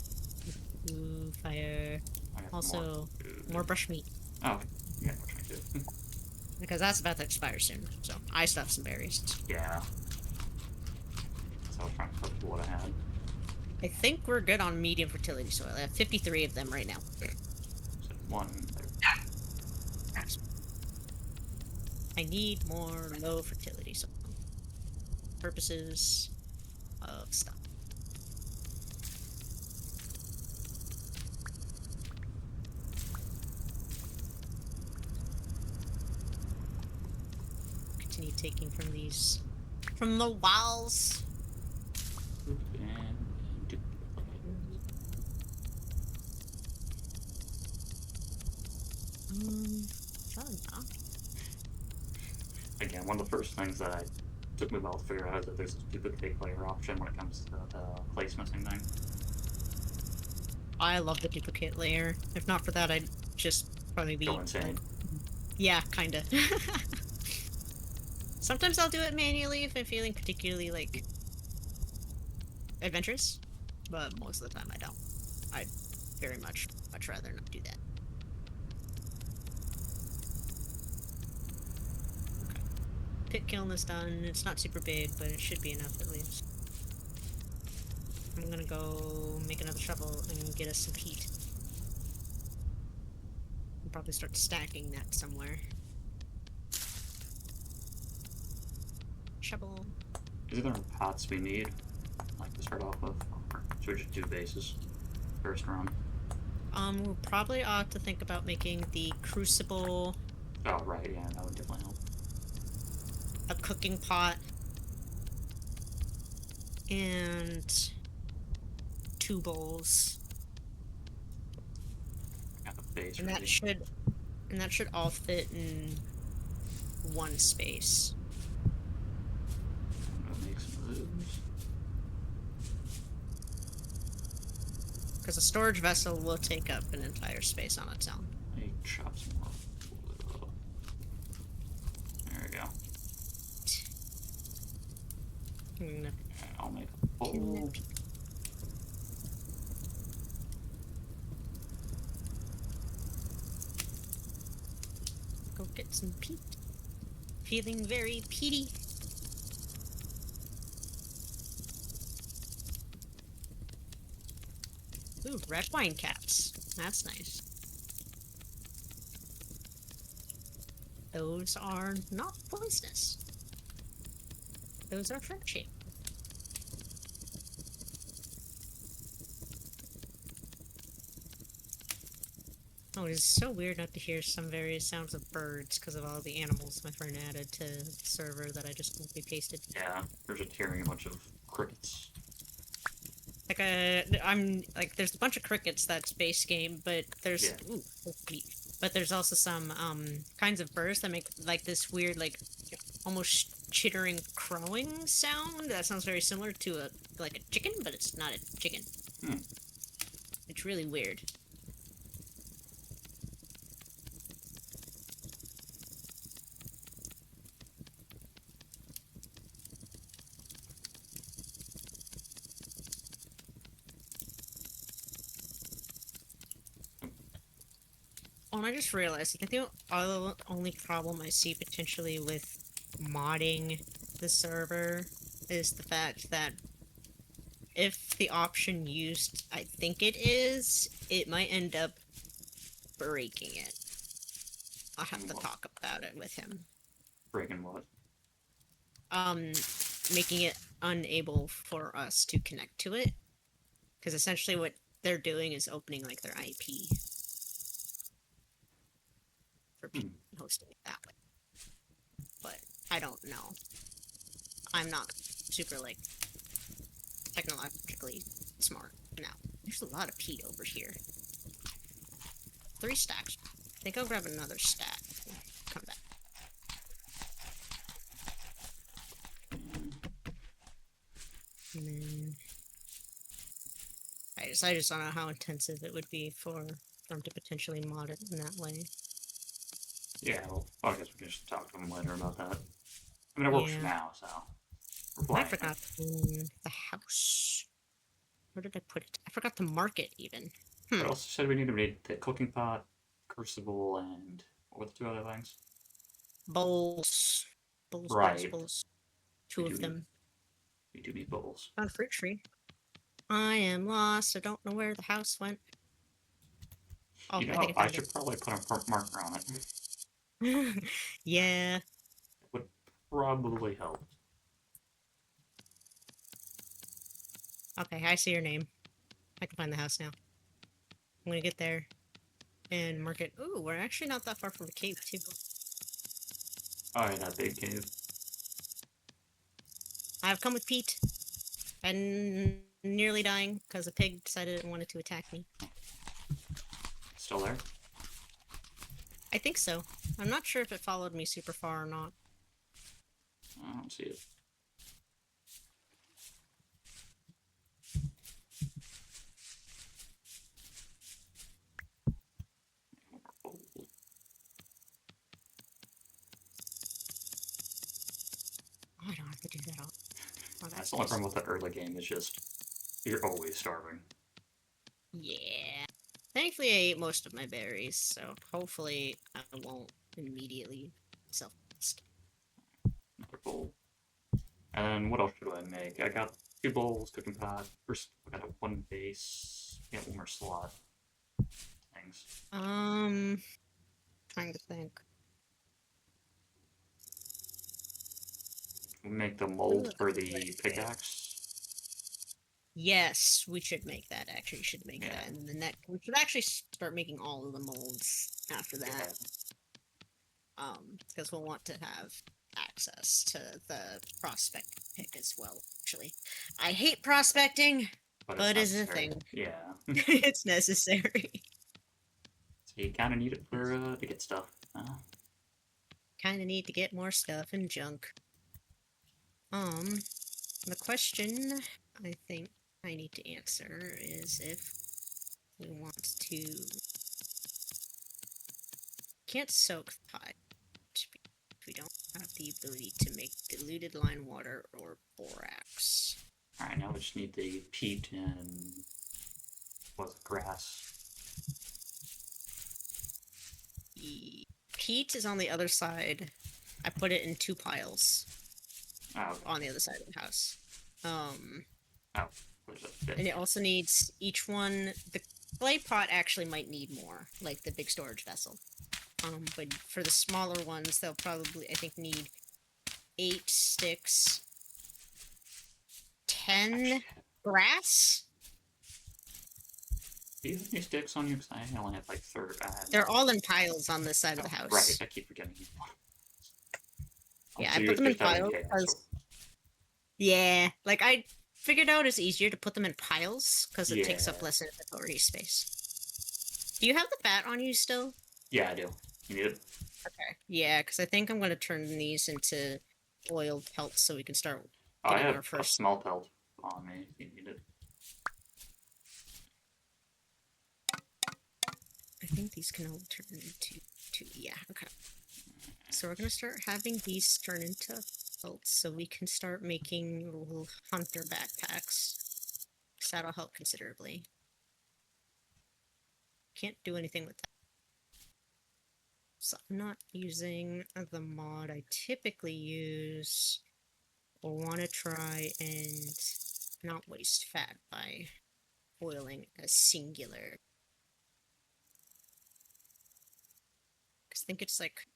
ooh, fire. I got some more Also, more food. brush meat. Oh, yeah, which I do. Because that's about to expire soon. So I still have some berries. Yeah. So I was trying to cook what I had. I think we're good on medium fertility soil. I have 53 of them right now. So one there. I need more low fertility soil. Purposes of stuff. Continue taking from these. From the walls. And duplicate. Is that enough? Again, one of the first things that I took me a while to figure out is that there's a duplicate layer option when it comes to the clay smithing thing. I love the duplicate layer. If not for that, I'd just probably Go be like, insane. yeah, kinda. Sometimes I'll do it manually if I'm feeling particularly like adventurous, but most of the time I don't. I'd very much rather not do that. Okay. Pit kiln is done. It's not super big, but it should be enough at least. I'm gonna go make another shovel and get us some peat. And probably start stacking that somewhere. Shovel. Is there pots we need, like to start off with? Or should we just do bases first run? We probably ought to think about making the crucible Oh, right, yeah, that would definitely help. a cooking pot and 2 bowls. Got the base And ready. that should all fit in one space. I'm gonna make some of those. Because a storage vessel will take up an entire space on its own. Let me chop some more wood. There we go. I'm gonna And I'll make a bowl. go get some peat. Feeling very peaty. Ooh, red wine caps. That's nice. Those are not poisonous. Those are fruit shaped. Oh, it is so weird not to hear some various sounds of birds because of all the animals my friend added to the server that I just simply pasted. Yeah, we're just hearing a bunch of crickets. Like I'm like, there's a bunch of crickets that's base game, but there's Yeah. ooh, but there's also some kinds of birds that make like this weird like almost chittering crowing sound that sounds very similar to a like a chicken, but it's not a chicken. Hmm. It's really weird. Oh, and I just realized, I think the only problem I see potentially with modding the server is the fact that if the option used, I think it is, it might end up breaking it. I'll have to What? talk about it with him. Breaking what? Um, making it unable for us to connect to it. Because essentially what they're doing is opening like their IP for Hmm. people hosting it that way. But I don't know. I'm not super like technologically smart now. There's a lot of peat over here. 3 stacks. I think I'll grab another stack. Come back. And then I just don't know how intensive it would be for them to potentially mod it in that way. Yeah, well, I guess we can just talk to them later about that. I mean, it works for Yeah. now, so we're I playing. forgot the house. Where did I put it? I forgot to mark it even. But also said we need the cooking pot, crucible, and what were the 2 other things? Bowls. Bowls, bowls, Right. bowls. We 2 do of need them. we do need bowls. Found a fruit tree. I am lost. I don't know where the house went. Oh, You I know, think I I found should probably put a marker on it. it. Yeah. It would probably help. Okay, I see your name. I can find the house now. I'm gonna get there and mark it. Ooh, we're actually not that far from the cave, too. Oh, yeah, that big cave. I've come with Pete. And nearly dying because a pig decided it wanted to attack me. Still there? I think so. I'm not sure if it followed me super far or not. I don't see it. Oh, I don't have to do that all. Oh, That's that's the only nice. problem with the early game is just you're always starving. Yeah. Thankfully, I ate most of my berries, so hopefully I won't immediately self-test. Another bowl. And what else should I make? I got 2 bowls, cooking pot. First, I got a 1 base. Yeah, 1 more slot. Things. Trying to think. We make the What mold would for I the make? pickaxe. Yes, we should make that. Actually, should make Yeah. that, and then we should actually start making all of the molds after that. Yeah. Because we'll want to have access to the prospect pick as well, actually. I hate prospecting, but it's it's a necessary. thing. Yeah. It's necessary. So you kind of need it for to get stuff. Kinda need to get more stuff and junk. The question I think I need to answer is if we want to... Can't soak the pie if we don't have the ability to make diluted line water or borax. Alright, now we just need the peat and what's it, grass. The peat is on the other side. I put it in 2 piles Oh, okay. on the other side of the house. There's a bit. And it also needs each one. The clay pot actually might need more, like the big storage vessel. But for the smaller ones, they'll probably, I think, need 8 sticks, 10 grass. Do you have any sticks on you? Because I only have like 30. They're all in piles on this side of the house. Right, I keep forgetting. Yeah, So I you're put them in just having piles chaos. because... Yeah, like I figured out it's easier to put them in piles because it takes up Yeah. less inventory space. Do you have the bat on you still? Yeah, I do. You need it? Okay. Yeah, because I think I'm going to turn these into oiled pelts so we can start Oh, I getting have our a first... small pelt on me if you need it. I think these can all turn into... Yeah, okay. So we're going to start having these turn into pelts so we can start making little hunter backpacks. Because that'll help considerably. Can't do anything with that. So I'm not using the mod I typically use, or want to try and not waste fat by boiling a singular. I think it's like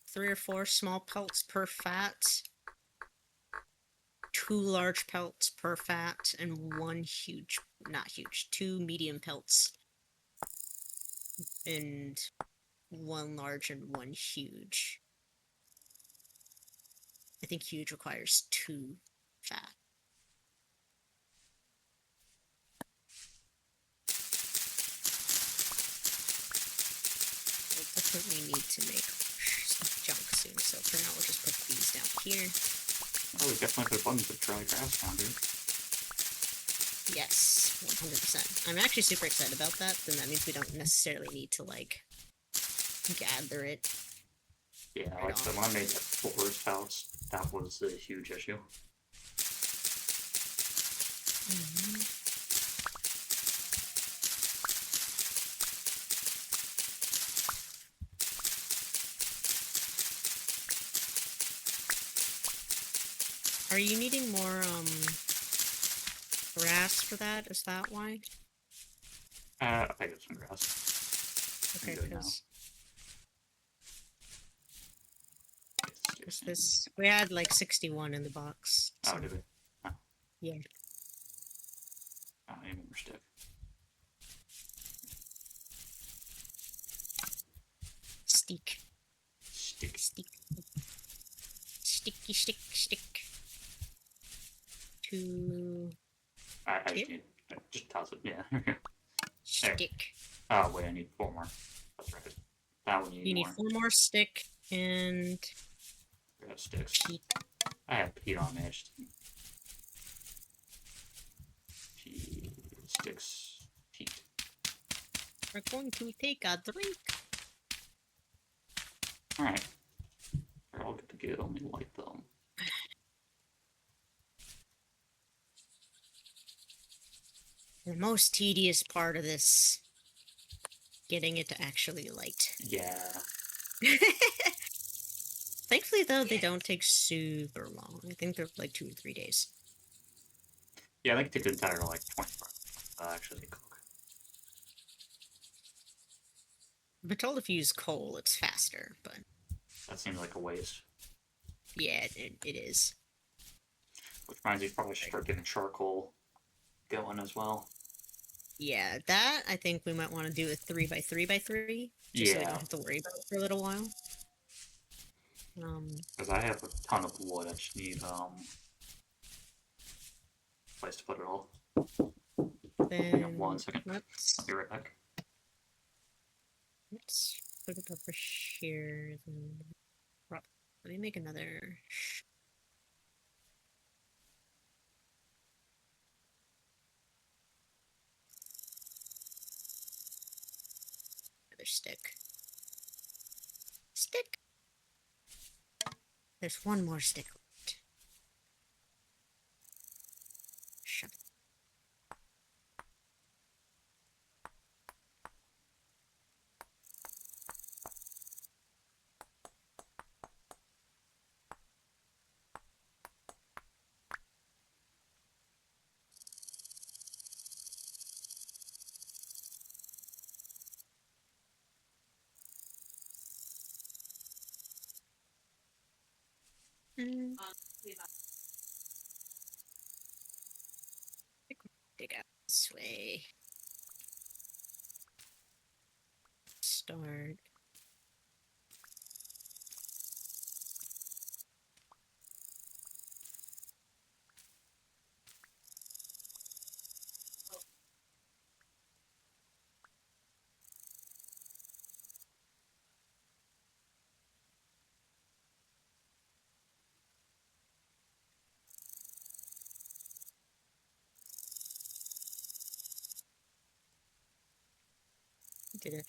3 or 4 small pelts per fat, 2 large pelts per fat, and 1 huge, not huge, 2 medium pelts, and 1 large and 1 huge. I think huge requires 2 fat. definitely need to make some junk soon, so for now we'll just put these down here. Oh, we definitely put a bunch of dry grass down here. Yes, 100%. I'm actually super excited about that, then that means we don't necessarily need to, like, gather it. Yeah, Right like I said, on. when I made that forest house, that was a huge issue. Are you needing more, grass for that? Is that why? I got some grass. I'm Okay, good now. Because this... We had, like, 61 in the box. Oh, So. did we? Oh. Yeah. Oh, I need more stick. Stick. Stick. Stick. Sticky stick. Two... I Two? just need... Just toss it, yeah. Stick. Oh, wait, I need 4 more. That's right. That one You need more. 4 more stick and... I got sticks. peat. I have peat on me. I just... Sticks. Peat. We're going to take a drink. Alright. They're all good to go. Let me light them. The most tedious part of this... Getting it to actually light. Yeah. Thankfully, though, they don't take super long. I think they're like 2 or 3 days. Yeah, I think it takes an entire, like, 24 hours actually cook. I've been told if you use coal, it's faster, but... That seems like a waste. Yeah, it is. Which reminds me, probably should start getting charcoal going as well. Yeah, that, I think we might want to do a 3x3x3, just so we don't have to worry about it for a little while. Because I have a ton of wood, I just need, place to put it all. Then... Hang on 1 second. Let's I'll be right back. put it over here, then... Let me make another... Another stick. Stick! There's 1 more stick left. Shut up. Dig out this way. Start. Did it.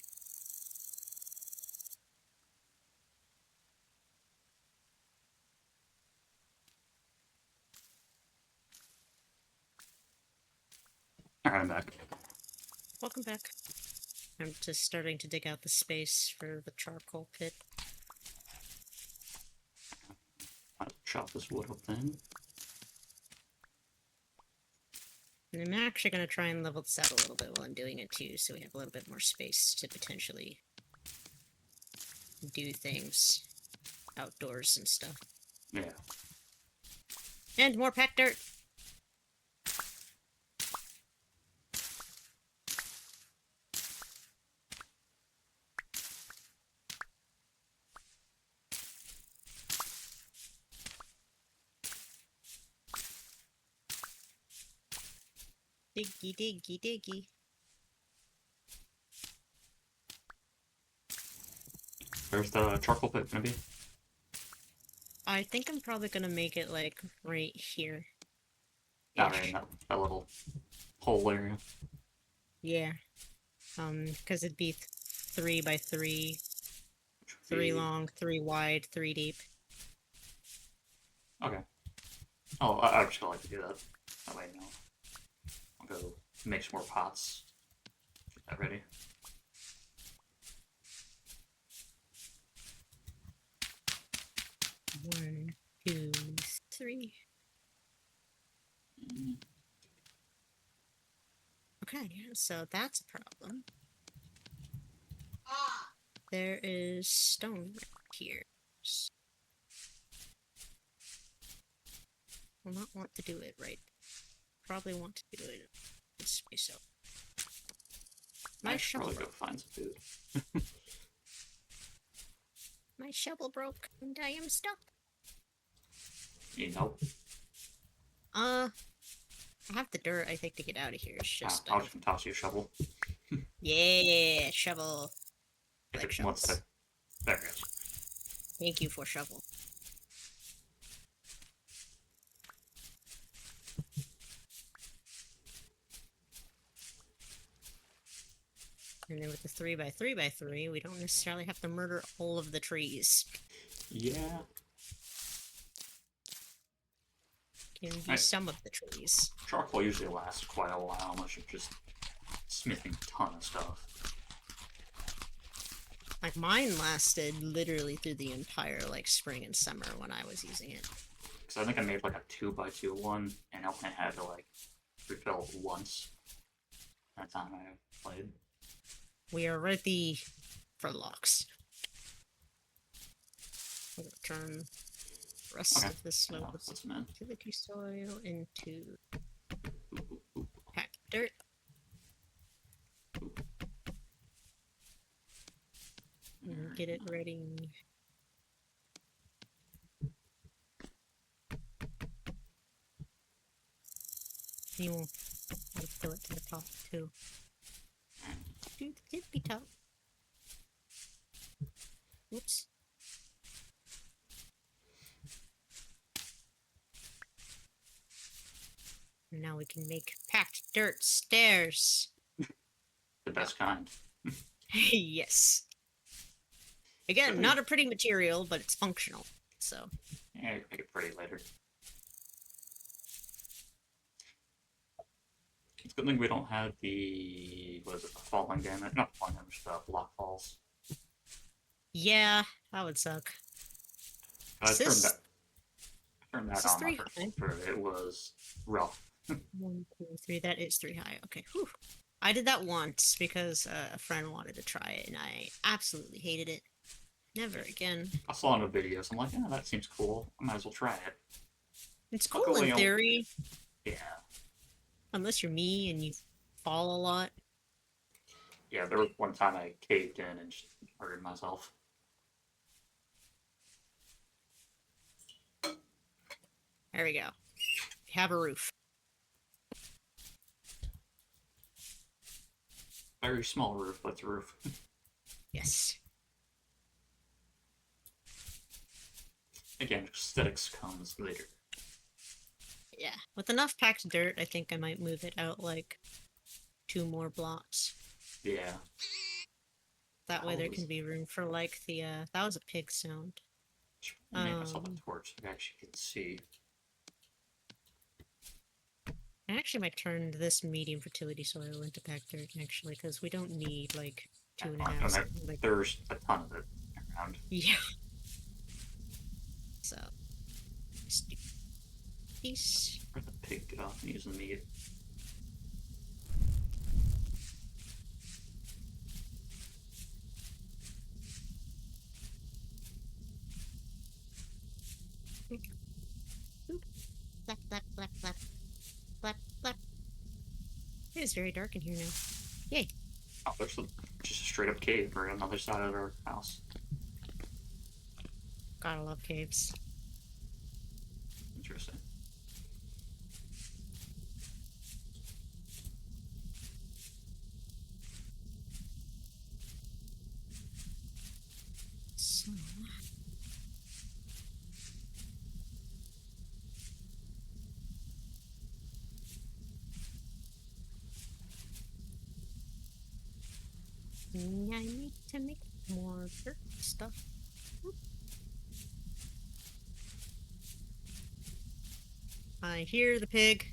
Alright, I'm back. Welcome back. I'm just starting to dig out the space for the charcoal pit. I'll chop this wood up then. And I'm actually going to try and level this out a little bit while I'm doing it too, so we have a little bit more space to potentially do things outdoors and stuff. Yeah. And more packed dirt! Diggy, diggy, diggy. Where's the charcoal pit gonna be? I think I'm probably gonna make it like right here. Not right in that little hole area. Yeah. Because it'd be 3 by 3, Which would 3 be... long, 3 wide, 3 deep. Okay. Oh, I'm just gonna like to do that. That way, no. I'll go make some more pots. Get that ready. One, two, three. Okay, so that's a problem. There is stone right here. Will not want to do it right. Probably want to do it this way. So I my should shovel probably go broke. find some food. My shovel broke, and I am stuck. You know? I have the dirt. I think to get out of here. It's just I'll just toss you a shovel. yeah, shovel. If Like it wants to. shovels. There it goes. Thank you for shovel. And then with the 3 by 3 by 3, we don't necessarily have to murder all of the trees. Yeah. Can be some of the trees. Charcoal usually lasts quite a while unless you're just smithing a ton of stuff. Like mine lasted literally through the entire like spring and summer when I was using it. Because I think I made like a 2x2 one, and I only had to like refill it once. That time I played. We are ready for locks. I'm gonna turn the rest of this Yeah, load of what's man? utility soil into packed dirt. And get it ready. You will fill it to the top too. To the tippy top. Oops. And now we can make packed dirt stairs. The best kind. Yes. Again, not a pretty material, but it's functional. So. Yeah, you can make it pretty later. It's a good thing we don't have the... what is it? The falling damage? Not falling damage, the block falls. Yeah, that would suck. I turned that on three high? for it was rough. 1, 2, 3. That is 3 high. Okay. Whew. I did that once because a friend wanted to try it, and I absolutely hated it. Never again. I saw it in a video, so I'm like, yeah, that seems cool. I might as well try it. It's cool in theory. Yeah. Unless you're me and you fall a lot. Yeah, there was one time I caved in and just murdered myself. There we go. We have a roof. Very small roof, but it's a roof. Yes. Again, aesthetics comes later. Yeah. With enough packed dirt, I think I might move it out like 2 more blocks. Yeah. That way there can be room for like the, that was a pig sound. I made myself a torch so I actually can see. I actually might turn this medium fertility soil into packed dirt, actually, because we don't need like 2.5. Like... There's a ton of it around. Yeah. So, let's do these. Where'd the pig go? I'm using the meat. Flap, flap, flap, flap. Flap, flap. It is very dark in here now. Yay. Oh, there's just a straight up cave right on the other side of our house. Gotta love caves. Interesting. I need to make more dirt stuff. I hear the pig.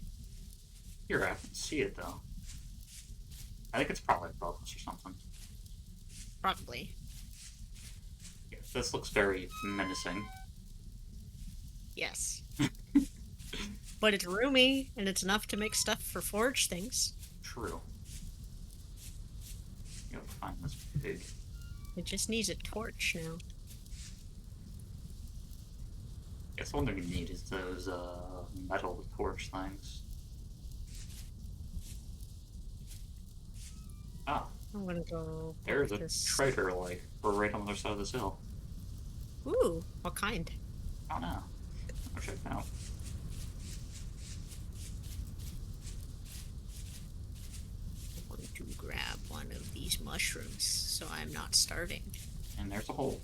Here, I can see it though. I think it's probably above us or something. Probably. Yeah, this looks very menacing. Yes. But it's roomy, and it's enough to make stuff for forge things. True. You gotta find this pig. It just needs a torch now. Guess one thing we need is those metal torch things. Ah, I'm gonna go. there's a this. trader, like, we're right on the other side of this hill. Ooh, what kind? I don't know. I'll check it out. I'm going to grab one of these mushrooms so I'm not starving. And there's a hole.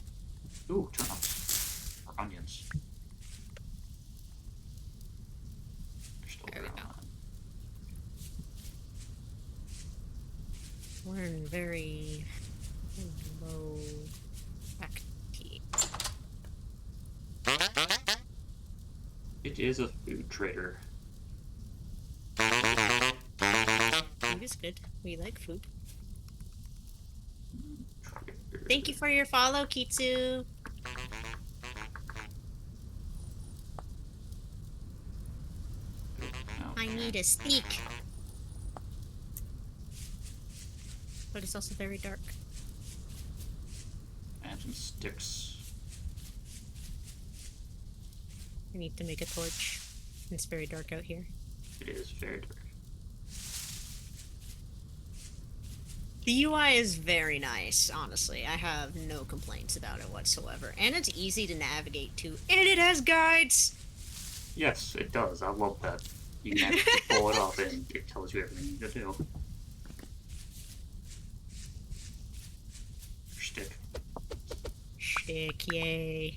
Ooh, turnips. Or onions. They're still There we growing. go. We're in very low activity. It is a food trader. Food is good. We like food. Thank you for your follow, Kitsu. I need a steak. But it's also very dark. And some sticks. I need to make a torch. It's very dark out here. It is very dark. The UI is very nice, honestly. I have no complaints about it whatsoever. And it's easy to navigate to. And it has guides! Yes, it does. I love that. You can actually pull it up and it tells you everything you need to do. Stick. Shtick, yay.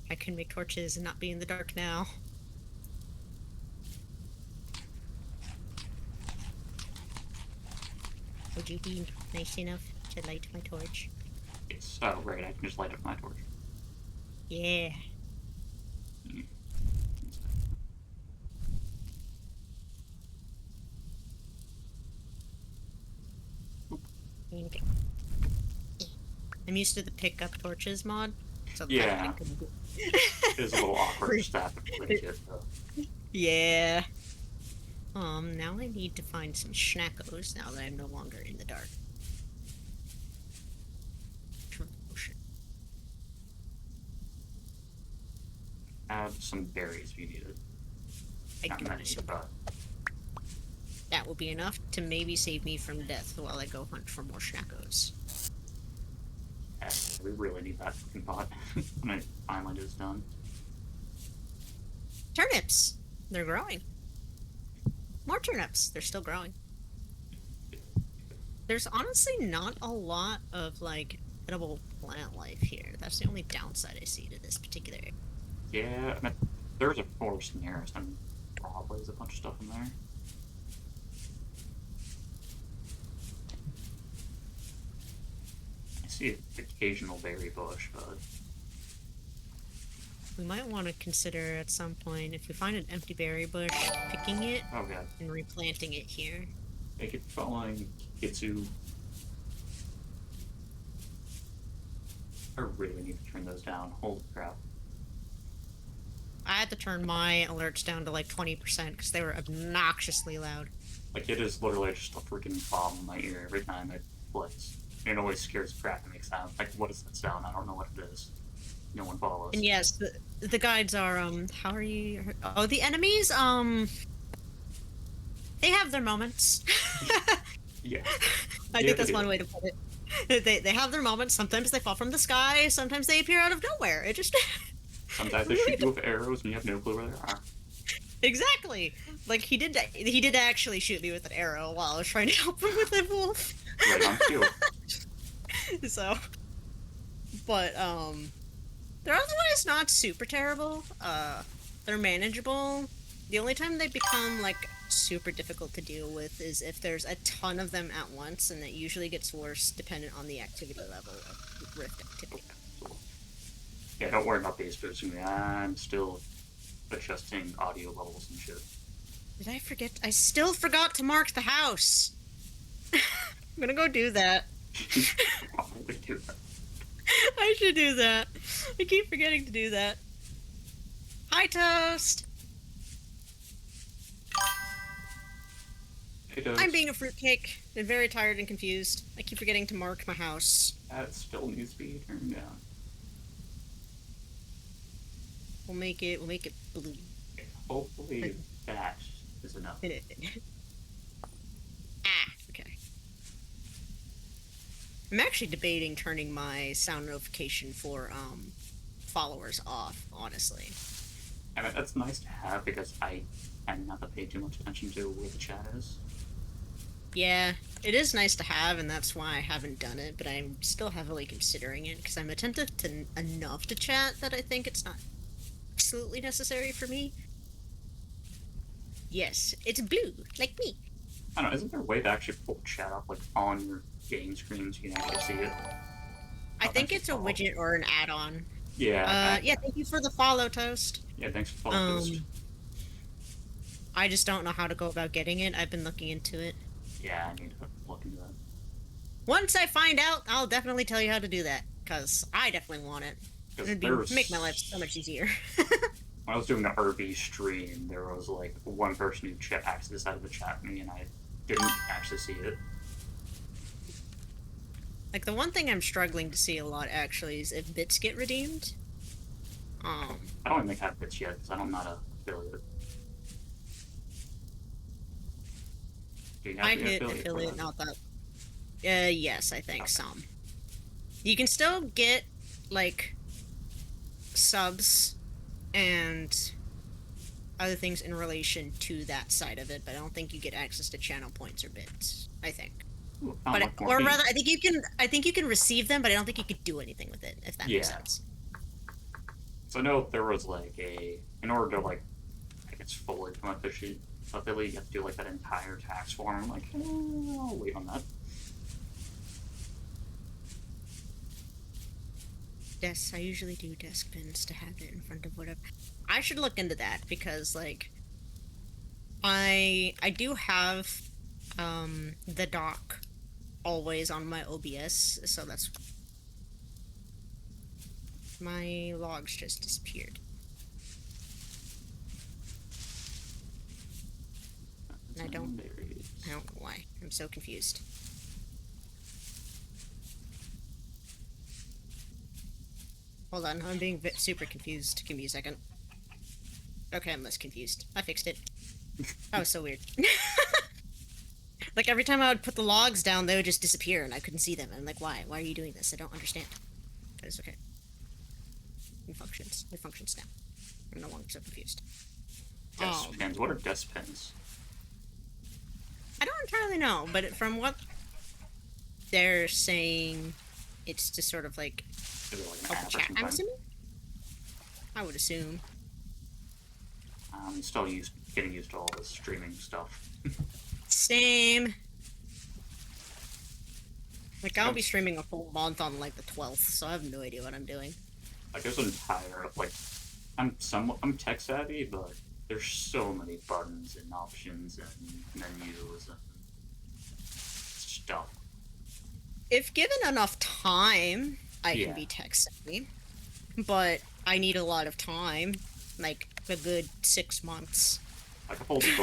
I can make torches and not be in the dark now. Would you be nice enough to light my torch? It's, oh, right, I can just light up my torch. Yeah. Okay. I'm used to the pickup torches mod, so Yeah. I couldn't do. It is a little awkward to staff it with it, though. Yeah. Now I need to find some schnackos now that I'm no longer in the dark. Add some berries if you need it. Not many, but That will be enough to maybe save me from death while I go hunt for more schnackos. we really need that fucking pot when it finally is done. Turnips! They're growing. More turnips. They're still growing. There's honestly not a lot of, like, edible plant life here. That's the only downside I see to this particular area. Yeah, I mean, there's a forest nearest, and probably there's a bunch of stuff in there. I see an occasional berry bush, but We might want to consider at some point, if we find an empty berry bush, picking it oh god, and replanting it here. make it following Kitsu. I really need to turn those down. Holy crap. I had to turn my alerts down to like 20% because they were obnoxiously loud. Like, it is literally just a freaking bomb in my ear every time it plays. It always scares the crap and makes sound. Like, what is that sound? I don't know what it is. No one follows. And yes, the guides are, how are you? Oh, the enemies, they have their moments. Yeah. I Yeah, think that's they one do. way to put it. They have their moments. Sometimes they fall from the sky. Sometimes they appear out of nowhere. It just Sometimes they shoot you with arrows and you have no clue where they are. exactly like he did. He did actually shoot me with an arrow while I was trying to help him with a wolf. Right on cue. So, but they're otherwise not super terrible. They're manageable. The only time they become like super difficult to deal with is if there's a ton of them at once, and that usually gets worse dependent on the activity level of Rift activity. So, yeah, don't worry about bass boosting me. I'm still adjusting audio levels and shit. Did I forget? I still forgot to mark the house. I'm gonna go do that. Probably do that. I should do that. I keep forgetting to do that. Hi, Toast! Hey, Toast. I'm being a fruitcake and very tired and confused. I keep forgetting to mark my house. That still needs to be turned down. We'll make it blue. Yeah, hopefully that is enough. Okay. I'm actually debating turning my sound notification for followers off, honestly. I mean, that's nice to have because I tend not to pay too much attention to where the chat is. Yeah, it is nice to have, and that's why I haven't done it, but I'm still heavily considering it, because I'm attentive to enough to chat that I think it's not absolutely necessary for me. Yes, it's blue, like me. I don't know, isn't there a way to actually pull chat up, like, on your game screen so you can actually see it? I think it's a widget or an add-on. Yeah. Yeah, thank you for the follow, Toast. Yeah, thanks for following Toast. I just don't know how to go about getting it. I've been looking into it. Yeah, I need to look into that. Once I find out, I'll definitely tell you how to do that, because I definitely want it. It'd make my life so much easier. When I was doing the RB stream, there was like one person who actually decided to chat me, and I didn't actually see it. Like, the one thing I'm struggling to see a lot, actually, is if bits get redeemed. I don't even think I have bits yet, because I'm not an affiliate. Do you have I'd hit affiliate, not that. Yes, I think some. You can still get, like, subs and other things in relation to that side of it, but I don't think you get access to channel points or bits. I think. Ooh, But or rather, I think you can receive them, but I don't think you could do anything with it, if that makes sense. So I know if there was like in order to like, I guess fully become affiliate, you have to do like that entire tax form. I'm like, I'll wait on that. Yes, I usually do desk pins to have it in front of whatever. I should look into that, because like I do have the dock always on my OBS, so that's my logs just disappeared. And I don't know why. I'm so confused. Hold on, I'm being super confused. Give me a second. Okay, I'm less confused. I fixed it. That was so weird. Like, every time I would put the logs down, they would just disappear, and I couldn't see them. I'm like, why? Why are you doing this? I don't understand. But it's okay. It functions. It functions now. I'm no longer so confused. Desk pins. What are desk pins? I don't entirely know, but from what they're saying, it's just sort of like help the chat, I'm assuming? I would assume. I'm still getting used to all this streaming stuff. Same. Like, I'll be streaming a full month on, like, the 12th, so I have no idea what I'm doing. Like, there's an entire, like, I'm tech savvy, but there's so many buttons and options and menus and stuff. If given enough time, I can be tech savvy. But I need a lot of time. Like, a good 6 months. Like, I pulled the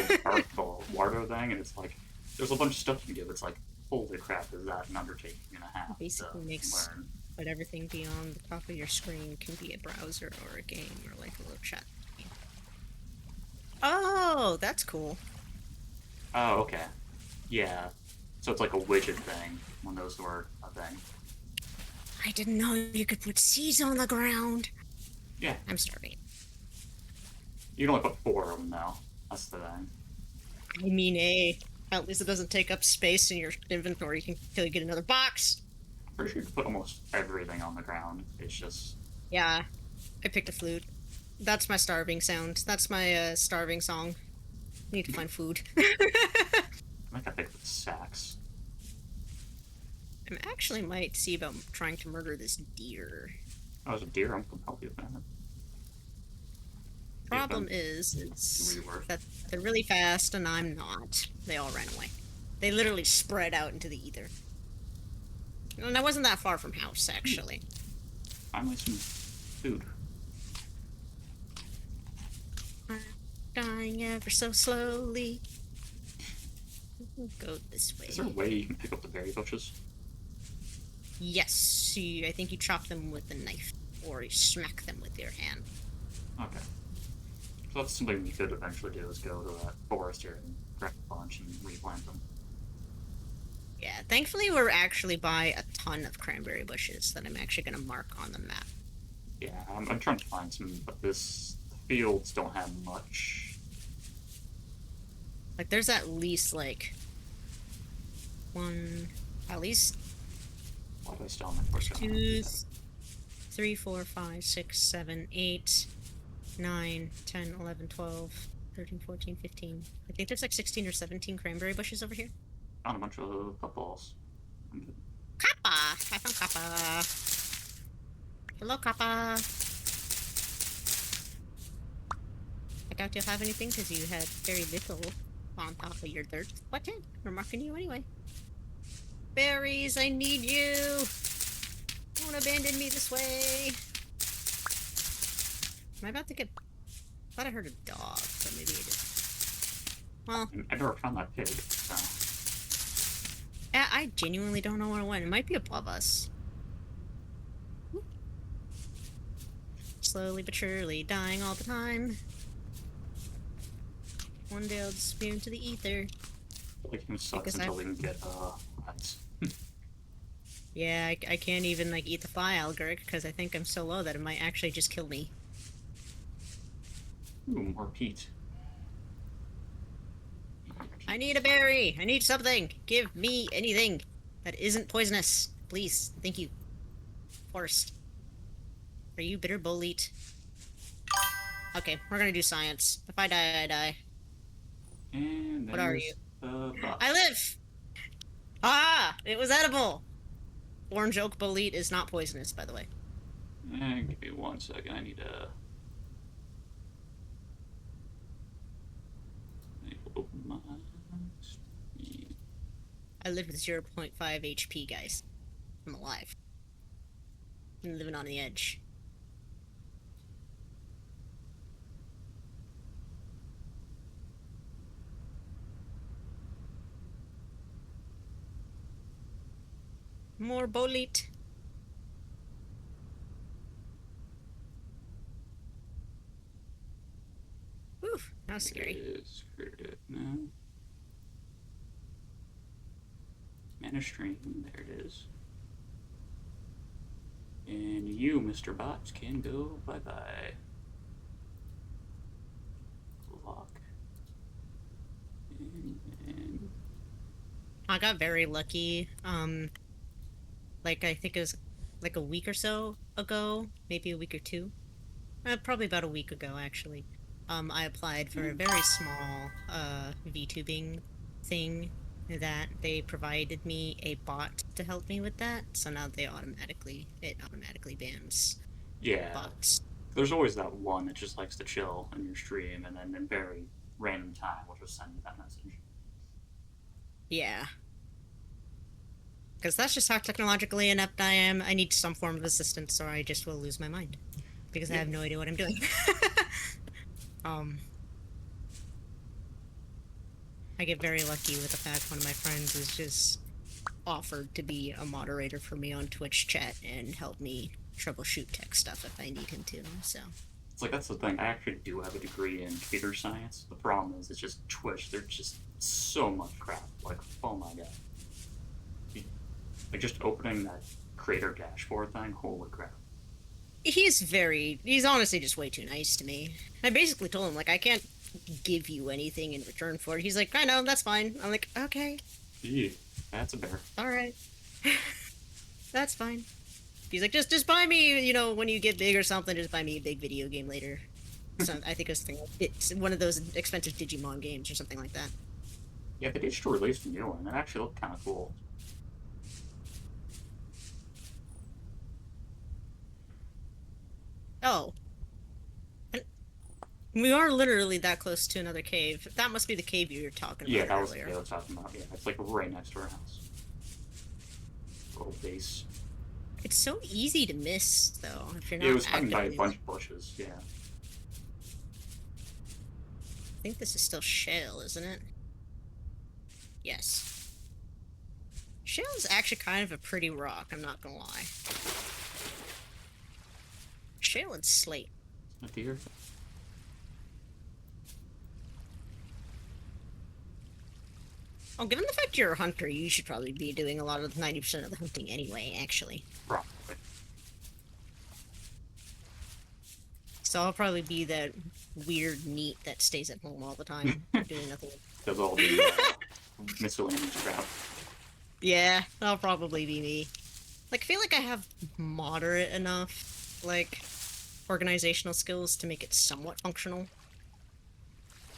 Wardo thing, and it's like, there's a bunch of stuff you can do. It's like, holy crap, is that an undertaking and a half? Basically makes but everything beyond the top of your screen can be a browser or a game or like a little chat. Oh, that's cool. Oh, okay. Yeah. So it's like a widget thing, when those were a thing. I didn't know you could put seeds on the ground. Yeah. I'm starving. You can only put 4 of them, though. That's the thing. I mean, at least it doesn't take up space in your inventory until you get another box. I'm pretty sure you can put almost everything on the ground. It's just... Yeah. I picked a flute. That's my starving sound. That's my starving song. Need to find food. I got picked with sacks. I actually might see about trying to murder this deer. Oh, there's a deer. I'm gonna help you with that. Problem is Rework. that they're really fast and I'm not. They all ran away. They literally spread out into the ether. And I wasn't that far from house, actually. Finally, some food. I'm dying ever so slowly. Go this way. Is there a way you can pick up the berry bushes? Yes, I think you chop them with a knife, or you smack them with your hand. Okay. So that's something we could eventually do, is go to that forest here and grab a bunch and replant them. Yeah, thankfully we're actually by a ton of cranberry bushes that I'm actually going to mark on the map. Yeah, I'm trying to find some, but the fields don't have much. Like, there's at least, like, at least Why do I still have my force going? 2, 3, 4, 5, 6, 7, 8, 9, 10, 11, 12, 13, 14, 15. I think there's like 16 or 17 cranberry bushes over here. Found a bunch of puffballs. Kappa! I found Kappa. Hello, Kappa. I doubt you'll have anything because you had very little on top of your dirt. But hey, we're marking you anyway. Berries, I need you! Don't abandon me this way! Am I about to get... I thought I heard a dog, but maybe I didn't. Well... I never found that pig, so... I genuinely don't know where it went. It might be above us. Slowly but surely, dying all the time. One day I'll disappear into the ether. Like, it sucks until we can get, rats. Yeah, I can't even, like, eat the fly algoric because I think I'm so low that it might actually just kill me. Ooh, more peat. I need a berry! I need something! Give me anything that isn't poisonous. Please. Thank you. Forest. Are you bitter bolete? Okay, we're gonna do science. If I die, I die. And what are you? Box. I live! Ah! It was edible! Orange oak bolete is not poisonous, by the way. And give me 1 second. I need to open my screen. I live with 0.5 HP, guys. I'm alive. I'm living on the edge. More bolete. Whew, that was scary. Is created now. Manage stream. There it is. And you, Mr. Bots, can go bye-bye. Lock. And I got very lucky. Like, I think it was like a week or so ago, maybe a week or two. Probably about a week ago, actually. I applied for a very small, VTubing thing that they provided me a bot to help me with that. So now it automatically bans bots. There's always that one that just likes to chill in your stream, and then in very random time will just send you that message. Yeah. Because that's just how technologically inept I am. I need some form of assistance or I just will lose my mind. Because I have no idea what I'm doing. I get very lucky with the fact one of my friends is just offered to be a moderator for me on Twitch chat and help me troubleshoot tech stuff if I need him to, so... It's like, that's the thing. I actually do have a degree in computer science. The problem is, it's just Twitch. There's just so much crap. Like, oh my god. Like, just opening that creator dashboard thing, holy crap. He's honestly just way too nice to me. I basically told him, like, I can't give you anything in return for it. He's like, I know, that's fine. I'm like, okay. Yeah, that's a bear. Alright. That's fine. He's like, just buy me, you know, when you get big or something, just buy me a big video game later. So I think it's one of those expensive Digimon games or something like that. Yeah, they just released a new one. It actually looked kind of cool. Oh, and we are literally that close to another cave. That must be the cave you were talking Yeah, about that was the earlier. cave I was talking about. Yeah, it's like right next to our house. Little base. It's so easy to miss, though, if you're Yeah, it not was hiding by a actively bunch like. of bushes. Yeah. I think this is still shale, isn't it? Yes. Shale is actually kind of a pretty rock, I'm not gonna lie. Shale and slate. A deer. Oh, given the fact you're a hunter, you should probably be doing a lot of 90% of the hunting anyway, actually. Probably. So I'll probably be that weird neat that stays at home all the time, doing nothing. Does all the miscellaneous crap. Yeah, that'll probably be me. Like, I feel like I have moderate enough, like, organizational skills to make it somewhat functional.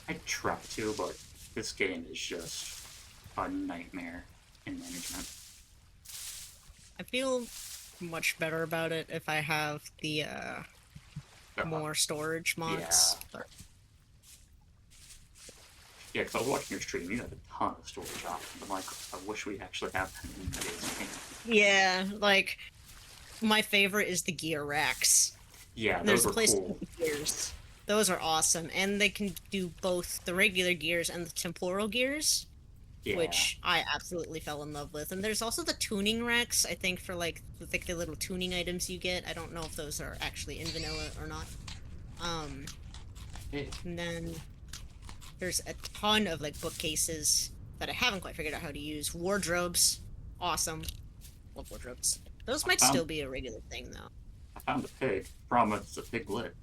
I try to, but this game is just a nightmare in management. I feel much better about it if I have the, more storage Yeah. mods. But Yeah, because I was watching your stream, you had a ton of storage options. I'm like, I wish we actually had that in today's game. yeah, like, my favorite is the gear racks. Yeah, those There's a were place to cool. put the gears. Those are awesome, and they can do both the regular gears and the temporal gears, Yeah. which I absolutely fell in love with. And there's also the tuning racks, I think, for like the little tuning items you get. I don't know if those are actually in vanilla or not. Um, Yeah. and then there's a ton of like bookcases that I haven't quite figured out how to use. Wardrobes, awesome. Love wardrobes. Those I might found still be a regular thing though. I found a pig. Problem is, it's a pig lit.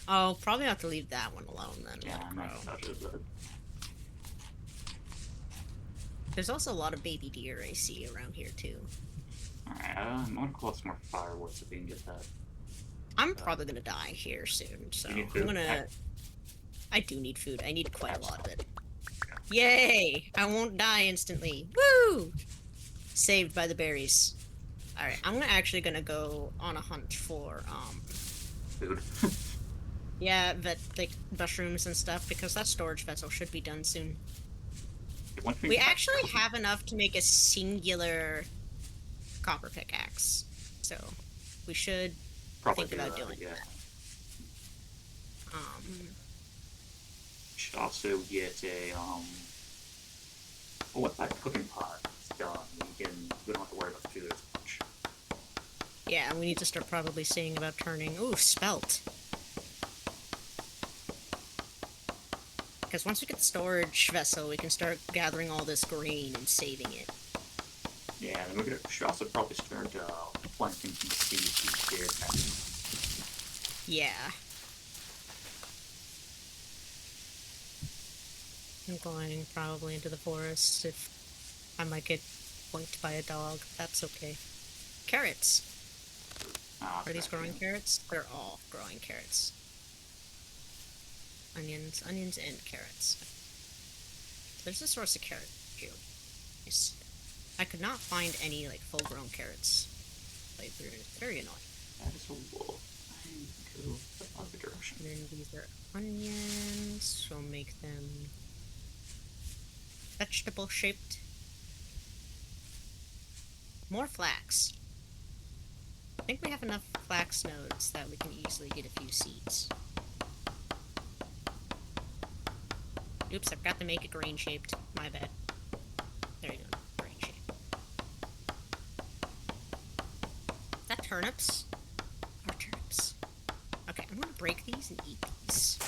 I'll probably have to leave that one alone then. Yeah, Let it I'm grow. not touch it, but There's also a lot of baby deer I see around here too. alright, I'm gonna collect some more firewood so we can get that. I'm probably gonna die here soon, so You need I'm food? gonna. I do need food. I need quite a lot of it. Okay. Yay! I won't die instantly. Woo! Saved by the berries. Alright, I'm actually gonna go on a hunt for, Food. yeah, like, mushrooms and stuff, because that storage vessel should be done soon. Once We get actually have enough to make a singular copper pickaxe, so we should probably think about doing yeah. that. Should also get a oh, if that cooking pot is done, we don't have to worry about food as much. Yeah, we need to start probably seeing about turning. Ooh, spelt. Because once we get the storage vessel, we can start gathering all this grain and saving it. Yeah, and we should also probably start planting some seeds each year. Yeah. I'm going probably into the forest if I might get pointed by a dog. That's okay. Carrots. Are these growing carrots? They're all growing carrots. Onions and carrots. There's a source of carrot here. Nice. I could not find any like full-grown carrots. Like, they're very annoying. That is a wolf. I go the other direction. And then these are onions, so we'll make them vegetable shaped. More flax. I think we have enough flax nodes that we can easily get a few seeds. Oops, I forgot to make it grain shaped. My bad. There you go. Grain shaped. Is that turnips? Or turnips? Okay, I'm gonna break these and eat these.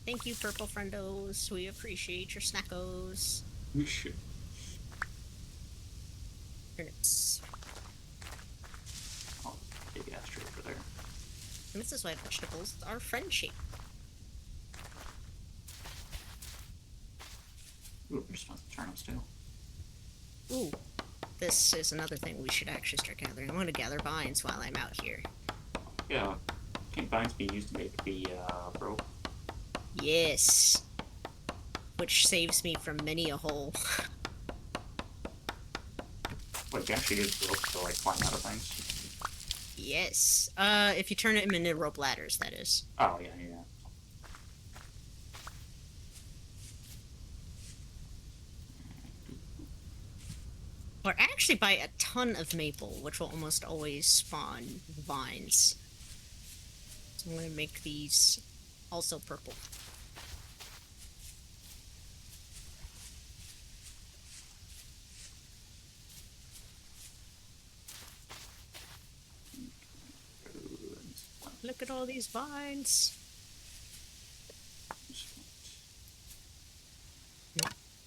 Thank you, purple friendos. We appreciate your snackos. You should. Turnips. Oh, big ass tree over there. And this is why vegetables are friend shape. Ooh, there's some turnips too. Ooh, this is another thing we should actually start gathering. I'm gonna gather vines while I'm out here. Yeah. Can vines be used to make the rope? Yes. Which saves me from many a hole. Like, you actually use rope to like climb out of things. Yes. If you turn them into rope ladders, that is. Oh yeah, yeah. Or actually buy a ton of maple, which will almost always spawn vines. So I'm gonna make these also purple. Look at all these vines.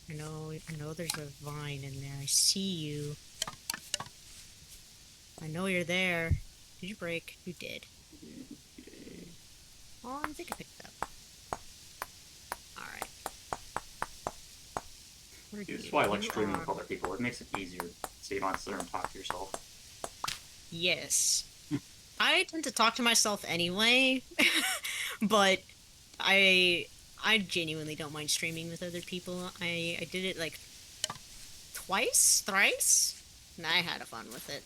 I know there's a vine in there. I see you. I know you're there. Did you break? You did. Oh, I think I picked it up. Alright. This is why I like streaming with other people. It makes it easier so you don't have to sit there and talk to yourself. Yes. I tend to talk to myself anyway, but I genuinely don't mind streaming with other people. I did it like twice, thrice, and I had a fun with it.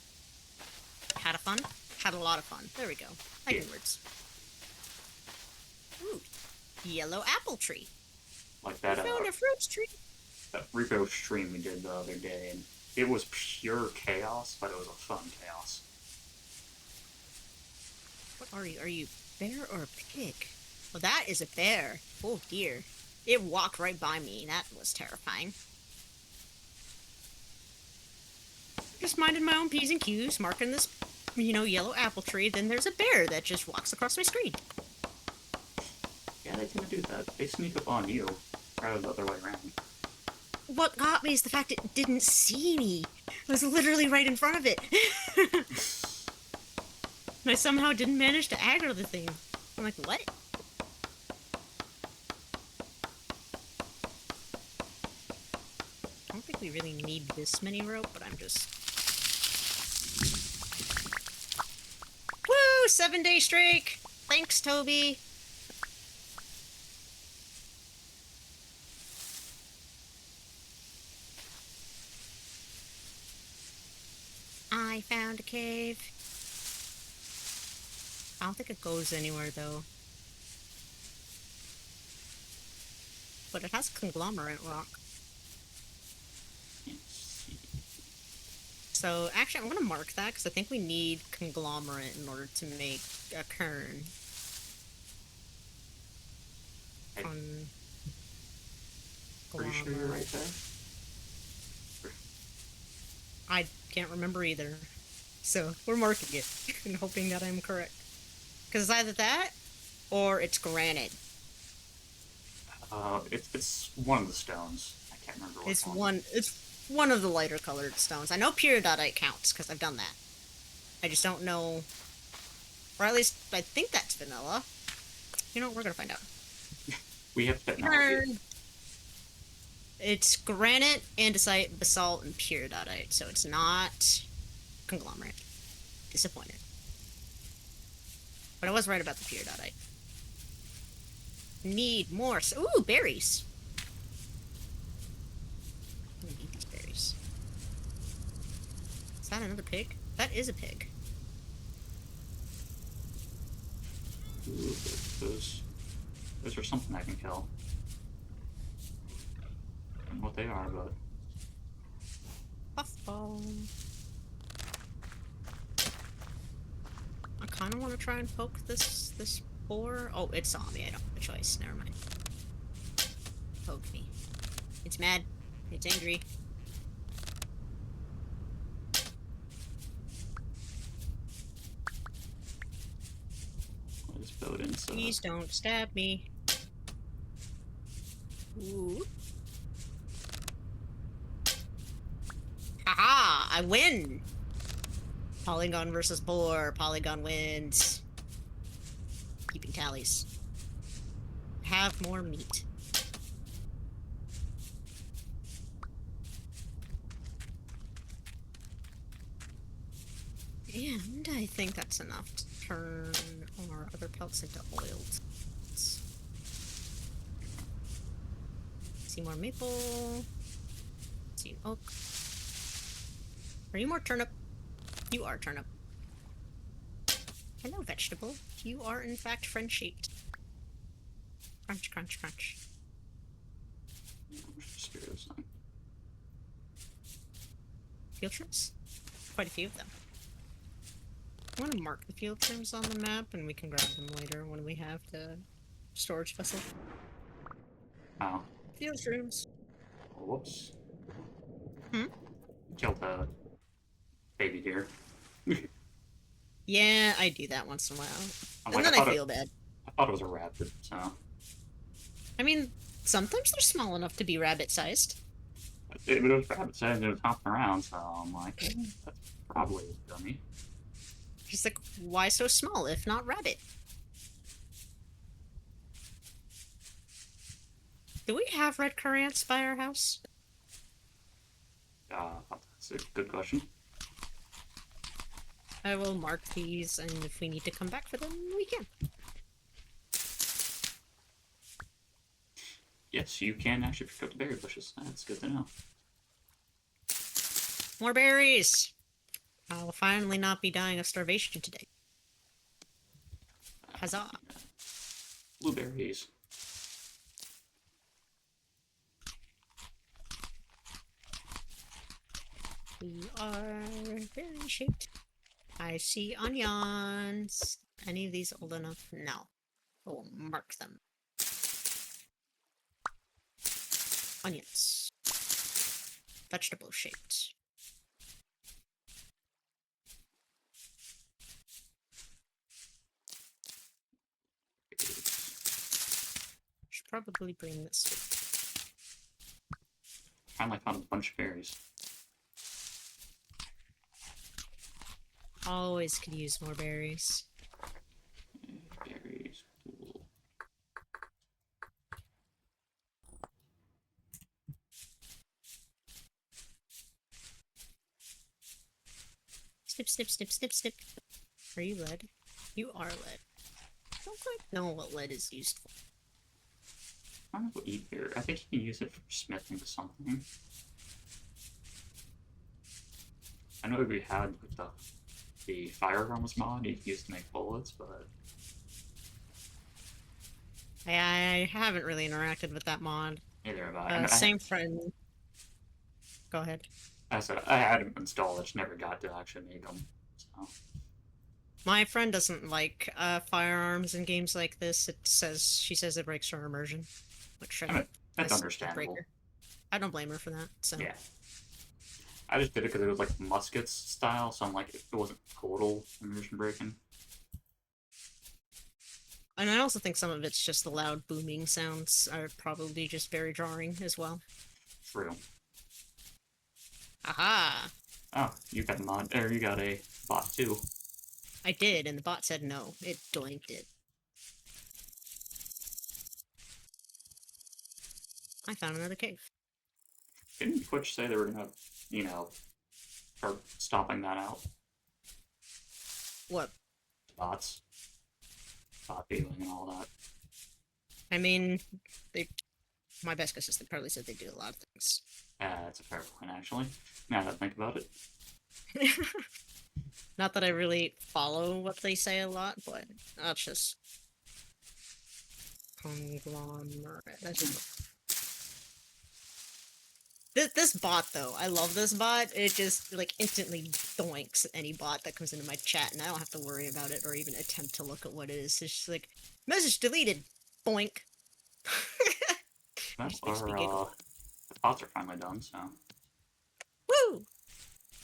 Had a fun? Had a lot of fun. There we go. I Yeah. good words. Ooh, yellow apple tree. Like that, Found a fruit tree. that Repo stream we did the other day, and it was pure chaos, but it was a fun chaos. What are you? Are you bear or a pig? Oh, that is a bear. Oh dear. It walked right by me. That was terrifying. Just minding my own P's and Q's, marking this, yellow apple tree. Then there's a bear that just walks across my screen. Yeah, they tend to do that. They sneak up on you, rather than the other way around. What got me is the fact it didn't see me. It was literally right in front of it. And I somehow didn't manage to aggro the thing. I'm like, what? I don't think we really need this many rope, but I'm just... Woo! 7-day streak! Thanks, Toby! I found a cave. I don't think it goes anywhere, though. But it has conglomerate rock. So, actually, I'm going to mark that, because I think we need conglomerate in order to make a kern. Pretty sure you're right there. I can't remember either. So, we're marking it, and hoping that I'm correct. Because it's either that, or it's granite. It's one of the stones. I can't remember what one. It's one of the lighter colored stones. I know periodite counts, because I've done that. I just don't know... Or at least, I think that's vanilla. You know, we're gonna find out. We have technology. It's granite, andesite, basalt, and periodite, so it's not conglomerate. Disappointed. But I was right about the periodite. Need more. Ooh, berries. I'm gonna eat these berries. Is that another pig? That is a pig. Ooh, those are something I can kill. I don't know what they are, but... Puffball. I kind of want to try and poke this boar. Oh, it saw me. I don't have a choice. Never mind. Poke me. It's mad. It's angry. I'll just build in so... Please don't stab me. Ooh. Haha! I win! Polygon versus boar. Polygon wins. Keeping tallies. Have more meat. And I think that's enough to turn our other pelts into oiled. See more maple. See oak. Are you more turnip? You are turnip. Hello, vegetable. You are in fact friend-shaped. Crunch, crunch, crunch. Field trims? Quite a few of them. I want to mark the field trims on the map, and we can grab them later when we have the storage vessel. Oh. Field trims. Whoops. Hmm? Killed a baby deer. Yeah, I do that once in a while. I'm And like, then I feel bad. I thought it was a rabbit, so. I mean, sometimes they're small enough to be rabbit-sized. It was rabbit sized, it was hopping around, so I'm like, that's probably a dummy. Just like, why so small if not rabbit? Do we have red currants by our house? That's a good question. I will mark these, and if we need to come back for them, we can. Yes, you can actually pick up the berry bushes. That's good to know. More berries! I will finally not be dying of starvation today. Huzzah! Blueberries. We are berry shaped. I see onions. Any of these old enough? No. I will mark them. Onions. Vegetable shaped. Should probably bring this. Finally found a bunch of berries. Always could use more berries. Berries. Cool. Snip, snip, snip, snip, snip. Are you lead? You are lead. I don't quite know what lead is used for. I don't know what either. I think you can use it for smithing something. I know we had with the firearms mod you could use to make bullets, but I haven't really interacted with that mod. neither have I. Same friend. Go ahead. I said I had them installed, I just never got to actually make them. So. My friend doesn't like firearms in games like this. She says it breaks her immersion, which I mean, that's understandable. I don't blame her for that. So yeah, I just did it because it was like muskets style, so I'm like it wasn't total immersion breaking. And I also think some of it's just the loud booming sounds are probably just very jarring as well. True. Aha! Oh, you got a mod, or you got a bot too. I did, and the bot said no. It doinked it. I found another cave. Didn't Twitch say they were gonna, you know, start stopping that out? What? Bots. Bot dealing and all that. I mean, my best guess is they probably said they do a lot of things. That's a fair point, actually. Now that I think about it. Not that I really follow what they say a lot, but that's just conglomerate. This bot, though, I love this bot. It just, like, instantly doinks any bot that comes into my chat, and I don't have to worry about it or even attempt to look at what it is. It's just like, message deleted. Boink. That's the bots are finally done, so. Woo!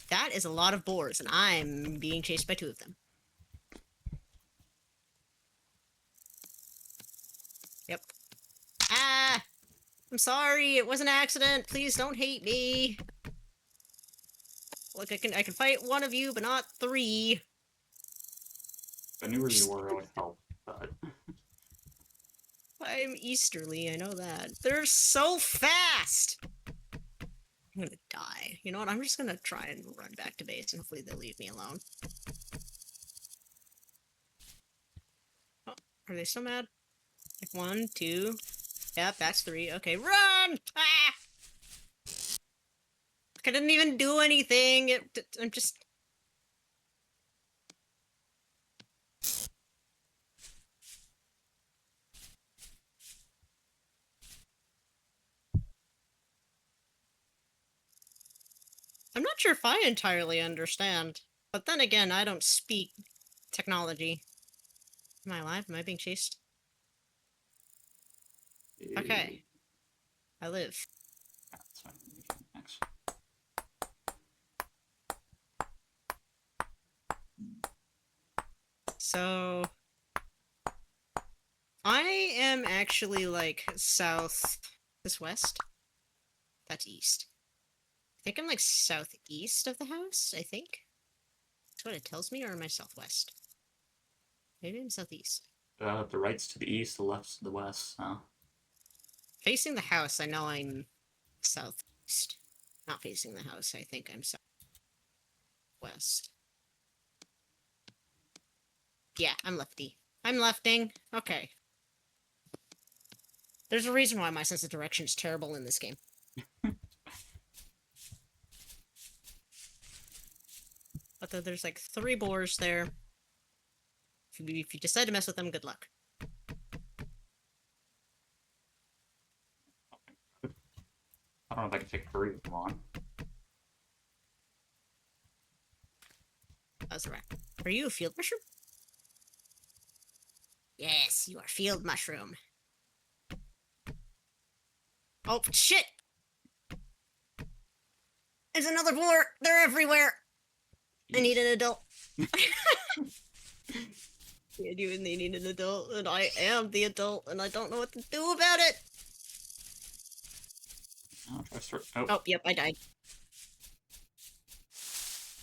That is a lot of boars, and I'm being chased by 2 of them. Yep. Ah! I'm sorry, it was an accident. Please don't hate me. Look, I can fight 1 of you, but not 3. If I knew where you were, it would help, but. I'm Easterly, I know that. They're so fast! I'm gonna die. You know what? I'm just gonna try and run back to base, and hopefully they'll leave me alone. Oh, are they still mad? Like 1, 2. Yep, that's 3. Okay, run! Ah! I didn't even do anything. I'm just. I'm not sure if I entirely understand. But then again, I don't speak technology. Am I alive? Am I being chased? Okay. I live. That's fine. Next. So I am actually like south. This west? That's east. I think I'm like southeast of the house, I think. That's what it tells me, or am I southwest? Maybe I'm southeast. The right's to the east, the left's to the west. Facing the house, I know I'm southeast. Not facing the house, I think I'm southwest. Yeah, I'm lefty. I'm lefting. Okay. There's a reason why my sense of direction is terrible in this game. But there's like 3 boars there. If you decide to mess with them, good luck. I don't know if I can take 3 of them on. That's right. Are you a field mushroom? Yes, you are field mushroom. Oh, shit! There's another boar! They're everywhere! I need an adult. Yeah, you and they need an adult, and I am the adult, and I don't know what to do about it! I'll try to start. Oh. Oh, yep, I died.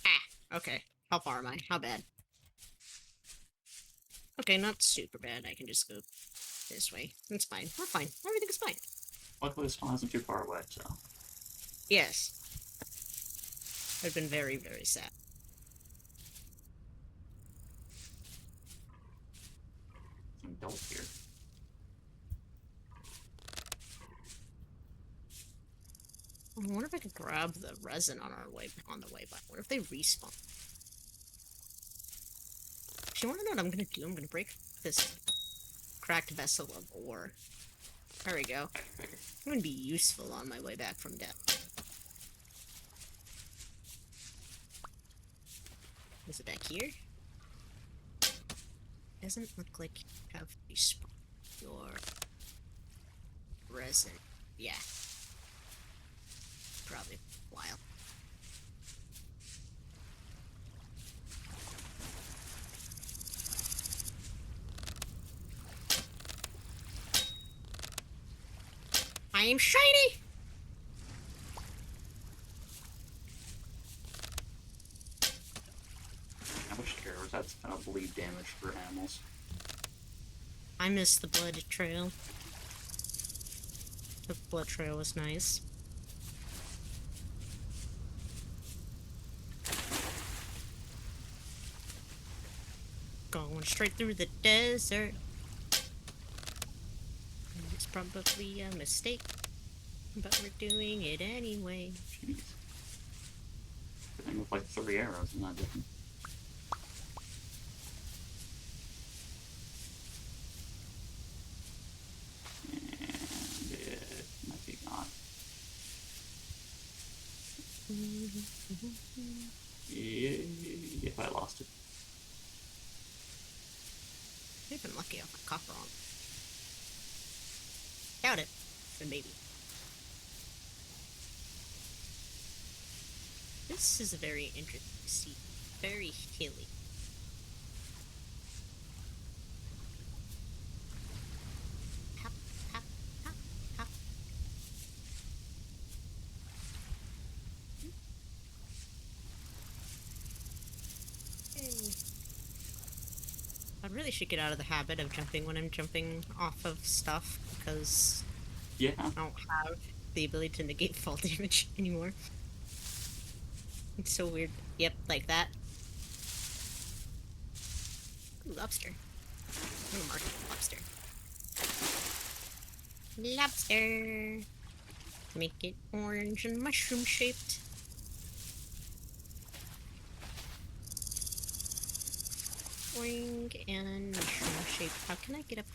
Ah, okay. How far am I? How bad? Okay, not super bad. I can just go this way. It's fine. We're fine. Everything is fine. Luckily, the spawn isn't too far away, so. Yes. I've been very, very sad. Some adult here. I wonder if I could grab the resin on our way on the way by. What if they respawn? If you want to know what I'm gonna do, I'm gonna break this cracked vessel of ore. There we go. I'm gonna be useful on my way back from death. Is it back here? Doesn't look like you have respawned your resin. Yeah. Probably a while. I am shiny! I wish arrows had some kind of bleed damage for animals. I miss the blood trail. The blood trail was nice. Going straight through the desert. It's probably a mistake, but we're doing it anyway. Jeez. I think with like 3 arrows, is not different. And it might be not. If I lost it. I've been lucky off my copper on. Doubt it, but maybe. This is a very interesting sea. Very hilly. Hop, hop, hop, hop. Hey. I really should get out of the habit of jumping when I'm jumping off of stuff, because Yeah. I don't have the ability to negate fall damage anymore. It's so weird. Yep, like that. Ooh, lobster. I'm gonna mark it. Lobster. Lobster! Make it orange and mushroom shaped. Orange and mushroom shaped. How can I get up?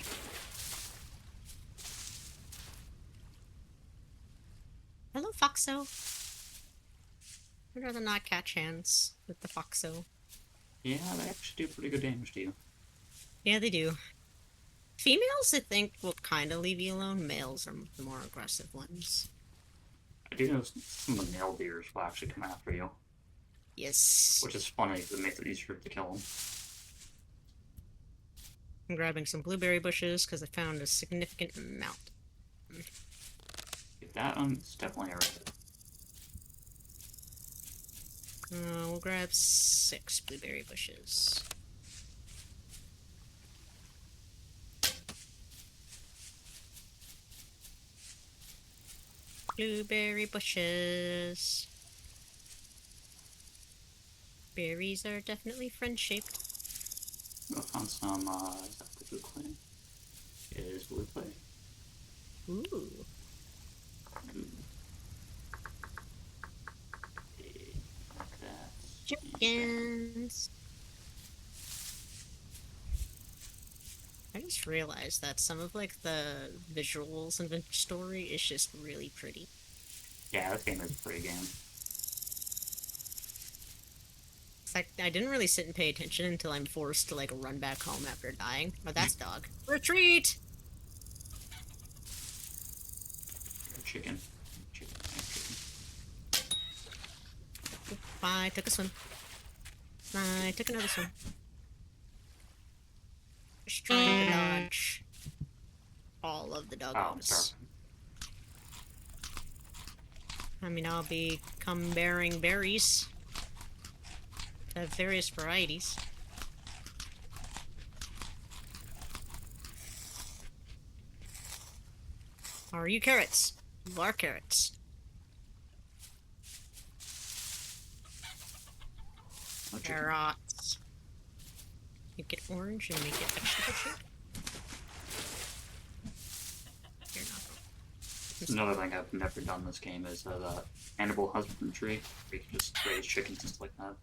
Hello, Foxo. I'd rather not catch hands with the Foxo. Yeah, they actually do pretty good damage to you. Yeah, they do. Females, I think, will kind of leave you alone. Males are the more aggressive ones. I do know some of the male deers will actually come after you. Yes. Which is funny because it makes it easier to kill them. I'm grabbing some blueberry bushes because I found a significant amount. If that one's definitely a rabbit. We'll grab 6 blueberry bushes. Blueberry bushes. Berries are definitely friend-shaped. I found some, is that blue clay? It is blue clay. Ooh. Ooh. Okay, like that. Chickens. I just realized that some of like the visuals in Vintage Story is just really pretty. Yeah, this game is a pretty game. It's like I didn't really sit and pay attention until I'm forced to like run back home after dying. Oh, that's dog. Retreat! Chicken. Chicken. I took a swim. I took another swim. Just trying to dodge all of the Oh, I'm doggos. starving. I mean, I'll become bearing berries of various varieties. Are you carrots? You are carrots. No chicken. Carrots. Make it orange and make it vegetable shape. You're not wrong. Another thing I've never done in this game is the animal husbandry, where you can just raise chickens just like that.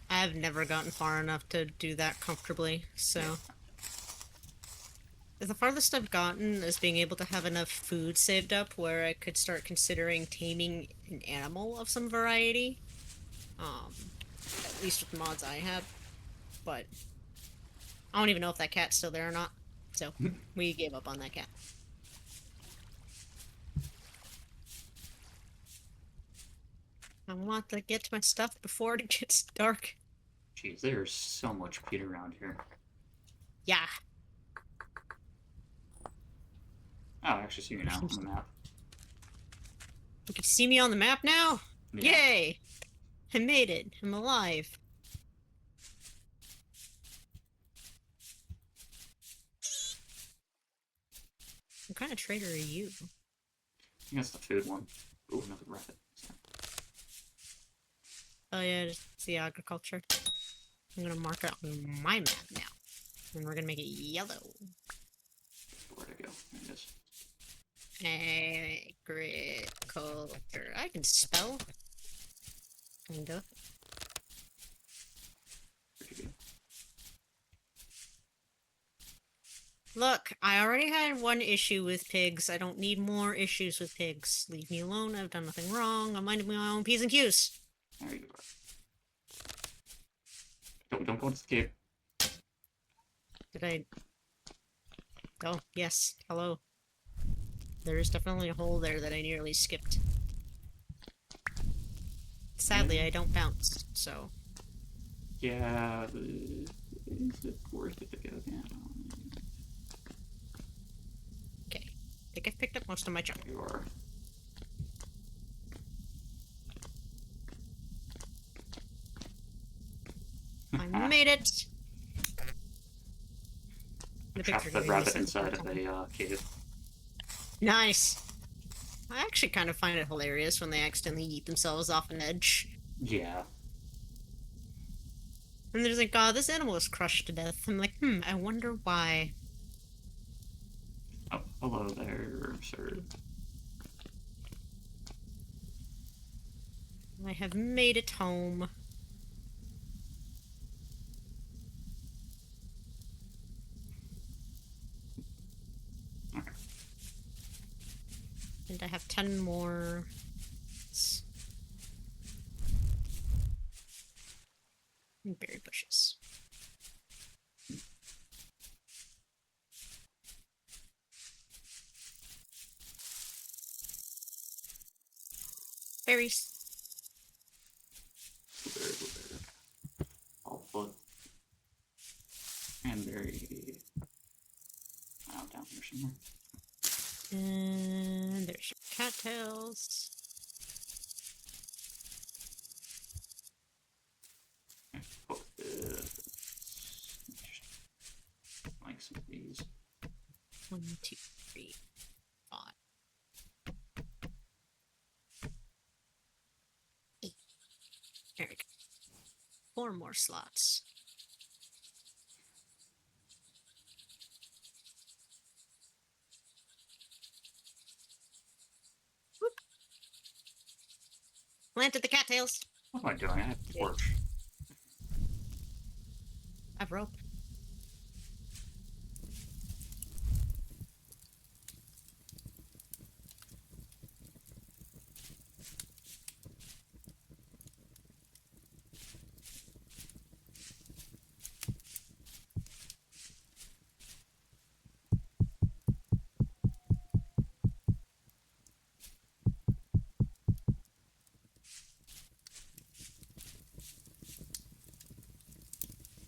I've never gotten far enough to do that comfortably, so... The farthest I've gotten is being able to have enough food saved up where I could start considering taming an animal of some variety. At least with the mods I have. But I don't even know if that cat's still there or not. So we gave up on that cat. I want to get to my stuff before it gets dark. Jeez, there's so much peat around here. Yeah. Oh, I actually see you now on the map. You can see me on the map now? Yeah. Yay! I made it. I'm alive. What kind of traitor are you? I think that's the food one. Ooh, another rabbit. Oh yeah, it's the agriculture. I'm gonna mark it on my map now. And we're gonna make it yellow. Where'd it go? There it is. Agriculture. I can spell. Kinda. Pretty good. Look, I already had one issue with pigs. I don't need more issues with pigs. Leave me alone. I've done nothing wrong. I'm minding my own P's and Q's. There you go. Don't go into the cave. Did I... Oh, yes. Hello. There is definitely a hole there that I nearly skipped. Sadly, I don't bounce, so... Yeah, is it worth it to go down? Okay. I think I've picked up most of my junk. You are. I made it! Trapped the rabbit inside of a cave. Nice! I actually kind of find it hilarious when they accidentally eat themselves off an edge. Yeah. And they're just like, oh, this animal was crushed to death. I'm like, I wonder why. Oh, hello there, sir. I have made it home. Okay. And I have 10 more. And berry bushes. Berries. Blueberry. Alpha. Cranberry. Oh, down here somewhere. And there's your cattails. Okay, put this. Like some of these. 1, 2, 3, 5. 8. There we go. 4 more slots. Whoop. Planted the cattails. What am I doing? I have a torch. I have rope.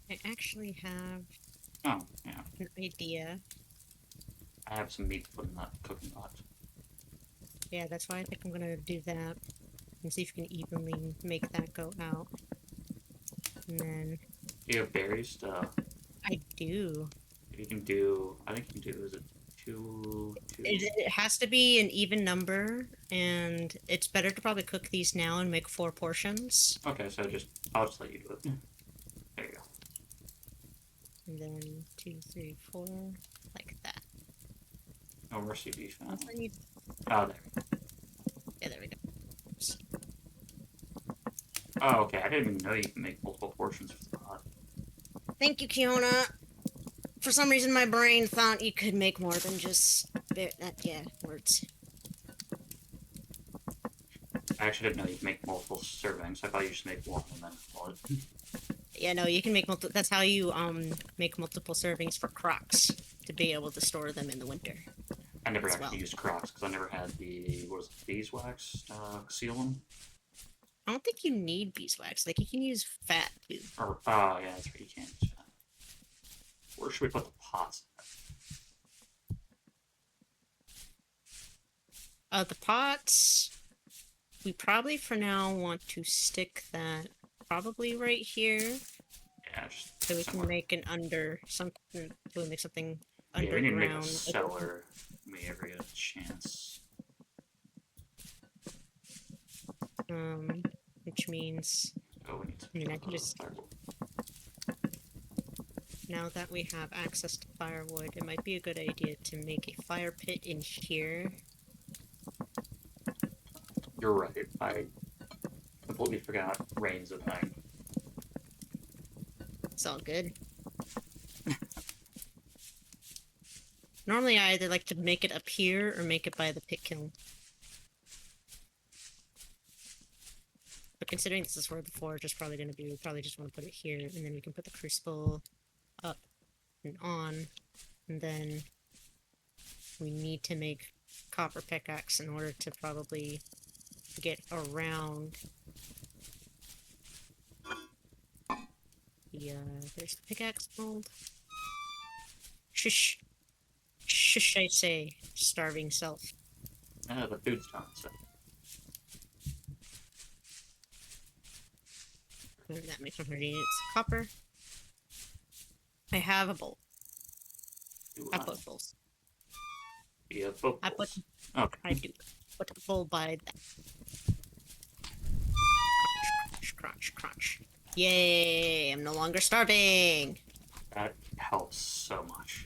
I actually have Oh, yeah. an idea. I have some meat to put in that cooking pot. Yeah, that's why I think I'm gonna do that. And see if you can evenly make that go out. And then You have berries? I do. You can do. I think you can do. Is it two? It has to be an even number, and it's better to probably cook these now and make 4 portions. Okay, so I'll just let you do it. There you go. And then 2, 3, 4, like that. No mercy beef. Once I need... Oh, there. Yeah, there we go. Oops. Oh, okay. I didn't even know you can make multiple portions of the pot. Thank you, Kiona. For some reason, my brain thought you could make more than just... yeah, words. I actually didn't know you could make multiple servings. I thought you just make one and then call it. Yeah, no, you can make multiple... That's how you, make multiple servings for crocs. To be able to store them in the winter. I never As actually well. used Crocs because I never had the, what is it, beeswax seal them. I don't think you need beeswax. Like, you can use fat, too. Or, oh, yeah, that's right. You can't use that. Where should we put the pots? The pots... We probably, for now, want to stick that probably right here. Yeah, just So we somewhere. can make an something, so we make something Yeah, we need to make a underground. cellar. May ever get a chance. Which means Oh, we need to. I mean, I can just... Now that we have access to firewood, it might be a good idea to make a fire pit in here. You're right. I completely forgot rain's a thing. It's all good. Normally, I either like to make it up here or make it by the pit kiln. But considering this is where the forge is probably going to be, we probably just want to put it here, and then we can put the crucible up and on, and then we need to make copper pickaxe in order to probably get around the, there's the pickaxe mold. Shush. Shush, I say, starving self. The food's done, so. And that makes 100 units. Copper. I have a bowl. I put bowls. Yeah, both. I put... Okay. I do. put the bowl by that. Crunch, crunch, crunch. Yay! I'm no longer starving. That helps so much.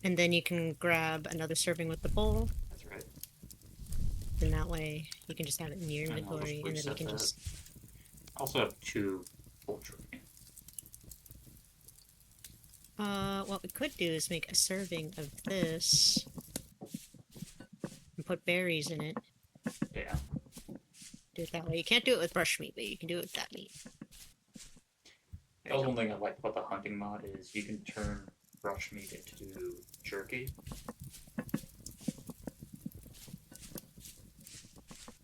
And then you can grab another serving with the bowl. That's right. And that way you can just have it in your And I'll just inventory, and then you reset can that. just. I also have 2 poultry. What we could do is make a serving of this and put berries in it. Yeah. Do it that way. You can't do it with brush meat, but you can do it with that meat. The other one thing I like about the hunting mod is you can turn brush meat into jerky.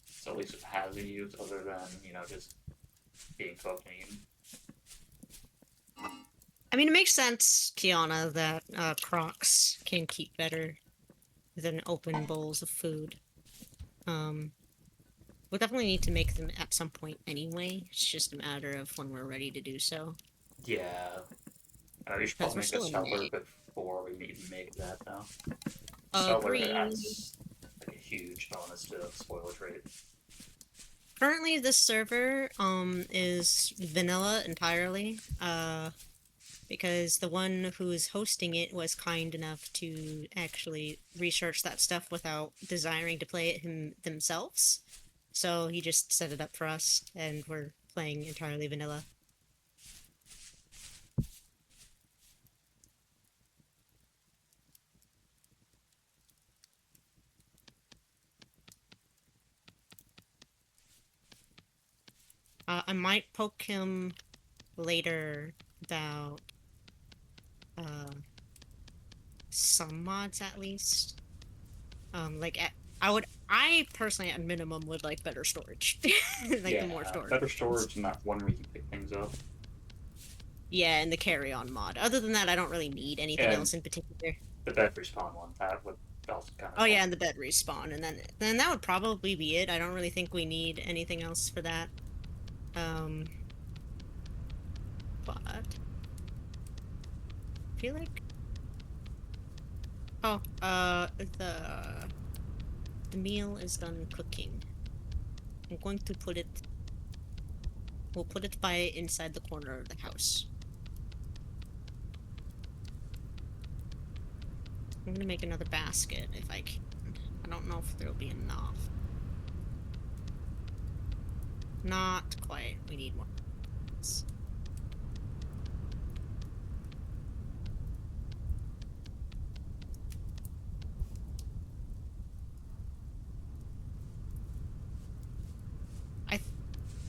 So at least it has a use other than, just being cooked and eaten. I mean, it makes sense, Kiana, that crocs can keep better than open bowls of food. We'll definitely need to make them at some point anyway. It's just a matter of when we're ready to do so. Yeah. You should Because probably we're make a still in cellar May. before we even make that, though. Cellar Green. adds like a huge bonus to spoilage rate. Currently, this server is vanilla entirely. Because the one who's hosting it was kind enough to actually research that stuff without desiring to play it themselves. So he just set it up for us, and we're playing entirely vanilla. I might poke him later about some mods at least. I personally at minimum would like better storage. Like the more storage. Better storage and that one where you can pick things up. Yeah, and the carry-on mod. Other than that, I don't really need anything else in particular. The bed respawn one, that would also kind of. Oh yeah, and the bed respawn, and then that would probably be it. I don't really think we need anything else for that. But I feel like the meal is done cooking. I'm going to put it. We'll put it by inside the corner of the house. I'm gonna make another basket if I can. I don't know if there'll be enough. Not quite. We need more.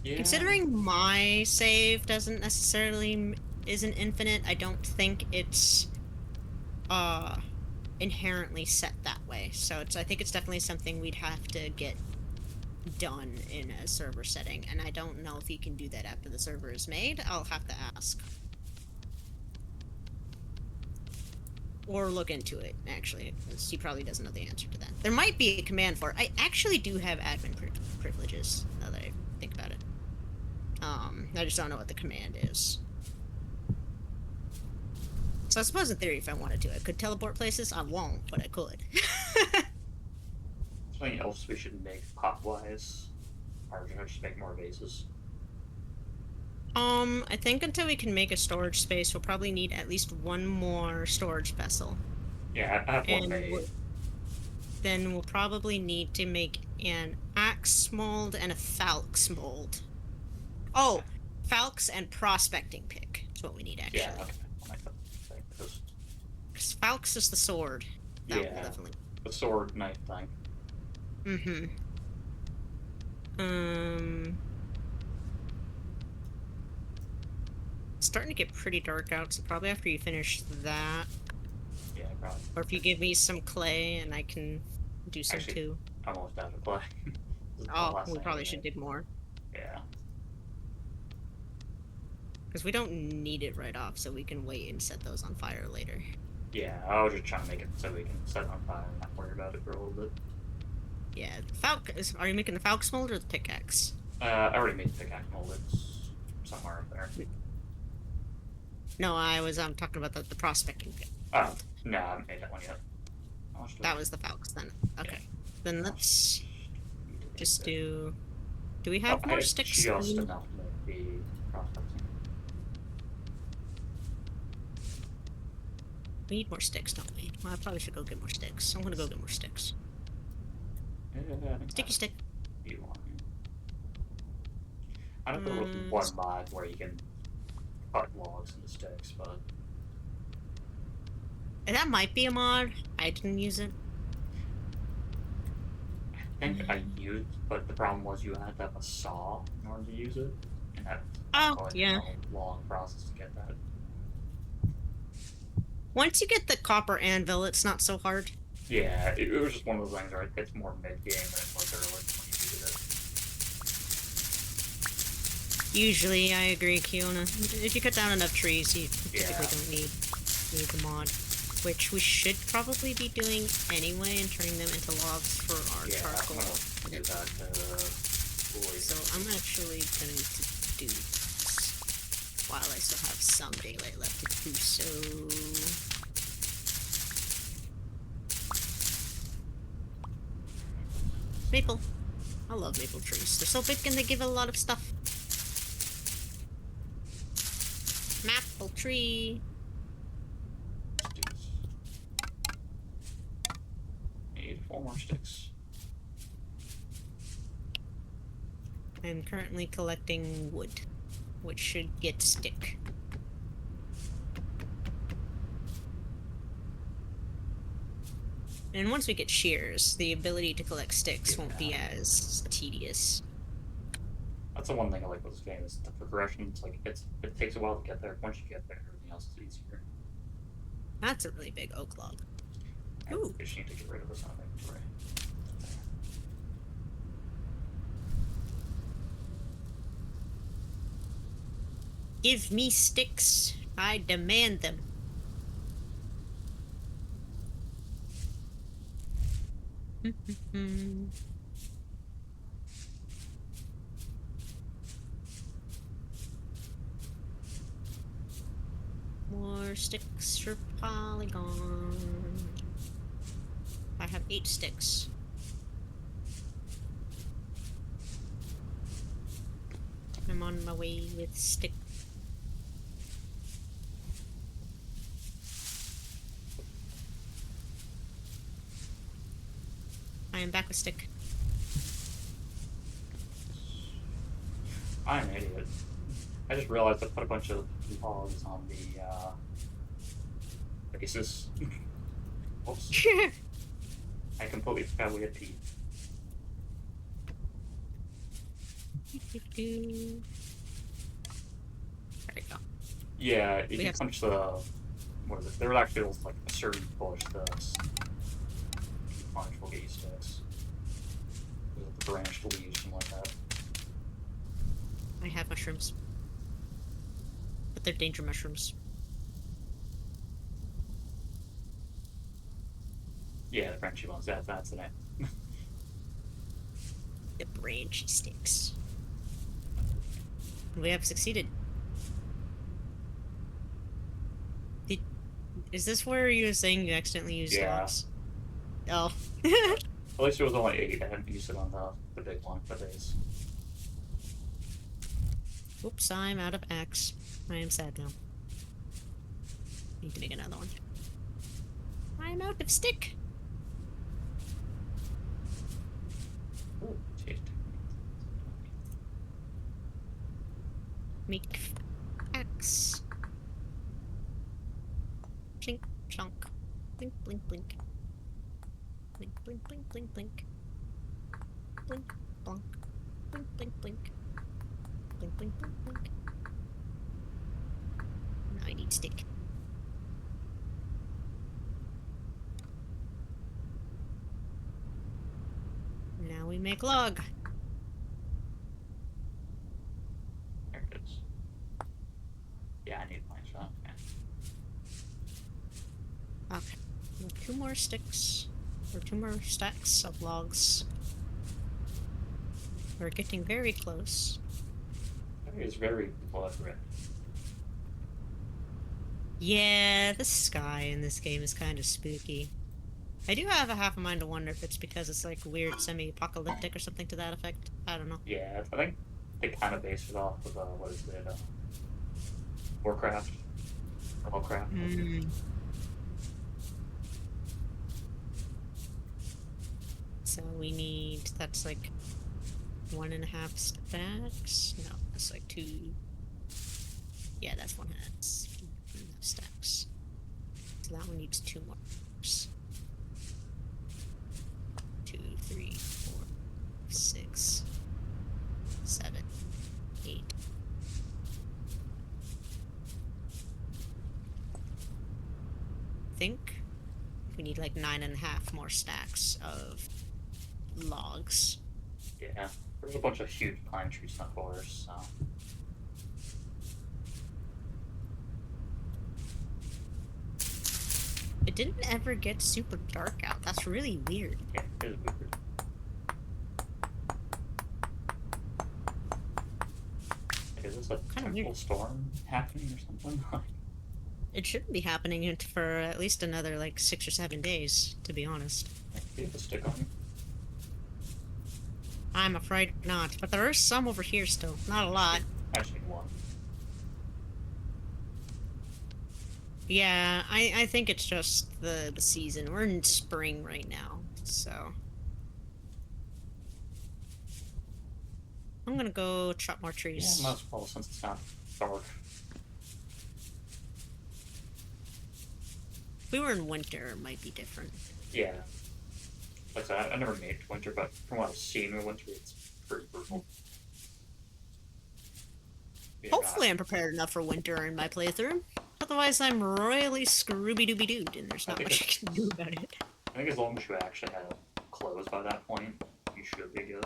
Considering my save doesn't necessarily isn't infinite, I don't think it's inherently set that way. So I think it's definitely something we'd have to get done in a server setting, and I don't know if you can do that after the server is made. I'll have to ask. Or look into it, actually, because he probably doesn't know the answer to that. There might be a command for it. I actually do have admin privileges, now that I think about it. I just don't know what the command is. So I suppose in theory, if I wanted to, I could teleport places. I won't, but I could. Something else we should make pot-wise? Or just make more vases? I think until we can make a storage space, we'll probably need at least one more storage vessel. Yeah, I have one made. Then we'll probably need to make an axe mold and a falx mold. Oh, falx and prospecting pick is what we need, actually. Yeah, okay. Because falx is the sword. That will definitely. The sword knife thing. It's starting to get pretty dark out, so probably after you finish that. Yeah, probably. Or if you give me some clay and I can do some too. I'm almost out of clay. Oh, we probably should dig more. Yeah. Because we don't need it right off, so we can wait and set those on fire later. Yeah, I was just trying to make it so we can set it on fire and not worry about it for a little bit. Yeah, are you making the falx mold or the pickaxe? I already made the pickaxe mold. It's somewhere up there. No, I was talking about the prospecting pit. Oh, no, I haven't made that one yet. That was the falx then. Okay. Then let's just do... Do we Oh, have I more had sticks? just enough to make the prospecting. We need more sticks, don't we? Well, I probably should go get more sticks. I'm gonna go get more sticks. Yeah, I think Sticky stick. you want. I don't know if there was one mod where you can cut logs into sticks, but That might be a mod. I didn't use it. I think I used. But the problem was you had to have a saw in order to use it, and that Oh, was yeah. a long process to get that. Once you get the copper anvil, it's not so hard. Yeah, it was just one of those things where it's more mid game than it was early when you needed it. Usually, I agree, Kiona. If you cut down enough trees, you typically Yeah. don't need the mod. Which we should probably be doing anyway and turning them into logs for our charcoal. I'm gonna do that. So I'm actually going to do this while I still have some daylight left to do so. Maple. I love maple trees. They're so big and they give a lot of stuff. Maple tree. Need 4 more sticks. I'm currently collecting wood, which should get stick. And once we get shears, the ability to collect sticks won't be as tedious. That's the one thing I like with this game is the progression. It's like it takes a while to get there. Once you get there, everything else is easier. That's a really big oak log. And Ooh. you just need to get rid of this on inventory. Give me sticks. I demand them. More sticks for polygon. I have 8 sticks. I'm on my way with stick. I am back with stick. I'm an idiot. I just realized I put a bunch of logs on the basis. Whoops. I completely forgot we had Pete. There we go. Yeah, if you punch the... What is it? There was actually like a certain bush that you punch will get you sticks. The branched leaves, something like that. I have mushrooms. But they're danger mushrooms. Yeah, the branchy ones. That's the name. The branchy sticks. We have succeeded. Is this where you were saying you accidentally used logs? Oh. At least it was only 8. I hadn't used it on the big one for days. Oops, I'm out of axe. I am sad now. Need to make another one. I'm out of stick. Ooh, Make axe. Chink, chunk. Blink, blink, blink. Blink, blink, blink, blink, blink. Blink, blunk. Blink, blink, blink. Blink, blink, blink, blink. Now I need stick. Now we make log. There it is. Yeah, I need planks for that. Yeah. Okay. 2 more sticks. Or 2 more stacks of logs. We're getting very close. It is very blood red. Yeah, the sky in this game is kind of spooky. I do have a half a mind to wonder if it's because it's like weird semi-apocalyptic or something to that effect. I don't know. Yeah, I think they kind of based it off of what is it, Warcraft, or Lovecraft. Mm. So we need, that's like 1.5 stacks. No, that's like 2. Yeah, that's 1.5 stacks. So that one needs 2 more. 2, 3, 4, 6, 7, 8. I think we need like 9.5 more stacks of logs. Yeah, there's a bunch of huge pine trees in the forest, so. It didn't ever get super dark out. That's really weird. Yeah, it is weird. Like, is this a Kind of temporal weird. storm happening or something? It shouldn't be happening for at least another like 6 or 7 days, to be honest. Do you have a stick on you? I'm afraid not, but there are some over here still. Not a lot. I just need one. Yeah, I think it's just the season. We're in spring right now, so I'm gonna go chop more Yeah, trees. might as well since it's not dark. If we were in winter, it might be different. Yeah. Like I said, I never made winter, but from what I've seen in winter, it's pretty brutal. Yeah, Hopefully I'm prepared enough for winter in my playthrough. Otherwise I'm royally scrooby-dooby-dooed, and there's I not think much I can do about it. I think as long as you actually have clothes by that point, you should be good.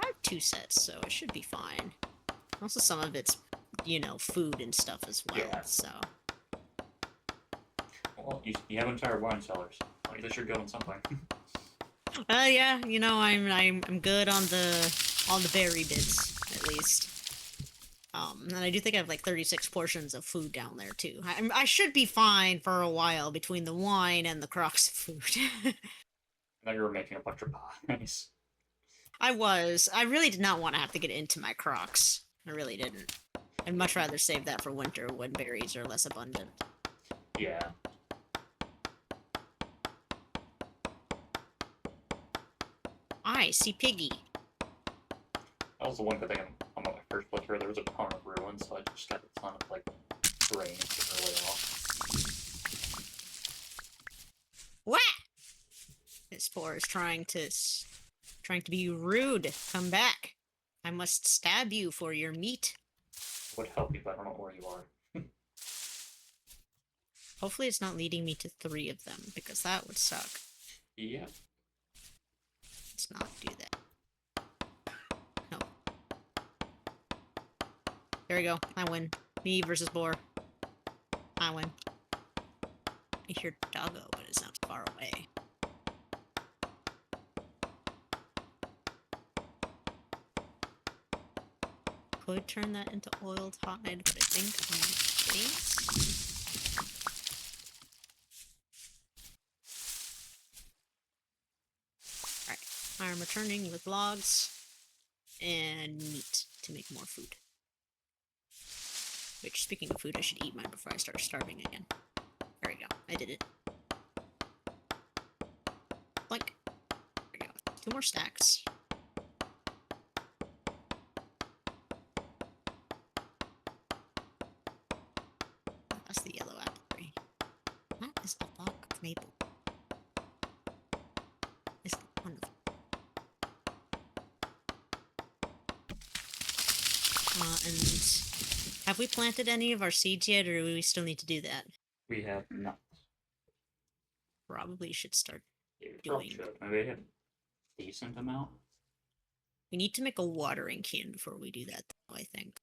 I have 2 sets, so it should be fine. Also, some of it's, you know, food and stuff as well, Yeah. so... Well, you have entire wine cellars. At least you're good on something. Yeah, you know, I'm good on the berry bits, at least. And I do think I have like 36 portions of food down there too. I should be fine for a while between the wine and the crocks of food. Now you were making a bunch of pies. I was. I really did not want to have to get into my crocs. I really didn't. I'd much rather save that for winter when berries are less abundant. Yeah. I see Piggy. That was the one good thing on my first playthrough. There was a ton of ruins, so I just got a ton of like rain early off. What? This spore is trying to be rude. Come back. I must stab you for your meat. It would help you, but I don't know where you are. Hopefully it's not leading me to 3 of them, because that would suck. Yeah. Let's not do that. No. There we go. I win. Me versus boar. I win. I hear doggo, but it sounds far away. Could turn that into oiled hide, but I think I'm base. Alright, I'm returning with logs and meat to make more food. Which, speaking of food, I should eat mine before I start starving again. There we go. I did it. Blink. There we go. 2 more stacks. That's the yellow apple tree. That is a block of maple. It's wonderful. And have we planted any of our seeds yet, or do we still need to do that? We have nuts. Probably should start Yeah, we doing. probably should. Maybe we have a decent amount. We need to make a watering can before we do that, though, I think.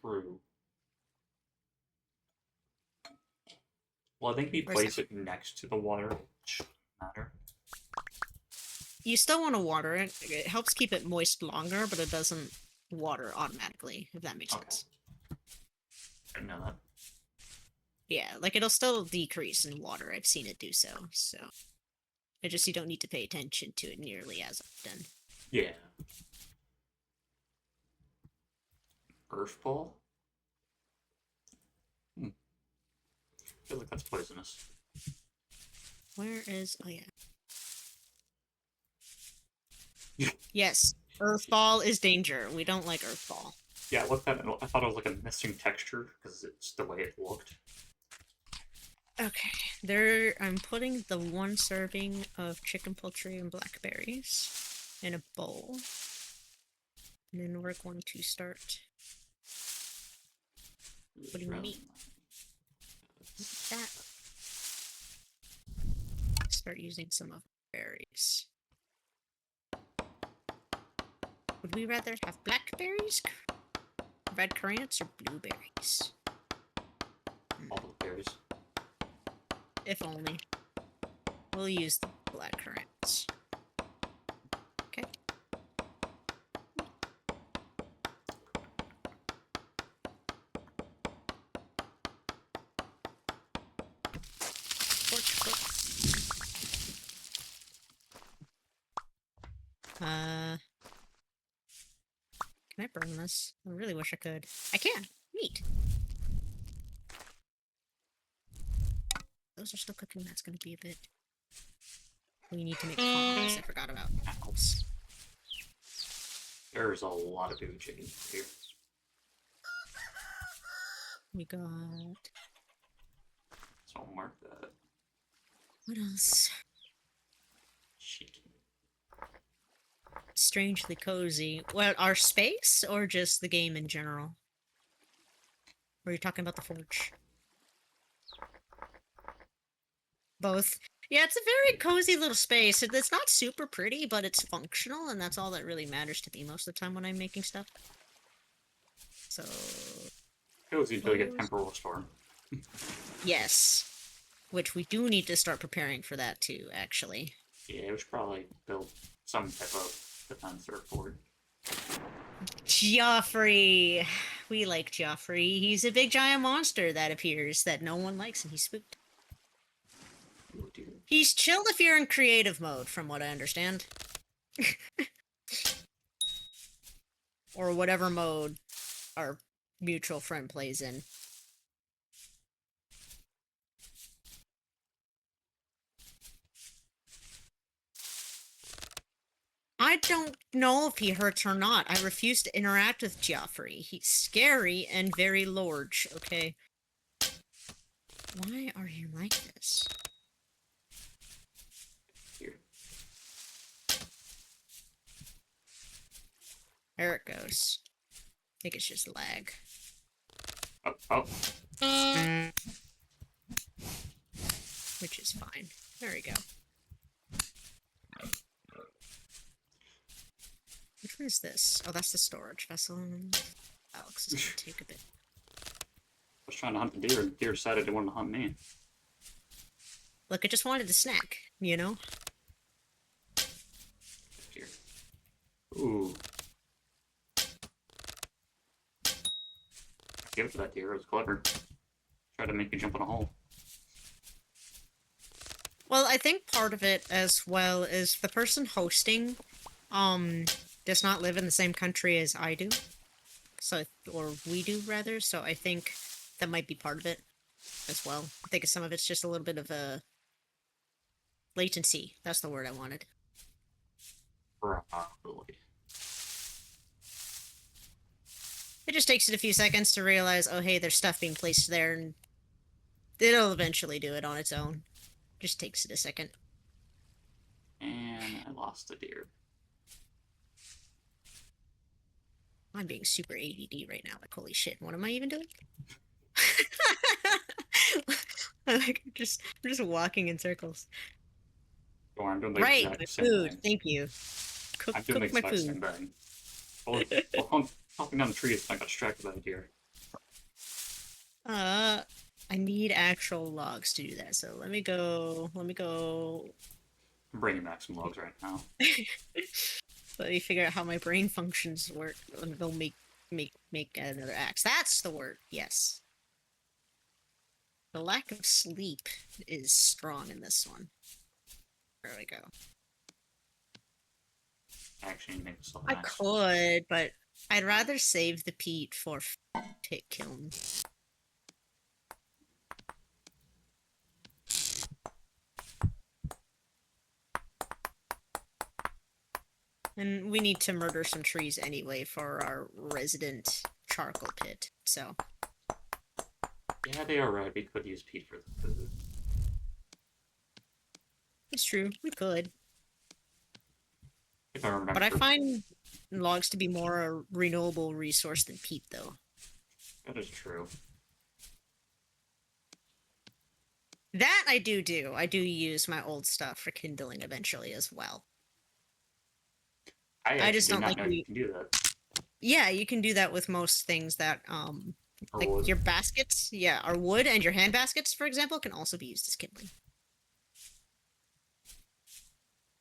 True. Well, I think we Where's place it next to the water. Which shouldn't matter. You still want to water it. It helps keep it moist longer, but it doesn't water automatically, if that makes sense. I didn't know that. Yeah, like it'll still decrease in water. I've seen it do so, so. It just you don't need to pay attention to it nearly as often. Yeah. Earth ball? I feel like that's poisonous. Where is... Oh, yeah. Yes, Earth Ball is danger. We don't like Earth Ball. Yeah, I looked at it. I thought it was like a missing texture because it's the way it looked. Okay, there. I'm putting the 1 serving of chicken poultry and blackberries in a bowl. And then we're going to start putting meat. That. Start using some of the berries. Would we rather have blackberries, red currants, or blueberries? All the berries. If only. We'll use the black currants. Okay. Can I burn this? I really wish I could. I can! Neat! Those are still cooking, that's gonna be a bit... We need to make cons, I forgot about apples. There's a lot of baby chicken here. We got... So I'll mark that. What else? Chicken. Strangely cozy. What, our space, or just the game in general? Or are you talking about the forge? Both. Yeah, it's a very cozy little space. It's not super pretty, but it's functional, and that's all that really matters to me most of the time when I'm making stuff. So... Cozy until you get temporal storm. Yes. Which we do need to start preparing for that too, actually. Yeah, we should probably build some type of defense or fort. Joffrey! We like Joffrey. He's a big giant monster that appears that no one likes, and he's spooked. Oh, dear. He's chill if you're in creative mode, from what I understand. Or whatever mode our mutual friend plays in. I don't know if he hurts or not. I refuse to interact with Joffrey. He's scary and very large, okay? Why are you like this? Here. There it goes. I think it's just lag. Oh. Which is fine. There we go. Which one is this? Oh, that's the storage vessel. Alex is gonna take a bit. I was trying to hunt the deer, and the deer decided they wanted to hunt me. Look, I just wanted a snack, you know? Deer. Ooh. Give it to that deer, it was clever. Tried to make me jump in a hole. Well, I think part of it as well is the person hosting, does not live in the same country as I do. So, or we do, rather, so I think that might be part of it as well. I think some of it's just a little bit of a latency. That's the word I wanted. Probably. It just takes it a few seconds to realize, oh hey, there's stuff being placed there, and it'll eventually do it on its own. Just takes it a second. And I lost a deer. I'm being super ADD right now, like holy shit, what am I even doing? I'm just walking in circles. Or I'm doing the Right, exact my same food, thing. thank you. I'm doing the Cook my exact same food. thing. Well, hopping down the trees, I got distracted by the deer. I need actual logs to do that, so let me go, I'm bringing back some logs right now. let me figure out how my brain functions work, and they'll make another axe. That's the word, yes. The lack of sleep is strong in this one. There we go. Actually, make this all I nice. could, but I'd rather save the peat for tick kiln. And we need to murder some trees anyway for our resident charcoal pit, so. Yeah, they are right. We could use peat for the food. It's true, we could. If I remember. But I find logs to be more a renewable resource than peat, though. That is true. That I do. I do use my old stuff for kindling eventually as well. I just actually don't did not like know you can do that. Yeah, you can do that with most things that, Or like wood. your baskets, yeah, are wood, and your hand baskets, for example, can also be used as kindling.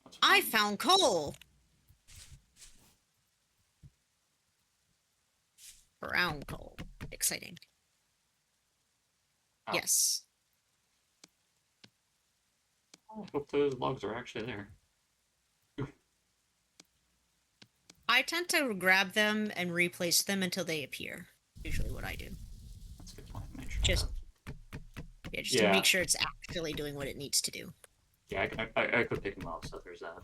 That's I fun. found coal! Brown coal. Exciting. Oh. Yes. I hope those logs are actually there. I tend to grab them and replace them until they appear. Usually what I do. That's a good point. Make sure Just, that. just to make sure it's actually doing what it needs to do. Yeah, I could pick them up, so there's that.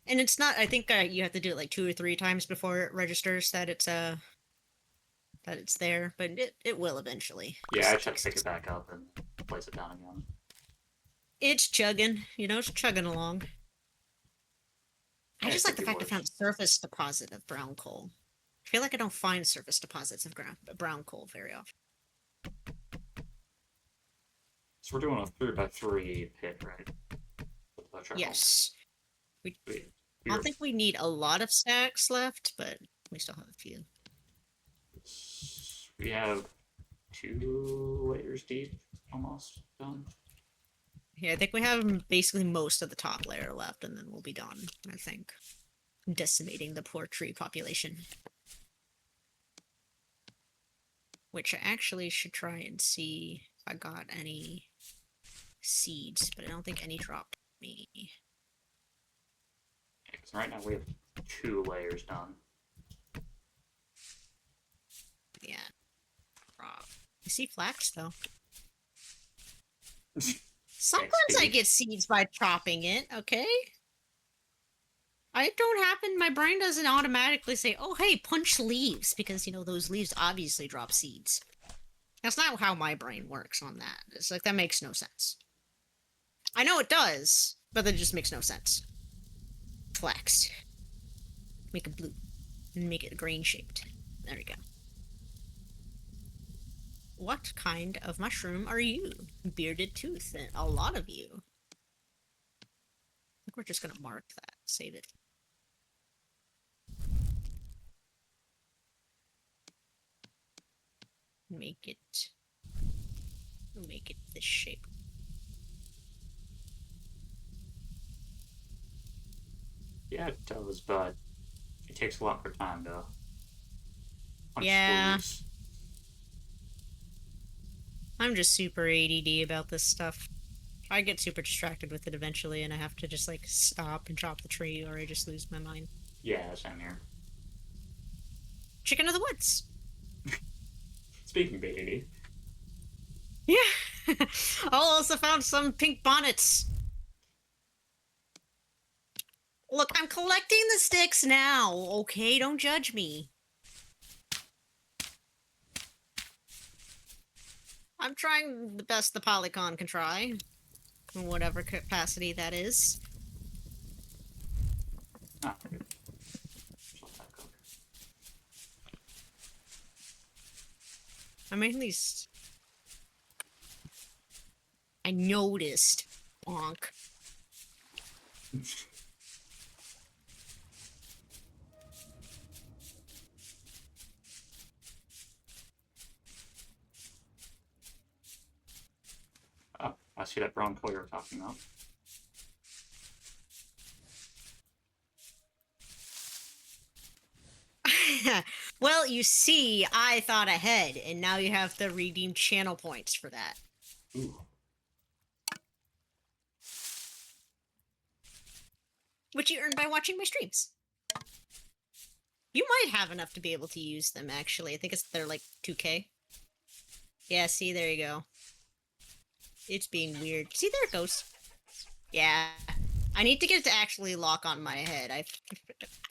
And it's not, I think you have to do it like 2 or 3 times before it registers that it's there, but it will eventually. Yeah, I just have to pick it back up and place it down again. It's chugging, it's chugging along. I just like the fact I found surface deposit of brown coal. I feel like I don't find surface deposits of brown coal very often. So we're doing a 3x3 pit, right? Yes. I don't think we need a lot of stacks left, but we still have a few. We have 2 layers deep, almost done. Yeah, I think we have basically most of the top layer left, and then we'll be done, I think. Decimating the poor tree population. Which I actually should try and see if I got any seeds, but I don't think any dropped me. Yeah, because right now we have 2 layers done. Yeah. Drop. I see flax, though. Sometimes I get seeds by chopping it, okay? I don't happen, my brain doesn't automatically say, oh, hey, punch leaves, because, those leaves obviously drop seeds. That's not how my brain works on that. It's like, that makes no sense. I know it does, but that just makes no sense. Flex. Make it blue. And make it green-shaped. There we go. What kind of mushroom are you? Bearded tooth. A lot of you. I think we're just gonna mark that. Save it. Make it this shape. Yeah, it does, but it takes a lot more time to punch leaves. I'm just super ADD about this stuff. I get super distracted with it eventually, and I have to just, like, stop and chop the tree, or I just lose my mind. Yeah, same here. Chicken of the woods! Speaking of ADD. Yeah! I also found some pink bonnets! Look, I'm collecting the sticks now, okay? Don't judge me. I'm trying the best the Polycon can try. In whatever capacity that is. Ah, good. Just let that cook. I'm making these... I noticed. Bonk. Oh, I see that brown coal you're talking about. Well, you see, I thought ahead, and now you have to redeem channel points for that. Ooh. which you earn by watching my streams. You might have enough to be able to use them, actually. I think they're like 2K. Yeah, see, there you go. It's being weird. See, there it goes. Yeah. I need to get it to actually lock on my head.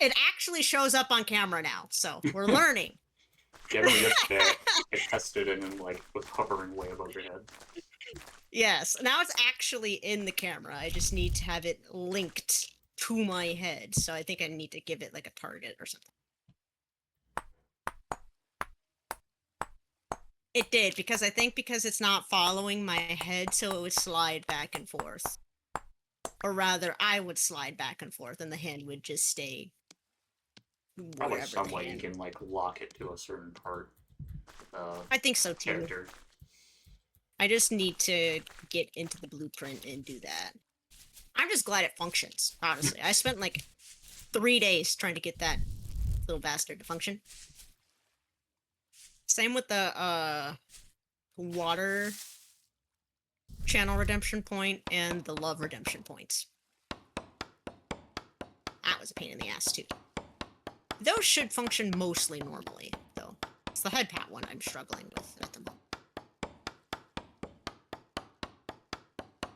It actually shows up on camera now, so we're learning. Yeah, I remember yesterday I tested it and like was hovering way above your head. Yes, now it's actually in the camera. I just need to have it linked to my head, so I think I need to give it like a target or something. It did, because I think because it's not following my head, so it would slide back and forth. Or rather, I would slide back and forth, and the hand would just stay Probably wherever some the way you hand. can like lock it to a certain part of I think so the too. character. I just need to get into the blueprint and do that. I'm just glad it functions, honestly. I spent like 3 days trying to get that little bastard to function. Same with the water channel redemption point and the love redemption points. That was a pain in the ass too. Those should function mostly normally, though. It's the head pat one I'm struggling with at the moment.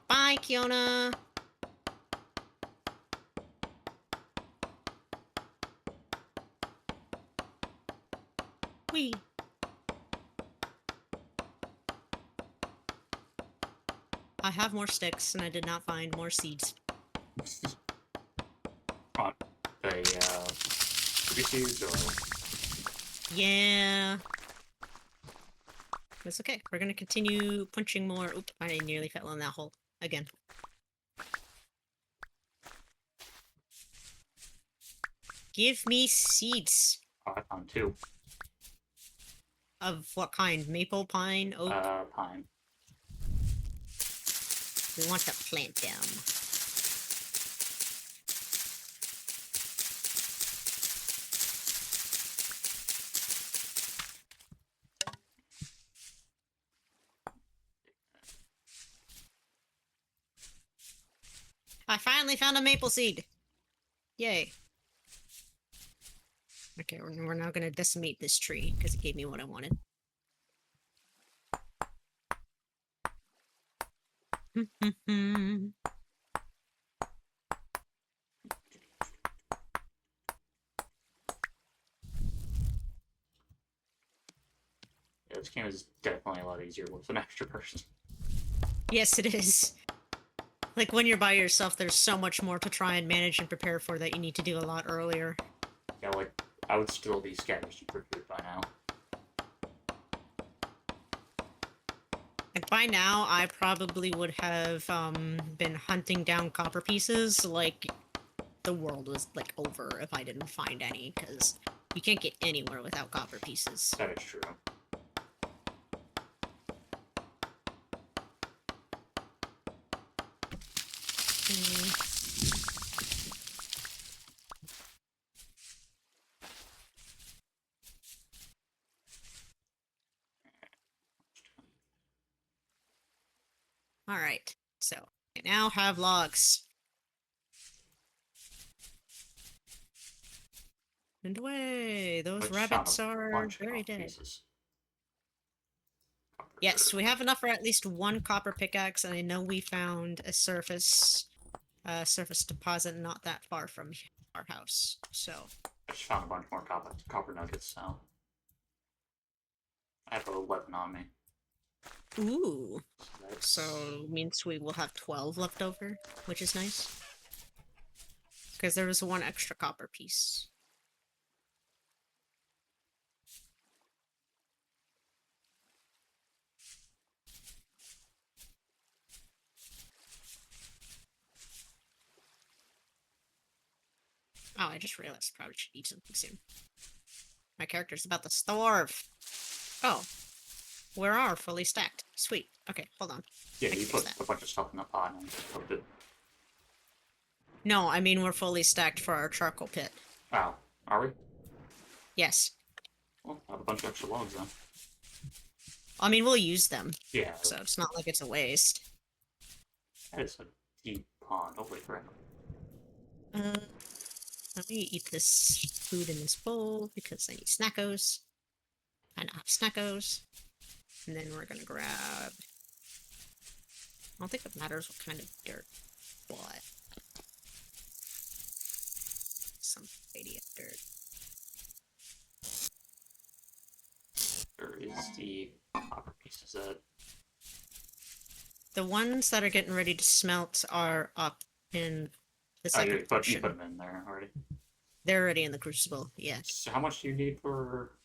Bye, Kiona! Whee! I have more sticks, and I did not find more seeds. On the species or Yeah. It's okay. We're gonna continue punching more. Oop, I nearly fell in that hole. Again. Give me seeds. I found 2. Of what kind? Maple, pine, oak? Pine. We want to plant them. I finally found a maple seed! Yay. Okay, we're now gonna decimate this tree, because it gave me what I wanted. Yeah, this game is definitely a lot easier with an extra person. Yes, it is. Like, when you're by yourself, there's so much more to try and manage and prepare for that you need to do a lot earlier. Yeah, like I would still be scavenging for food by now. Like, by now, I probably would have been hunting down copper pieces, like, the world was, like, over if I didn't find any, because you can't get anywhere without copper pieces. That is true. Alright, so, I now have logs. And away! Those I just found rabbits a are bunch of very copper dead. pieces. Copper Yes, we certified. have enough for at least one copper pickaxe, and I know we found a surface deposit not that far from our house, so... I just found a bunch more copper nuggets, so I have 11 on me. Ooh! So So, means we will have 12 left over, which is nice. Because there was one extra copper piece. Oh, I just realized I probably should eat something soon. My character's about to starve. Oh. Where are fully stacked? Sweet. Okay, hold on. yeah, I you can put fix a bunch of stuff in the pot and cooked it. No, I mean we're fully stacked for our charcoal pit. Wow, are we? Yes. Well, I have a bunch of extra logs then. I mean, we'll use them, Yeah, so it's not like it's a waste. that is a deep pond. Holy crap. Let me eat this food in this bowl because I need snackos. I don't have snackos. And then we're gonna grab... I don't think it matters what kind of dirt, but... some radiant dirt. Or is the copper pieces that... The ones that are getting ready to smelt are up in the Oh, second you portion. put them in there already. They're already in the crucible, yeah. So how much do you need for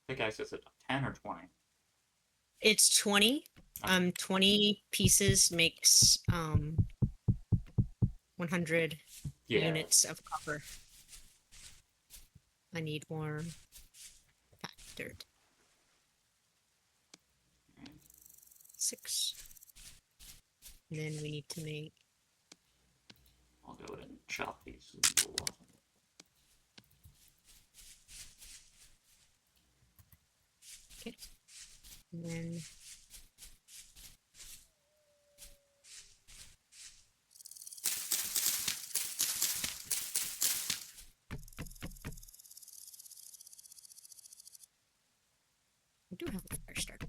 pickaxe? Is it 10 or 20? It's 20. 20 pieces makes 100 Yeah. units of copper. I need more packed dirt. 6. And then we need to make... I'll go ahead and chop these. Okay. And then... I do have a fire starter.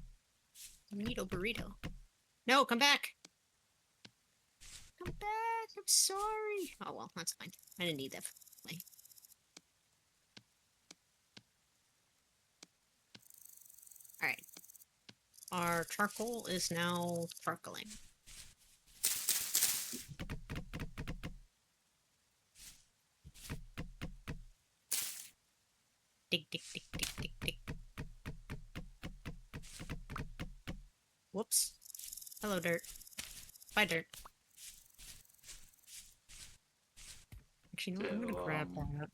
Burrito, burrito. No, come back! Come back! I'm sorry! Oh well, that's fine. I didn't need that. Alright. Our charcoal is now sparkling. Dig, dig, dig, dig, dig, dig. Whoops. Hello, dirt. Bye, dirt. Actually, no, I'm gonna grab that.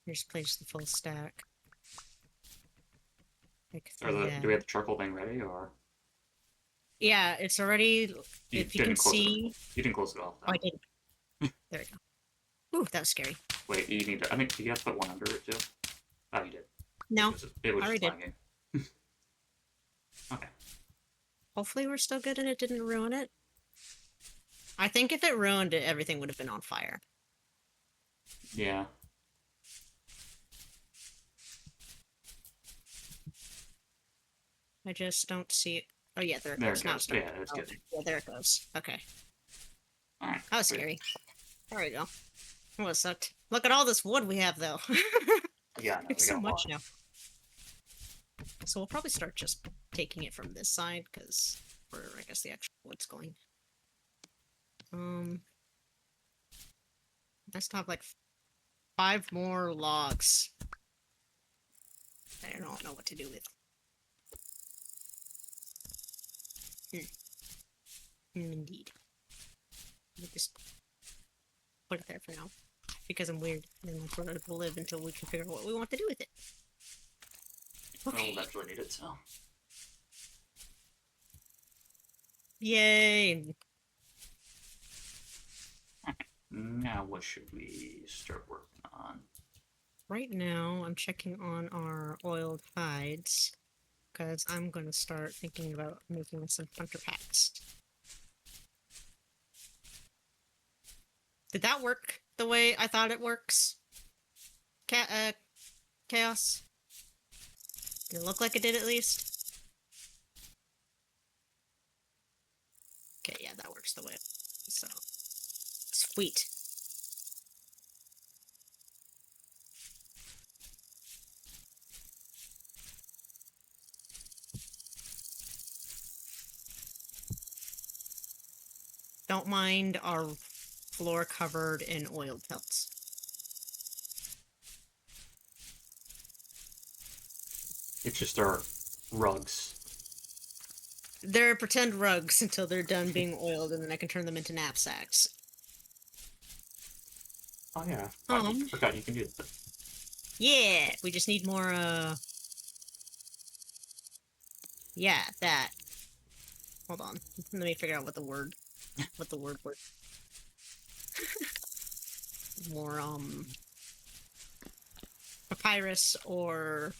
Just place the full stack. Like do we have the charcoal thing ready, or? Yeah, it's already. If you can see, you didn't close it off. Oh, I didn't. There we go. Ooh, that was scary. Wait, you need to. I think you have to put one under it too. Oh, you did. No, it was already just did. lagging. Okay. Hopefully, we're still good and it didn't ruin it. I think if it ruined it, everything would have been on fire. Yeah. I just don't see it. Oh yeah, there it There goes. it Now goes. it's Yeah, that's good. Yeah, there it goes. Okay. Alright. That was scary. There we go. Oh, it sucked. Look at all this wood we have, though. Yeah, no, we so got much now. So we'll probably start just taking it from this side, because where I guess the actual wood's going. I still have like 5 more logs. I don't know what to do with. Indeed. We'll just put it there for now. Because I'm weird, and that's where it will live until we can figure out what we want to do with it. Okay. We'll eventually need it, so. Yay! Now, what should we start working on? Right now, I'm checking on our oiled hides, because I'm going to start thinking about making some hunter packs. Did that work the way I thought it works? Chaos? Did it look like it did, at least? Okay, yeah, that works the way. So, sweet. Don't mind our floor covered in oil pelts. It's just our rugs. They're pretend rugs until they're done being oiled, and then I can turn them into knapsacks. Oh yeah. I forgot you can do that. Yeah, we just need more, yeah, that. Hold on. Let me figure out what the word was. More, papyrus or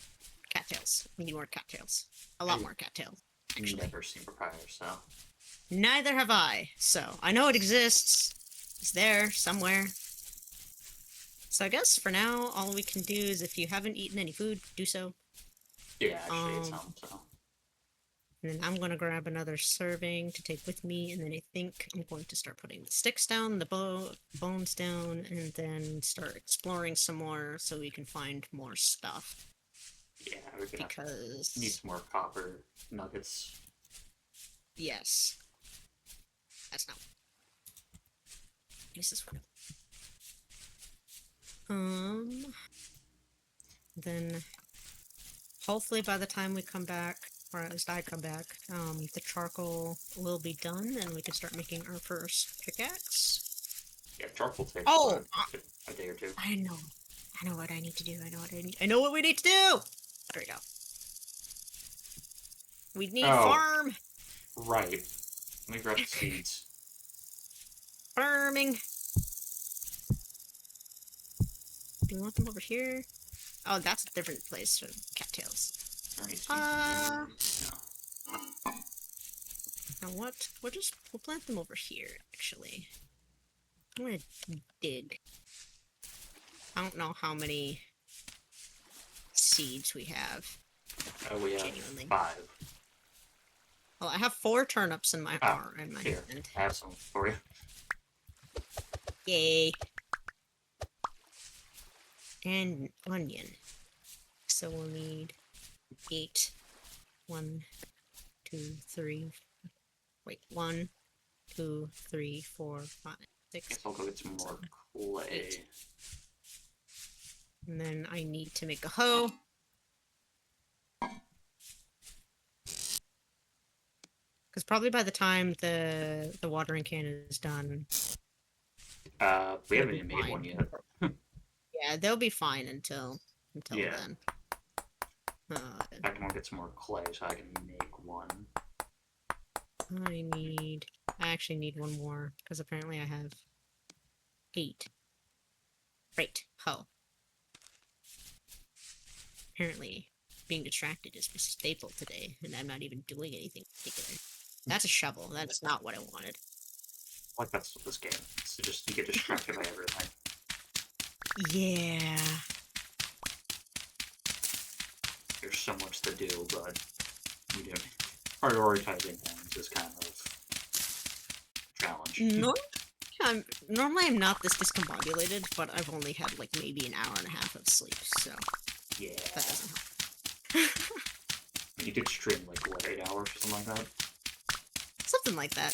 cattails. We need more cattails. A lot more cattails, actually. Never seen papyrus, so. Neither have I, so I know it exists. It's there, somewhere. So I guess for now, all we can do is if you haven't eaten any food, do so. Yeah, actually, it Um, sounds so. and then I'm gonna grab another serving to take with me, and then I think I'm going to start putting the sticks down, the bones down, and then start exploring some more so we can find more stuff. Yeah, we're gonna need Because some more copper nuggets. yes, that's not. This is what. Then hopefully by the time we come back, or at least I come back, the charcoal will be done, and we can start making our first pickaxe. Yeah, charcoal takes Oh, a day or two. I know. I know what I need to do. I know what we need to do. There we go. We need Oh, farm. right. Let me grab the seeds. Farming. Do you want them over here? Oh, that's a different place for cattails. Is there any seeds in here? No. Now what? We'll plant them over here, actually. I'm gonna dig. I don't know how many seeds we have. We have Genuinely. 5. Well, I have 4 turnips in my Ah, in my here. hand. I have some for you. Yay. And onion. So we'll need 8. 1, 2, 3. Wait, 1, 2, 3, 4, 5, 6. Guess I'll go get some more clay. 8. And then I need to make a hoe. Because probably by the time the watering can is done, We they'll haven't be even made one fine. yet. Yeah, they'll be fine until Yeah. then. I can get some more clay so I can make one. I actually need one more, because apparently I have 8. Right, hoe. Apparently, being distracted is a staple today, and I'm not even doing anything particular. That's a shovel. That's not what I wanted. Like that's this game. It's just you get distracted by everything. Yeah. There's so much to do, but you do prioritizing things is kind of a challenge. Normally I'm not this discombobulated, but I've only had like maybe an hour and a half of sleep, so Yeah. that doesn't help. You did stream like what, 8 hours or something like that? Something like that.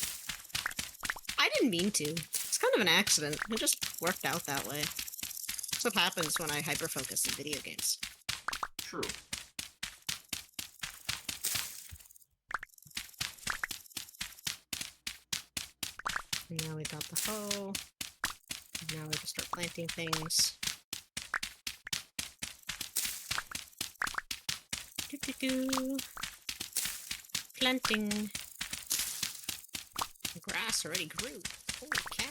I didn't mean to. It's kind of an accident. It just worked out that way. That's what happens when I hyper-focus in video games. True. And now we got the hoe. And now we can start planting things. Do-do-do. Planting. The grass already grew. Holy cow.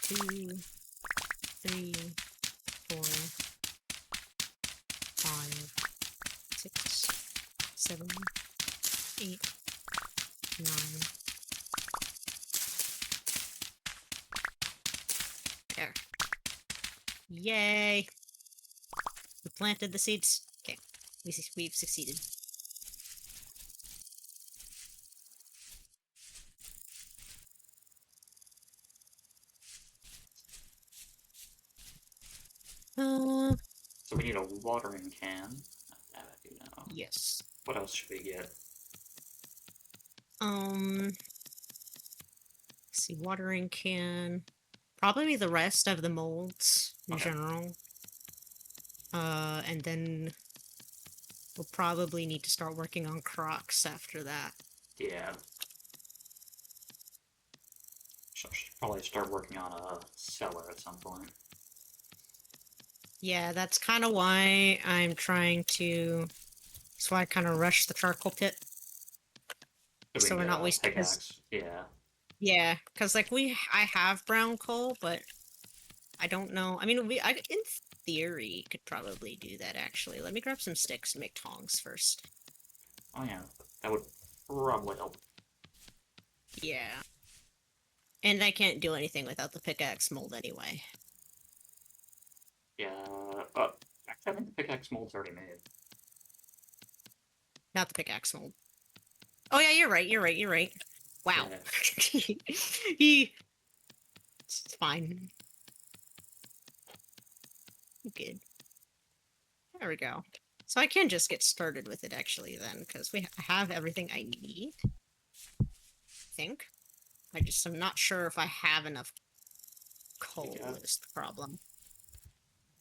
Two, 3, 4, 5, 6, 7, 8, 9. There. Yay! We planted the seeds. Okay, we've succeeded. So we need a watering can. That I do know. Yes. What else should we get? Let's see, watering can. Probably the rest of the molds in general. And then we'll probably need to start working on crocs after that. Yeah. Should probably start working on a cellar at some point. Yeah, that's kind of why I'm trying to. That's why I kind of rush the charcoal pit. So we're not wasting. Pickaxe. Yeah. Yeah, because like I have brown coal, but I don't know. I mean, theory, could probably do that, actually. Let me grab some sticks and make tongs first. Oh yeah, that would probably help. Yeah. And I can't do anything without the pickaxe mold anyway. Yeah, actually, I think the pickaxe mold's already made. Not the pickaxe mold. Oh yeah, you're right, you're right, you're right. Wow. Yeah. he... It's fine. Good. There we go. So I can just get started with it, actually, then, because we have everything I need. I think. I'm not sure if I have enough coal is the problem.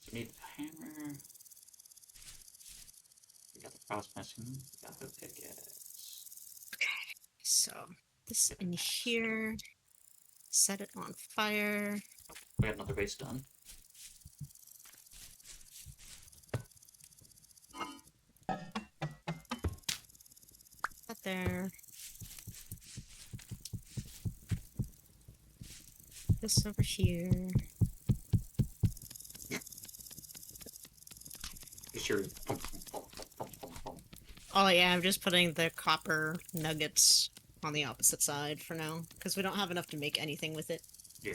So we need the hammer. We got the crossmeshing. We got the pickaxe. Okay, so this in Pickaxe. here. Set it on fire. We got another base done. That there. This over here. Be sure. Pum, pum, pum, pum, pum, pum. Oh yeah, I'm just putting the copper nuggets on the opposite side for now, because we don't have enough to make anything with it. Yeah.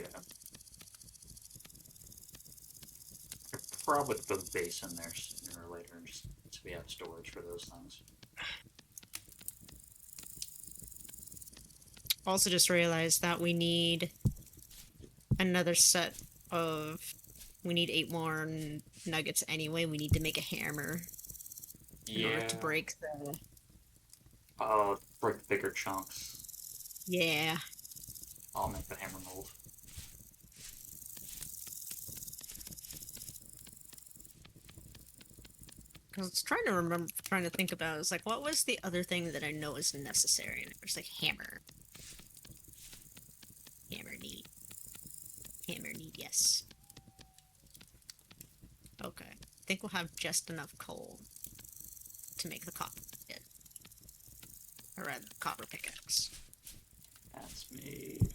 I'll probably put the base in there sooner or later, just so we have storage for those things. Also just realized that we need another set of... We need 8 more nuggets anyway. We need to make a hammer in order to break the... Break the bigger chunks. Yeah. I'll make the hammer mold. I was trying to think about, it's like, what was the other thing that I know is necessary? And it was like hammer. Hammer need. Hammer need, yes. Okay. I think we'll have just enough coal to make the copper pit. Or rather, the copper pickaxe. That's made.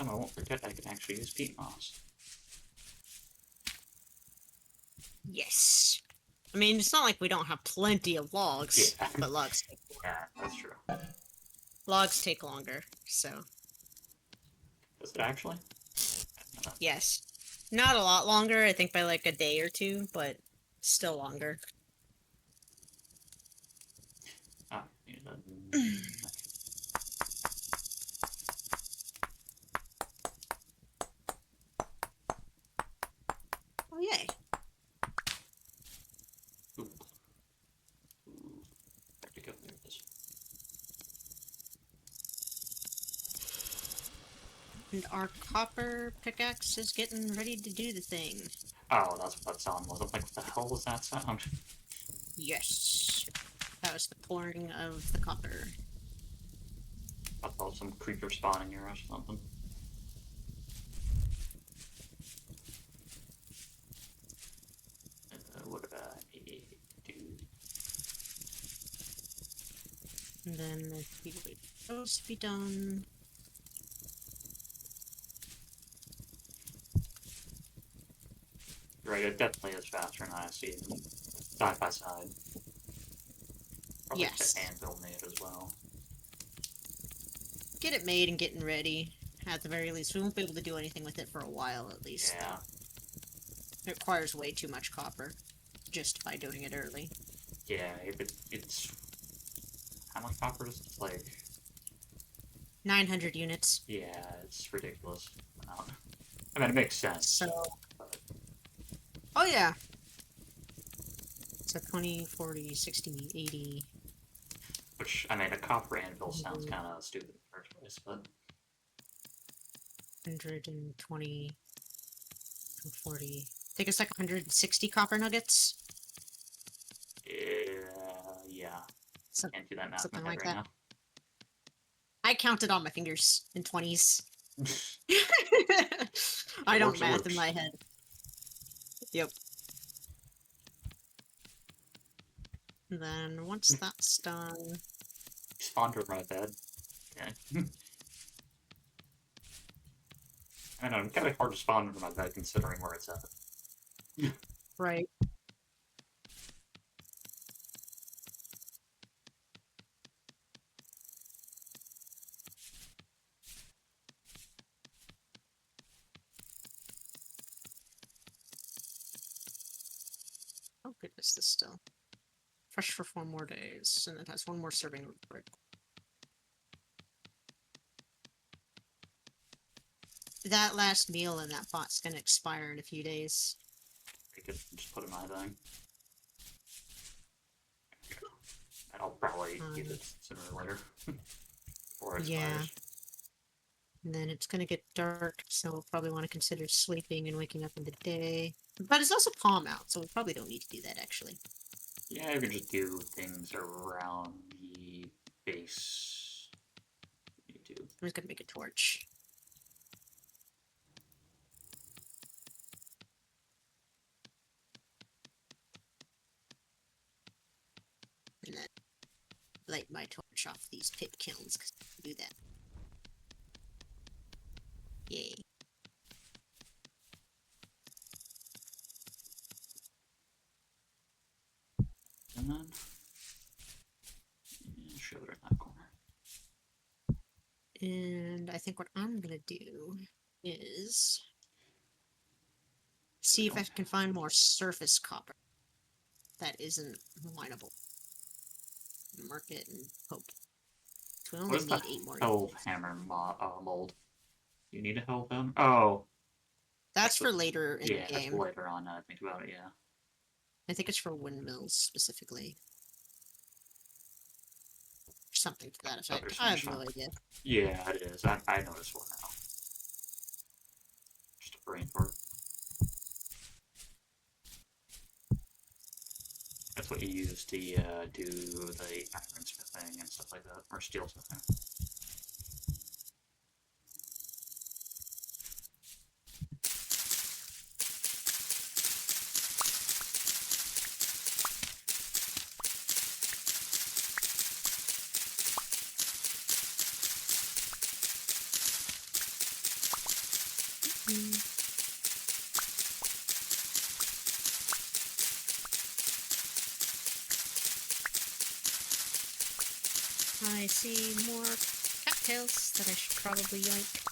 Oh, I won't forget I can actually use peat moss. Yes. I mean, it's not like we don't have plenty of logs, Yeah. but Yeah, that's true. logs take longer, so Does it actually? yes. Not a lot longer, I think by like a day or two, but still longer. Ah, yeah, Oh yay. ooh. Ooh. Where'd it go? There it is. And our copper pickaxe is getting ready to do the thing. Oh, that's what that sound was. I'm like, what the hell was that sound? Yes. That was the pouring of the copper. I thought some creeper spawning here or something. What did I need to do? And then I think those to be done. Right, it definitely is faster than I see them side by side. Probably Yes. the anvil made as well. Get it made and getting ready. At the very least, we won't be able to do anything with it for a while, at least. Yeah. It requires way too much copper, just by doing it early. Yeah, it's... How much copper is it? Like... 900 units. Yeah, it's ridiculous. I mean, it makes sense. So... But... Oh yeah! So 20, 40, 60, 80... Which, I mean, a copper anvil sounds kind of stupid in the first place, but... 120, 40. I think it's like 160 copper nuggets. Yeah. So, Can't do that math in something my head like right that. I counted on my fingers in 20s. now. I It don't works, it math in works. my head. Yep. And then once that's done, Spawned over my bed. Yeah. I know, it's kind of hard to spawn over my bed considering where it's at. right. Oh goodness, this still fresh for 4 more days, and it has one more serving real That last meal in that pot's gonna expire in a few days. I could just put in my thing. And I'll probably eat it sooner or later. Before it Yeah. expires. And then it's gonna get dark, so we'll probably want to consider sleeping and waking up in the day. But it's also palm out, so we probably don't need to do that actually. Yeah, you could just do things around the base. You do. I'm just gonna make a torch. And then light my torch off these pit kilns, because I can do that. Yay. And then shove it in that corner. And I think what I'm gonna do is see if I can find more surface copper that isn't mineable. Mark it and hope. So we What only is the need 8 more Hell days. Hammer mold? You need a Hell Hammer? Oh, That's for later in yeah, the that's game. later on. I think about it. Yeah. I think it's for windmills specifically. Something to that effect. I have no idea. Yeah, it is. I noticed one now. Just a brain fart. That's what you use to do the iron smithing and stuff like that, or steel smithing. I see more cattails that I should probably yoink.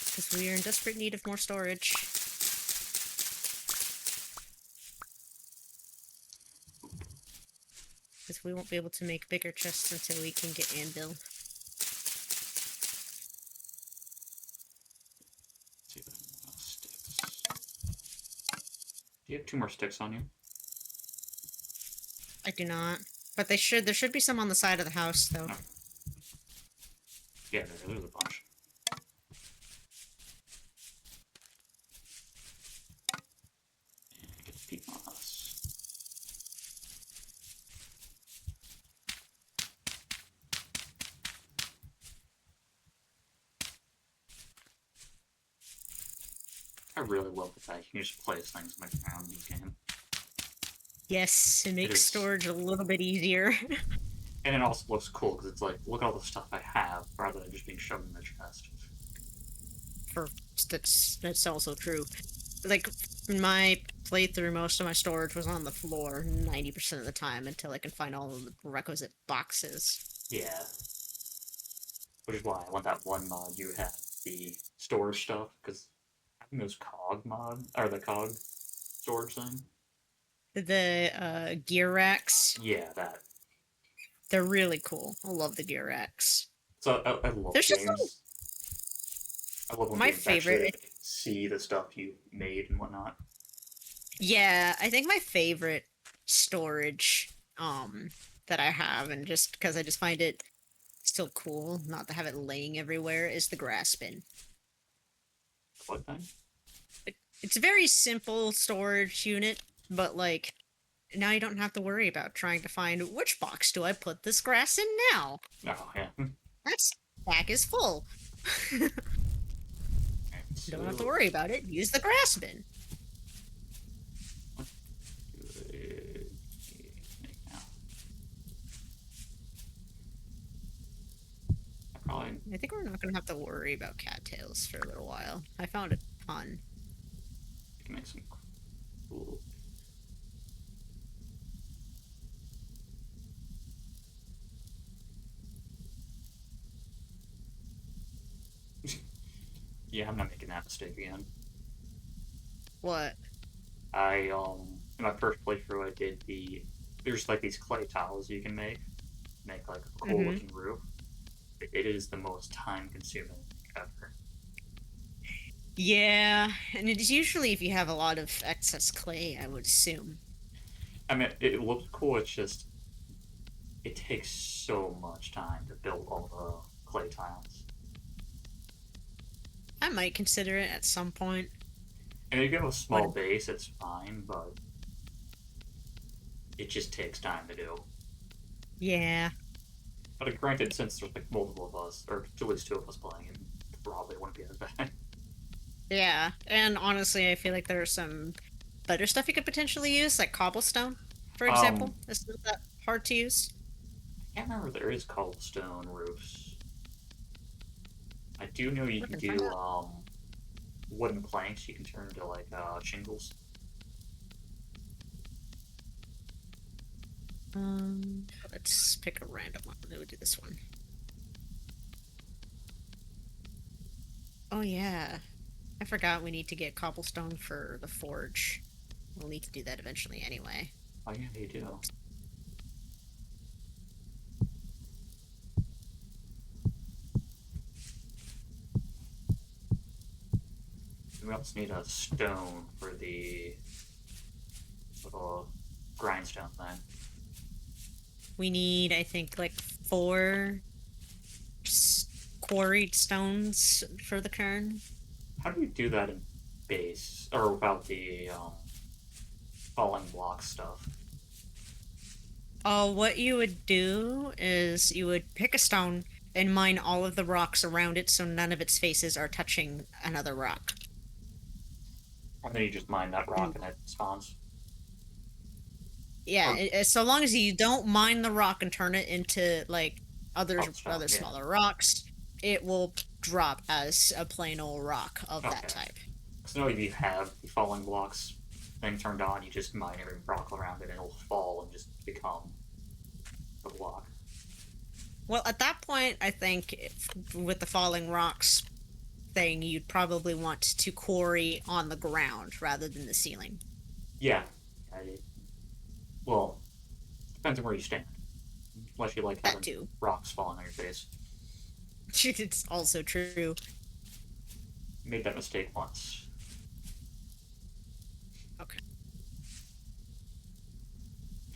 Because we are in desperate need of more storage. Because we won't be able to make bigger chests until we can get anvil. Let's see if I have sticks. Do you have 2 more sticks on you? I do not. But there should be some on the side of the house, though. No. Yeah, there's a bunch. And get a peek on us. I really love the fact you can just place things in the ground in this game. Yes, it makes is. storage a little bit easier. And it also looks cool because it's like, look at all the stuff I have rather than just being shoved in the chest. That's also true. Like, in my playthrough, most of my storage was on the floor 90% of the time until I can find all of the requisite boxes. Yeah. Which is why I want that one mod you had, the storage stuff, because I think it was COG mod, or the COG storage thing. The gear racks, Yeah, that. they're really cool. I love the gear racks. So I love There's just games. I love when my games actually favorite. see the stuff you made and whatnot. Yeah, I think my favorite storage that I have, and just because I just find it still cool not to have it laying everywhere, is the grass bin. What thing? It's a very simple storage unit, but like now you don't have to worry about trying to find which box do I put this grass in now. Oh yeah. That stack is full. Okay, Don't have to so worry about it. Use the grass bin. what do I make now? I probably I think we're not going to have to worry about cattails for a little while. I found a ton. can make some cool. Yeah, I'm not making that mistake again. What? I in my first playthrough I did there's like these clay tiles you can make like a cool Mm-hmm. looking roof. It is the most time consuming ever. Yeah, and it is usually if you have a lot of excess clay, I would assume. I mean, it looks cool. It's just it takes so much time to build all the clay tiles. I might consider it at some point. And if you have a But small base, it's fine, but it just takes time to do. yeah, But granted, since there's like multiple of us, or at least two of us playing, it probably wouldn't be as bad. yeah. And honestly, I feel like there are some better stuff you could potentially use, like cobblestone, for um, example. It's not that hard to use. I can't remember if there is cobblestone roofs. I do know you We can can find do out. wooden planks. You can turn into like shingles. Let's pick a random one. We'll do this one. Oh yeah, I forgot we need to get cobblestone for the forge. We'll need to do that eventually anyway. Oh yeah, you do. We also need a stone for the little grindstone thing. We need, I think, like four quarried stones for the cairn. How do you do that in base or without the falling block stuff? What you would do is you would pick a stone and mine all of the rocks around it so none of its faces are touching another rock. And then you just mine that rock And and it spawns. yeah, Or so long as you don't mine the rock and turn it into like cobblestone, other yeah. smaller rocks, it will drop as a plain old rock of that Okay. type. Because now if you have the falling blocks thing turned on, you just mine every rock around it and it'll fall and just become the block. Well, at that point, I think with the falling rocks thing, you'd probably want to quarry on the ground rather than the ceiling. Yeah. I, well, depends on where you stand. Unless you like That having too. rocks falling on your face. It's also true. Made that mistake once. Okay.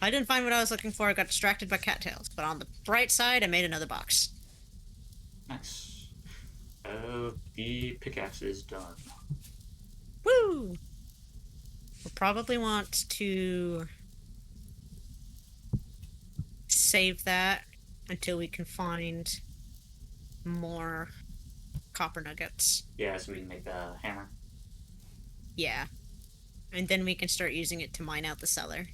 I didn't find what I was looking for. I got distracted by cattails. But on the bright side, I made another box. Nice. The pickaxe is done. Woo! We'll probably want to save that until we can find more copper nuggets. Yeah, so we can make the hammer. Yeah. And then we can start using it to mine out the cellar.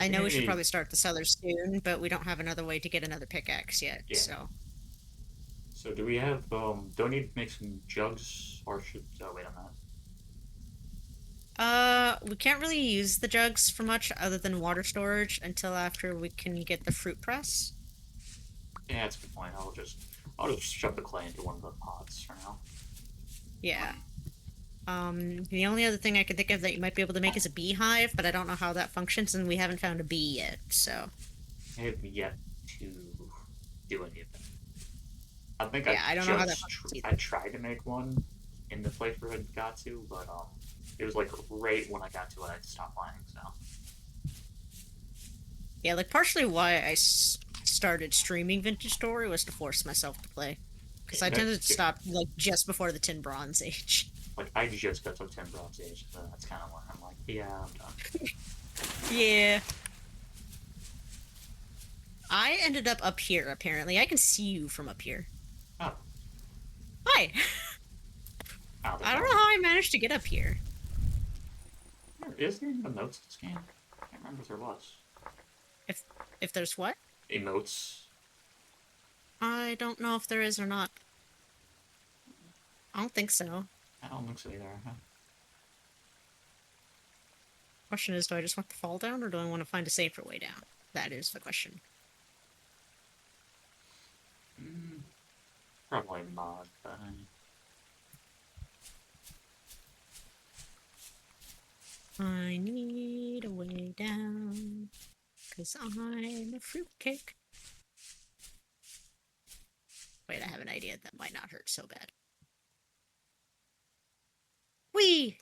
I know we should probably start the cellar soon, but we don't have another way to get another pickaxe yet, Yeah. so. So do we have don't need to make some jugs or should wait on that? We can't really use the jugs for much other than water storage until after we can get the fruit press. Yeah, that's a good point. I'll just shove the clay into one of the pots for now. Yeah. The only other thing I could think of that you might be able to make is a beehive, but I don't know how that functions, and we haven't found a bee yet, so. I have yet to do any of that. I think Yeah, I don't know how that functions I either. tried to make one in the playthrough I got to, but it was like right when I got to it, I had to stop playing. So Yeah, like partially why I started streaming Vintage Story was to force myself to play. because I tended to stop like just before the Tin Bronze Age. Like, I just got to 10 Bronze Age, so that's kind of where I'm like, yeah, I'm done. Yeah. I ended up here, apparently. I can see you from up here. Oh, Hi! oh, I there's don't no. know how I managed to get up here. Is there even emotes in this game? I can't remember if there was. If if there's what? Emotes? I don't know if there is or not. I don't think so. I don't think so either. Huh? Question is, do I just want to fall down or do I want to find a safer way down? That is the question. Mm, probably mod, but I need a way down, 'cause I'm a fruitcake. Wait, I have an idea that might not hurt so bad. Whee!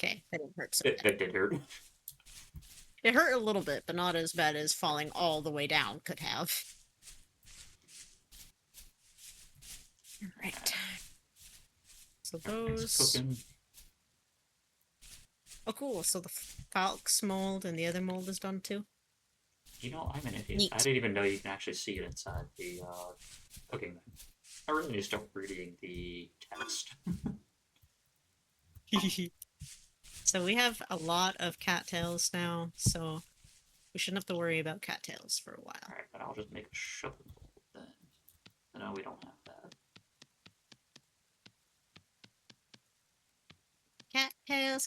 Okay, that didn't hurt so bad. that did hurt. It hurt a little bit, but not as bad as falling all the way down could have. Alright. So those... Oh, cool. So the Falx mold and the other mold is done too? You know, I'm an idiot. Neat. I didn't even know you can actually see it inside the cooking menu. I really need to start reading the text. So we have a lot of cattails now, so we shouldn't have to worry about cattails for a while. Alright, but I'll just make a shovel then. No, we don't have that.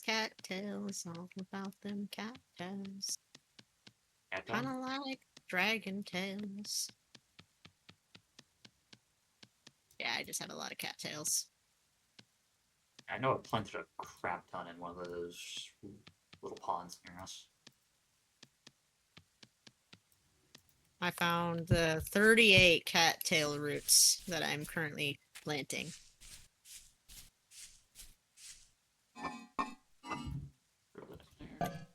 Cattails, all about them cattails. Cattail? Kinda like dragon tails. Yeah, I just have a lot of cattails. I know I planted a crap ton in one of those little ponds near us. I found the 38 cattail roots that I'm currently planting. Throw that in there.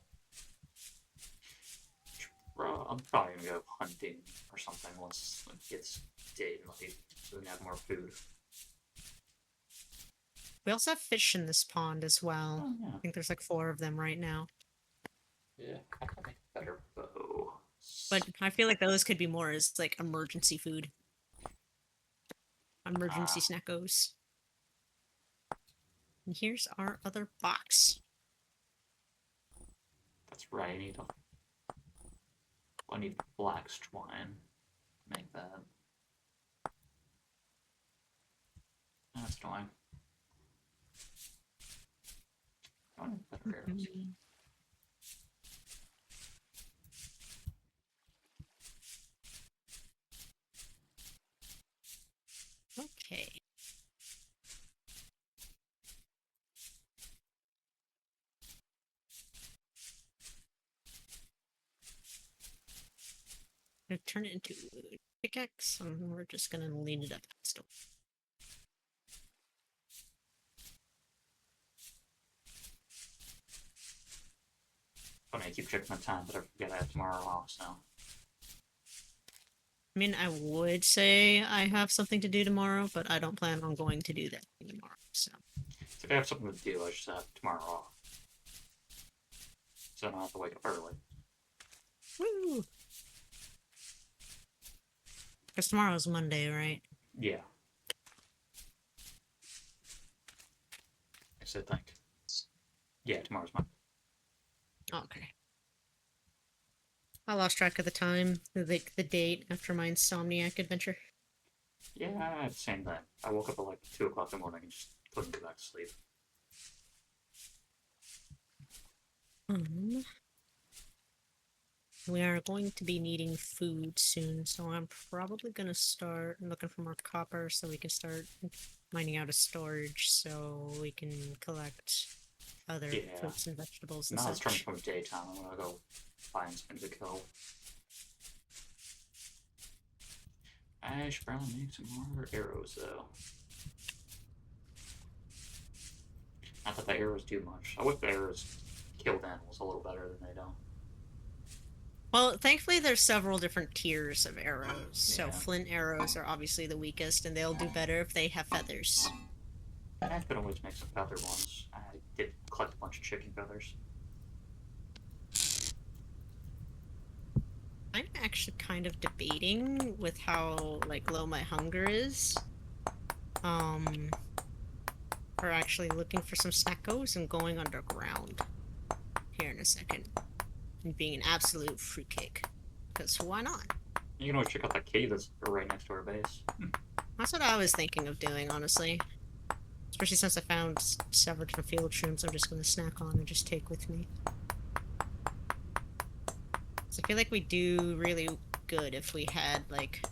I'm probably gonna go hunting or something once it gets daylight so we can have more food. We also have fish in this pond as well. Oh, yeah. I think there's like 4 of them right now. Yeah, I can make a better bow. But I feel like those could be more as like emergency food. Emergency snackos. And here's our other box. That's right, I need black twine to make that. That's twine. I need better arrows. Okay. I'm gonna turn it into a pickaxe, and we're just gonna lean it up still. Funny, I keep checking my time, but I forget I have tomorrow off, so. I mean, I would say I have something to do tomorrow, but I don't plan on going to do that tomorrow, so. If I have something to do, I just have tomorrow off. So I don't have to wake up early. Woo! Because tomorrow's Monday, right? Yeah. I said think. Yeah, tomorrow's Monday. Okay. I lost track of the time, the date after my insomniac adventure. Yeah, same thing. I woke up at like 2 o'clock in the morning and just couldn't go back to sleep. We are going to be needing food soon, so I'm probably going to start looking for more copper so we can start mining out a storage so we can collect other fruits and vegetables and now such. it's turning from daytime. I'm gonna go find something to kill. I should probably make some more arrows though. Not that the arrows do much. I wish the arrows killed animals a little better than they don't. Well, thankfully there's several different tiers of arrows. So Yeah. flint arrows are obviously the weakest, and they'll do better if they have feathers. I could always make some feather ones. I did collect a bunch of chicken feathers. I'm actually kind of debating with how like low my hunger is. Um, for actually looking for some snackos and going underground here in a second and being an absolute fruitcake. Because why not? You can always check out that cave that's right next to our base. That's what I was thinking of doing, honestly. Especially since I found several different field shrooms I'm just going to snack on and just take with me. So I feel like we do really good if we had, like,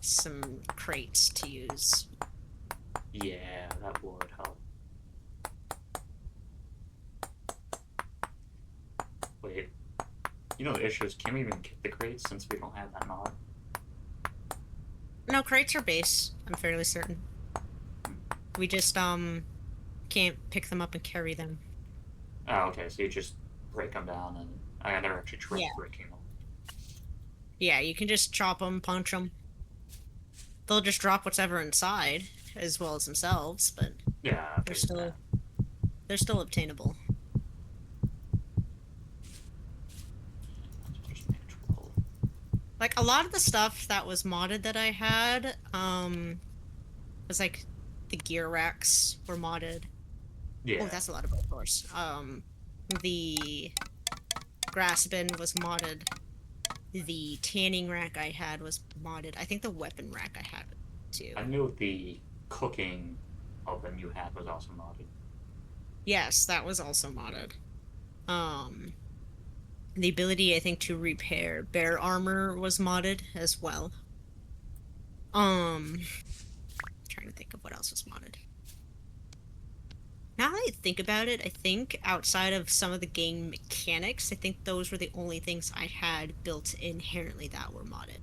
some crates to use. Yeah, that would help. Wait, you know the issue is, can we even get the crates since we don't have that mod? No, crates are base, I'm fairly certain. We just, can't pick them up and carry them. Oh, okay, so you just break them down, and I never actually tried Yeah. breaking them. Yeah, you can just chop them, punch them. They'll just drop whatever inside, as well as themselves, but Yeah, I they're figured that. still they're still obtainable. Just make 12. Like a lot of the stuff that was modded that I had, was like the gear racks were modded. Oh, Yeah, that's a lot of both doors. The grass bin was modded. The tanning rack I had was modded. I think the weapon rack I had too. I knew the cooking oven you had was also modded. Yes, that was also modded. Um, the ability I think to repair bear armor was modded as well. Trying to think of what else was modded. Now that I think about it, I think outside of some of the game mechanics, I think those were the only things I had built inherently that were modded.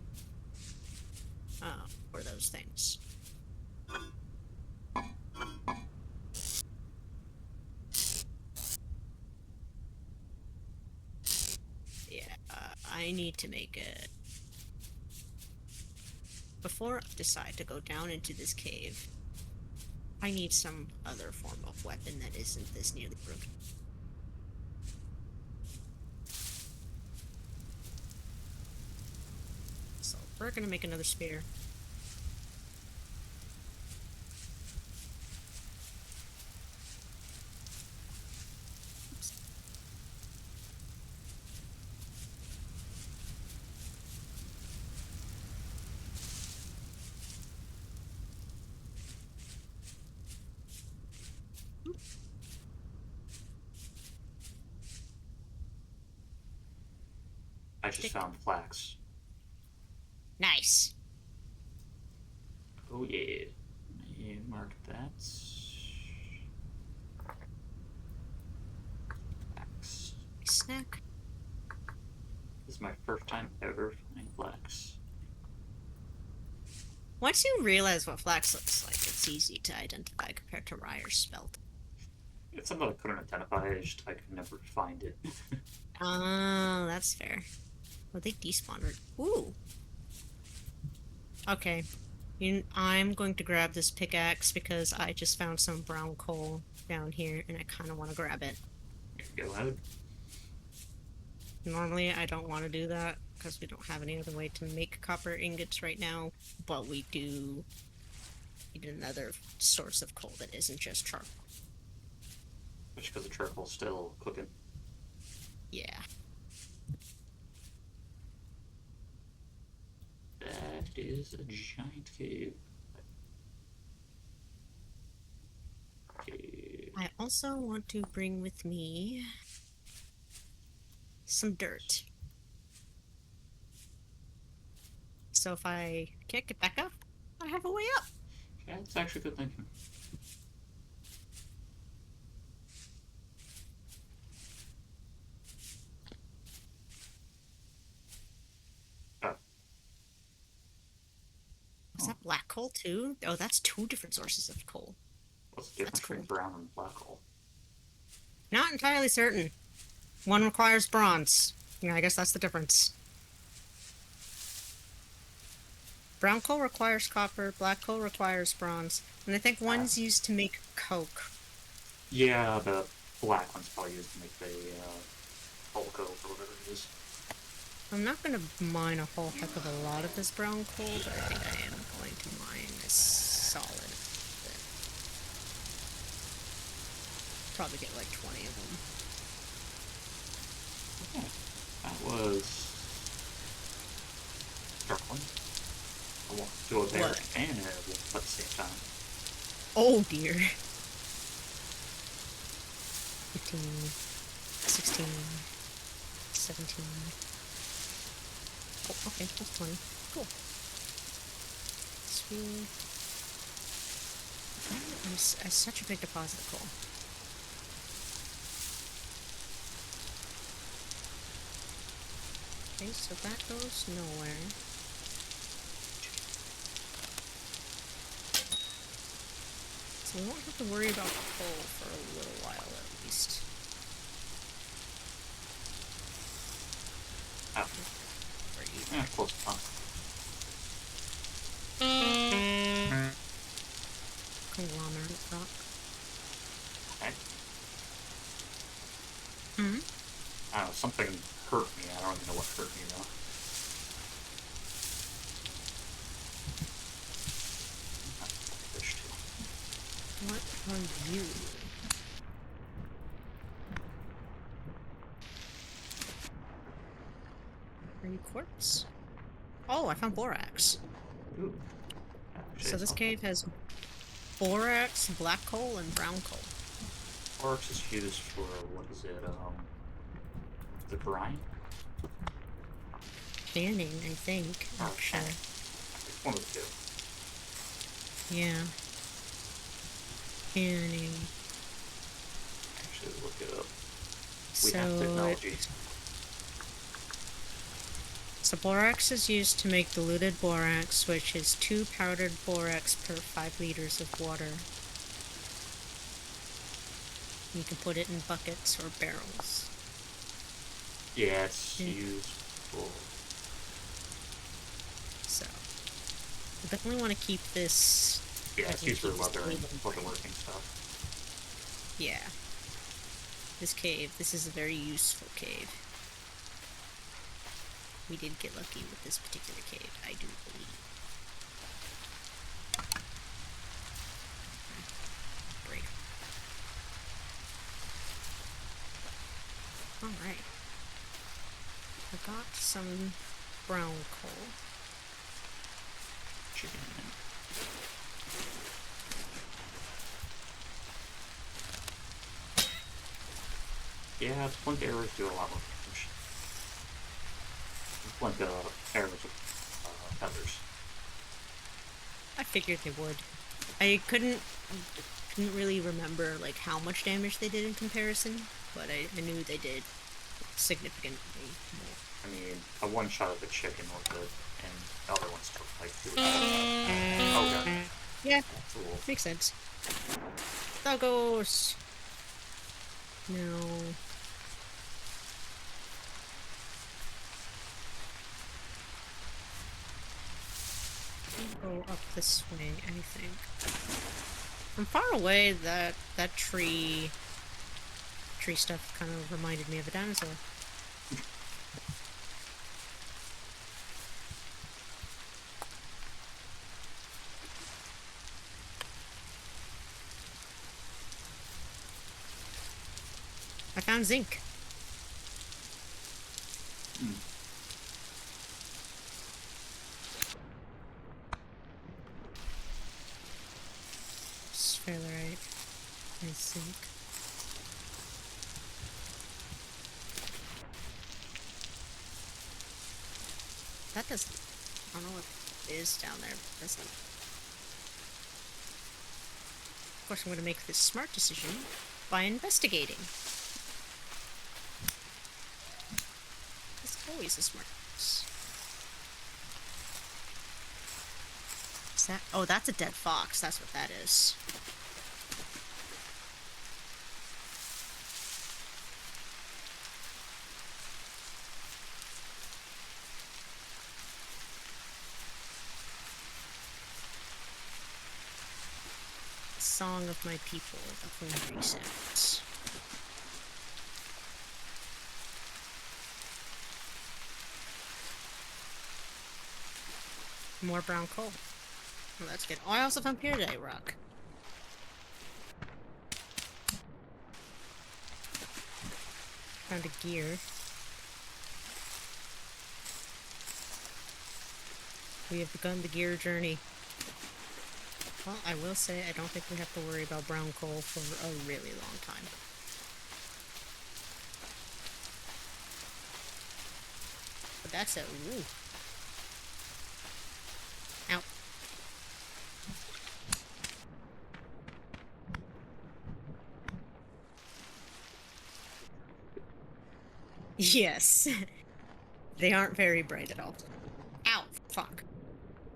For those things. Yeah, I need to make it. Before I decide to go down into this cave, I need some other form of weapon that isn't this nearly broken. So we're gonna make another spear. Oops. I just Stick. found flax. Nice. Oh yeah. You mark that. Flax. Snack. This is my first time ever finding flax. Once you realize what flax looks like, it's easy to identify compared to rye or spelt. It's something I couldn't identify, I could never find it. Oh, that's fair. Oh, they despawned. Ooh. Okay. I'm going to grab this pickaxe because I just found some brown coal down here and I kind of want to grab it. Go ahead. Normally, I don't want to do that because we don't have any other way to make copper ingots right now, but we do need another source of coal that isn't just charcoal. Just because the charcoal's still cooking. Yeah. That is a giant cave. Okay. I also want to bring with me some dirt. So if I can't get back up, I have a way up. Yeah, it's actually good thinking. Oh. Is that black coal too? Oh, that's two different sources of coal. What's the difference That's cool. between brown and black coal? Not entirely certain. One requires bronze. Yeah, I guess that's the difference. Brown coal requires copper, black coal requires bronze, and I think Uh, one's used to make coke. yeah, the black one's probably used to make the Hulko or whatever it is. I'm not gonna mine a whole heck of a lot of this brown coal, but I think I am going to mine a solid bit. Probably get like 20 of them. Okay. That was struggling. I want to do a bear What? and a wolf at the same time. Oh dear. 15, 16, 17. Oh, okay, that's 20. Cool. Sweet. That is such a big deposit of coal. Okay, so that goes nowhere. So we won't have to worry about coal for a little while at least. Oh, For you. yeah, close enough. Conglomerate rock. Okay. Hmm? I don't know, something hurt me. I don't even know what hurt me though. Fish too. What are you? Are you quartz? Oh, I found borax. Ooh. Actually, So it's this not cave has borax, black coal, and brown coal. Oryx is used for, what is it, the brine? Fanning, I think. Or Not sure. it's one of the two. Yeah. Fanning. Actually, look it up. We have technology. So borax is used to make diluted borax, which is 2 powdered borax per 5 liters of water. You can put it in buckets or barrels. Yeah, it's used for... So, we definitely want to keep this. Yeah, it's used for leather and cave woodworking stuff. Yeah. This cave, this is a very useful cave. We did get lucky with this particular cave, I do believe. Break. Alright. I got some brown coal. Chicken. Yeah, flint arrows do a lot more damage. Flint arrows with feathers. I figured they would. I couldn't really remember like how much damage they did in comparison, but I knew they did significantly more. I mean, a one-shot of the chicken with it, and the other ones took like 2 attacks. Oh god. Yeah, Cool. makes sense. Doggos! No. Go up this way, I think. From far away, that tree stuff kind of reminded me of a dinosaur. I found zinc. Sphalerite. Nice zinc. That doesn't... I don't know what is down there, but doesn't... Of course, I'm going to make this smart decision by investigating. It's always a smart choice. Is that... Oh, that's a dead fox. That's what that is. song of my people, the hungry sounds. More brown coal. Well, that's good. Oh, I also found Pyridite rock. Found a gear. We have begun the gear journey. Well, I will say I don't think we have to worry about brown coal for a really long time. But that's a ooh. Ow. Yes. They aren't very bright at all. Ow, fuck.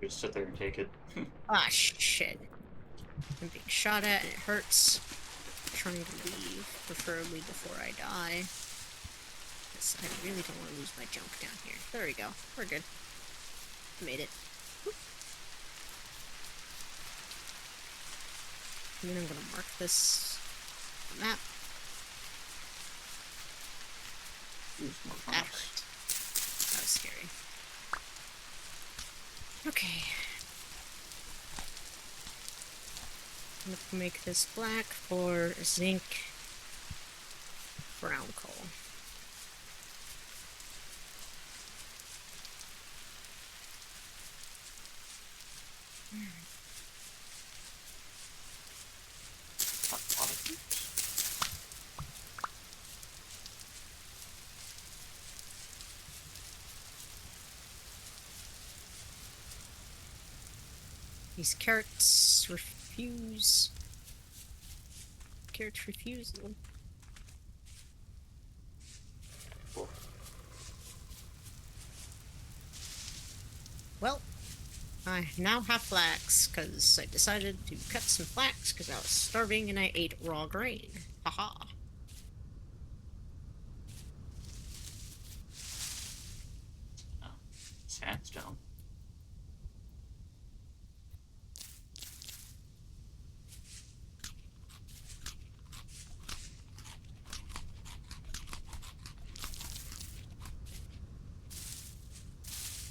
Just sit there and take it. Ah, shit. I'm being shot at and it hurts. I'm trying to leave, preferably before I die. Because I really don't want to lose my junk down here. There we go. We're good. Made it. And then I'm gonna mark this on the map. That hurt. That was scary. Okay. I'm gonna make this black for zinc brown coal. These carrots refuse. Carrots refusal. Well, I now have flax, because I decided to cut some flax because I was starving and I ate raw grain. Haha. Oh, sandstone.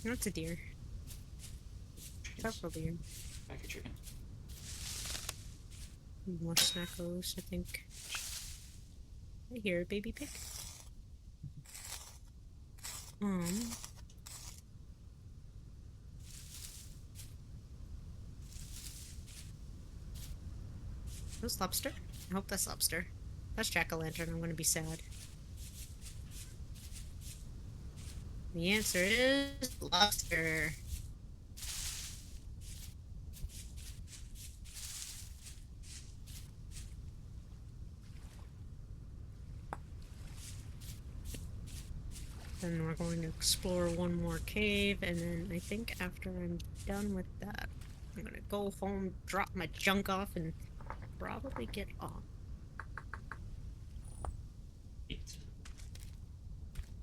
That's a deer. Several deer. Back of chicken. More snackos, I think. I hear a baby pig. Who's lobster? I hope that's lobster. That's jack-o'-lantern. I'm gonna be sad. The answer is lobster. Then we're going to explore one more cave, and then I think after I'm done with that, I'm gonna go home, drop my junk off, and probably get off. Eat.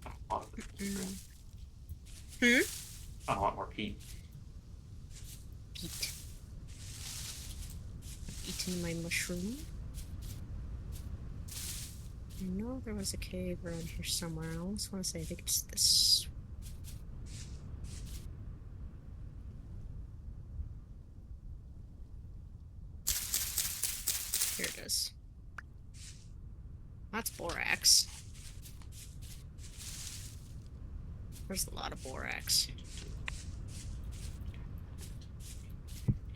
A lot of it. A lot more peat. Peat. Eating my mushroom. I know there was a cave around here somewhere. I almost want to say I think it's this. Here it is. That's borax. There's a lot of borax.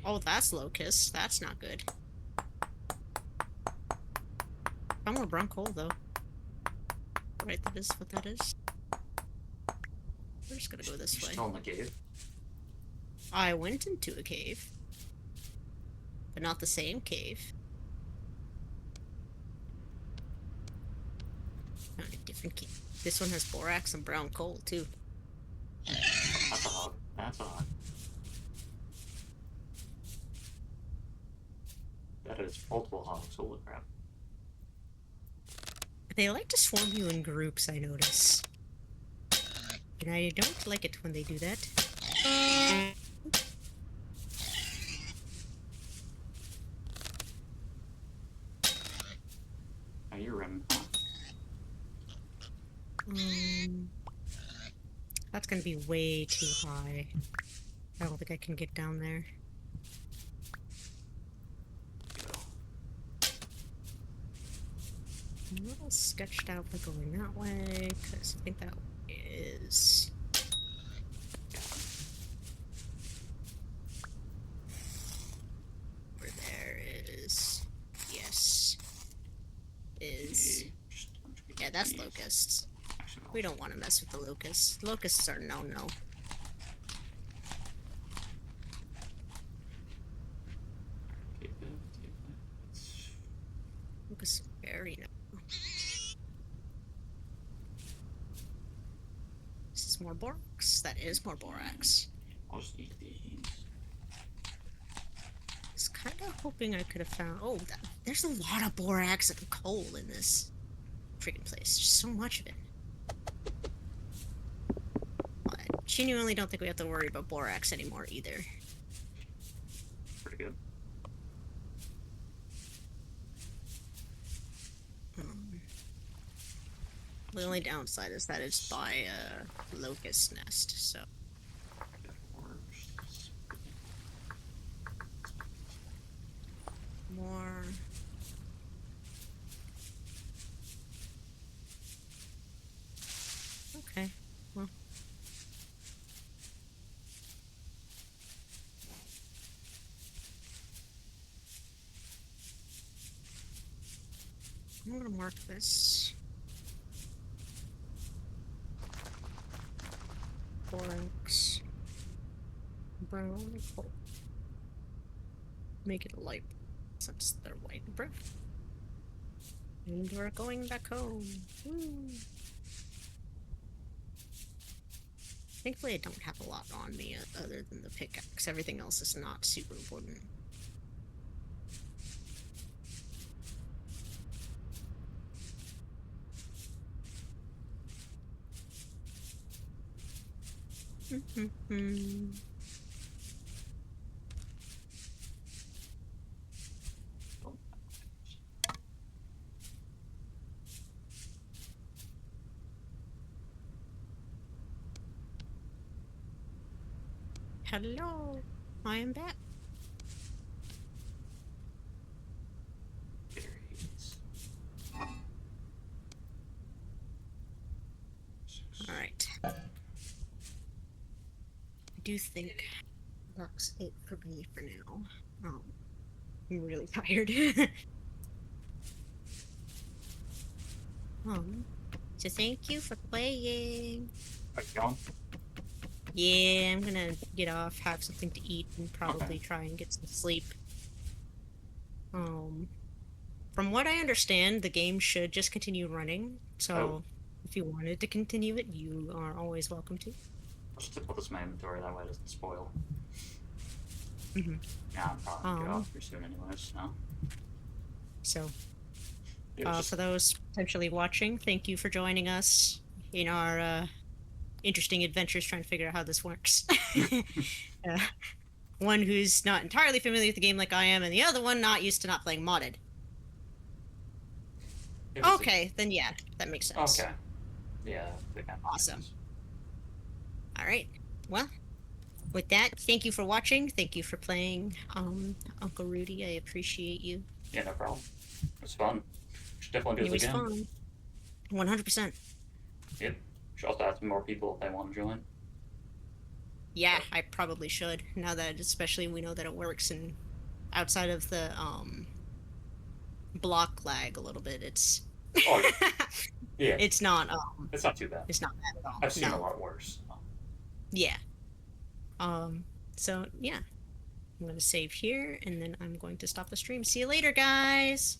Oh, that's locust. That's not good. Found more brown coal, though. Right, that is what that is. We're just gonna go this way. Still in the cave? I went into a cave. But not the same cave. Found a different cave. This one has borax and brown coal, too. That's odd. That's odd. That is multiple hogs. Holy crap. They like to swarm you in groups, I notice. And I don't like it when they do that. gonna be way too high. I don't think I can get down there. I'm a little sketched out for going that way, because I think that is... where there is... yes. Is... yeah, that's locusts. We don't want to mess with the locusts. Locusts are no-no. Locusts are very no. This is more borax. That is more borax. I'll just eat these. I was kind of hoping I could have found... oh, there's a lot of borax and coal in this freaking place. There's so much of it. I genuinely don't think we have to worry about borax anymore either. Pretty good. The only downside is that it's by a locust nest, so... more... okay, well... I'm gonna mark this. Borax. Brown coal. Make it a light, since they're white and brown. And we're going back home. Woo. Thankfully I don't have a lot on me other than the pickaxe. Everything else is not super important. Hello, I am back. Alright. I do think that's it for me for now. I'm really tired. So thank you for playing. Are you going? Yeah, I'm gonna get off, have something to eat, and probably try and get some sleep. From what I understand, the game should just continue running, so if you wanted to continue it, you are always welcome to. I'll just put this in my inventory, that way it doesn't spoil. Mm-hmm. Yeah, I'm probably gonna get off here soon anyways, no? So, Yeah, for those potentially watching, thank you for joining us in our, interesting adventures trying to figure out how this works. One who's not entirely familiar with the game like I am, and the other one not used to not playing modded. Okay, then yeah, that makes sense. Okay. Yeah. Awesome. Alright, well, with that, thank you for watching, thank you for playing, Uncle Rudy, I appreciate you. Yeah, no problem. It was fun. Should definitely do this again. It was fun. 100%. Yep. Should also ask more people if they want to join. Yeah, I probably should, now that especially we know that it works, and outside of the, block lag a little bit, it's... oh, yeah. It's not, it's not too bad. It's not bad at all. I've seen a lot worse. Yeah. So, yeah. I'm gonna save here, and then I'm going to stop the stream. See you later, guys!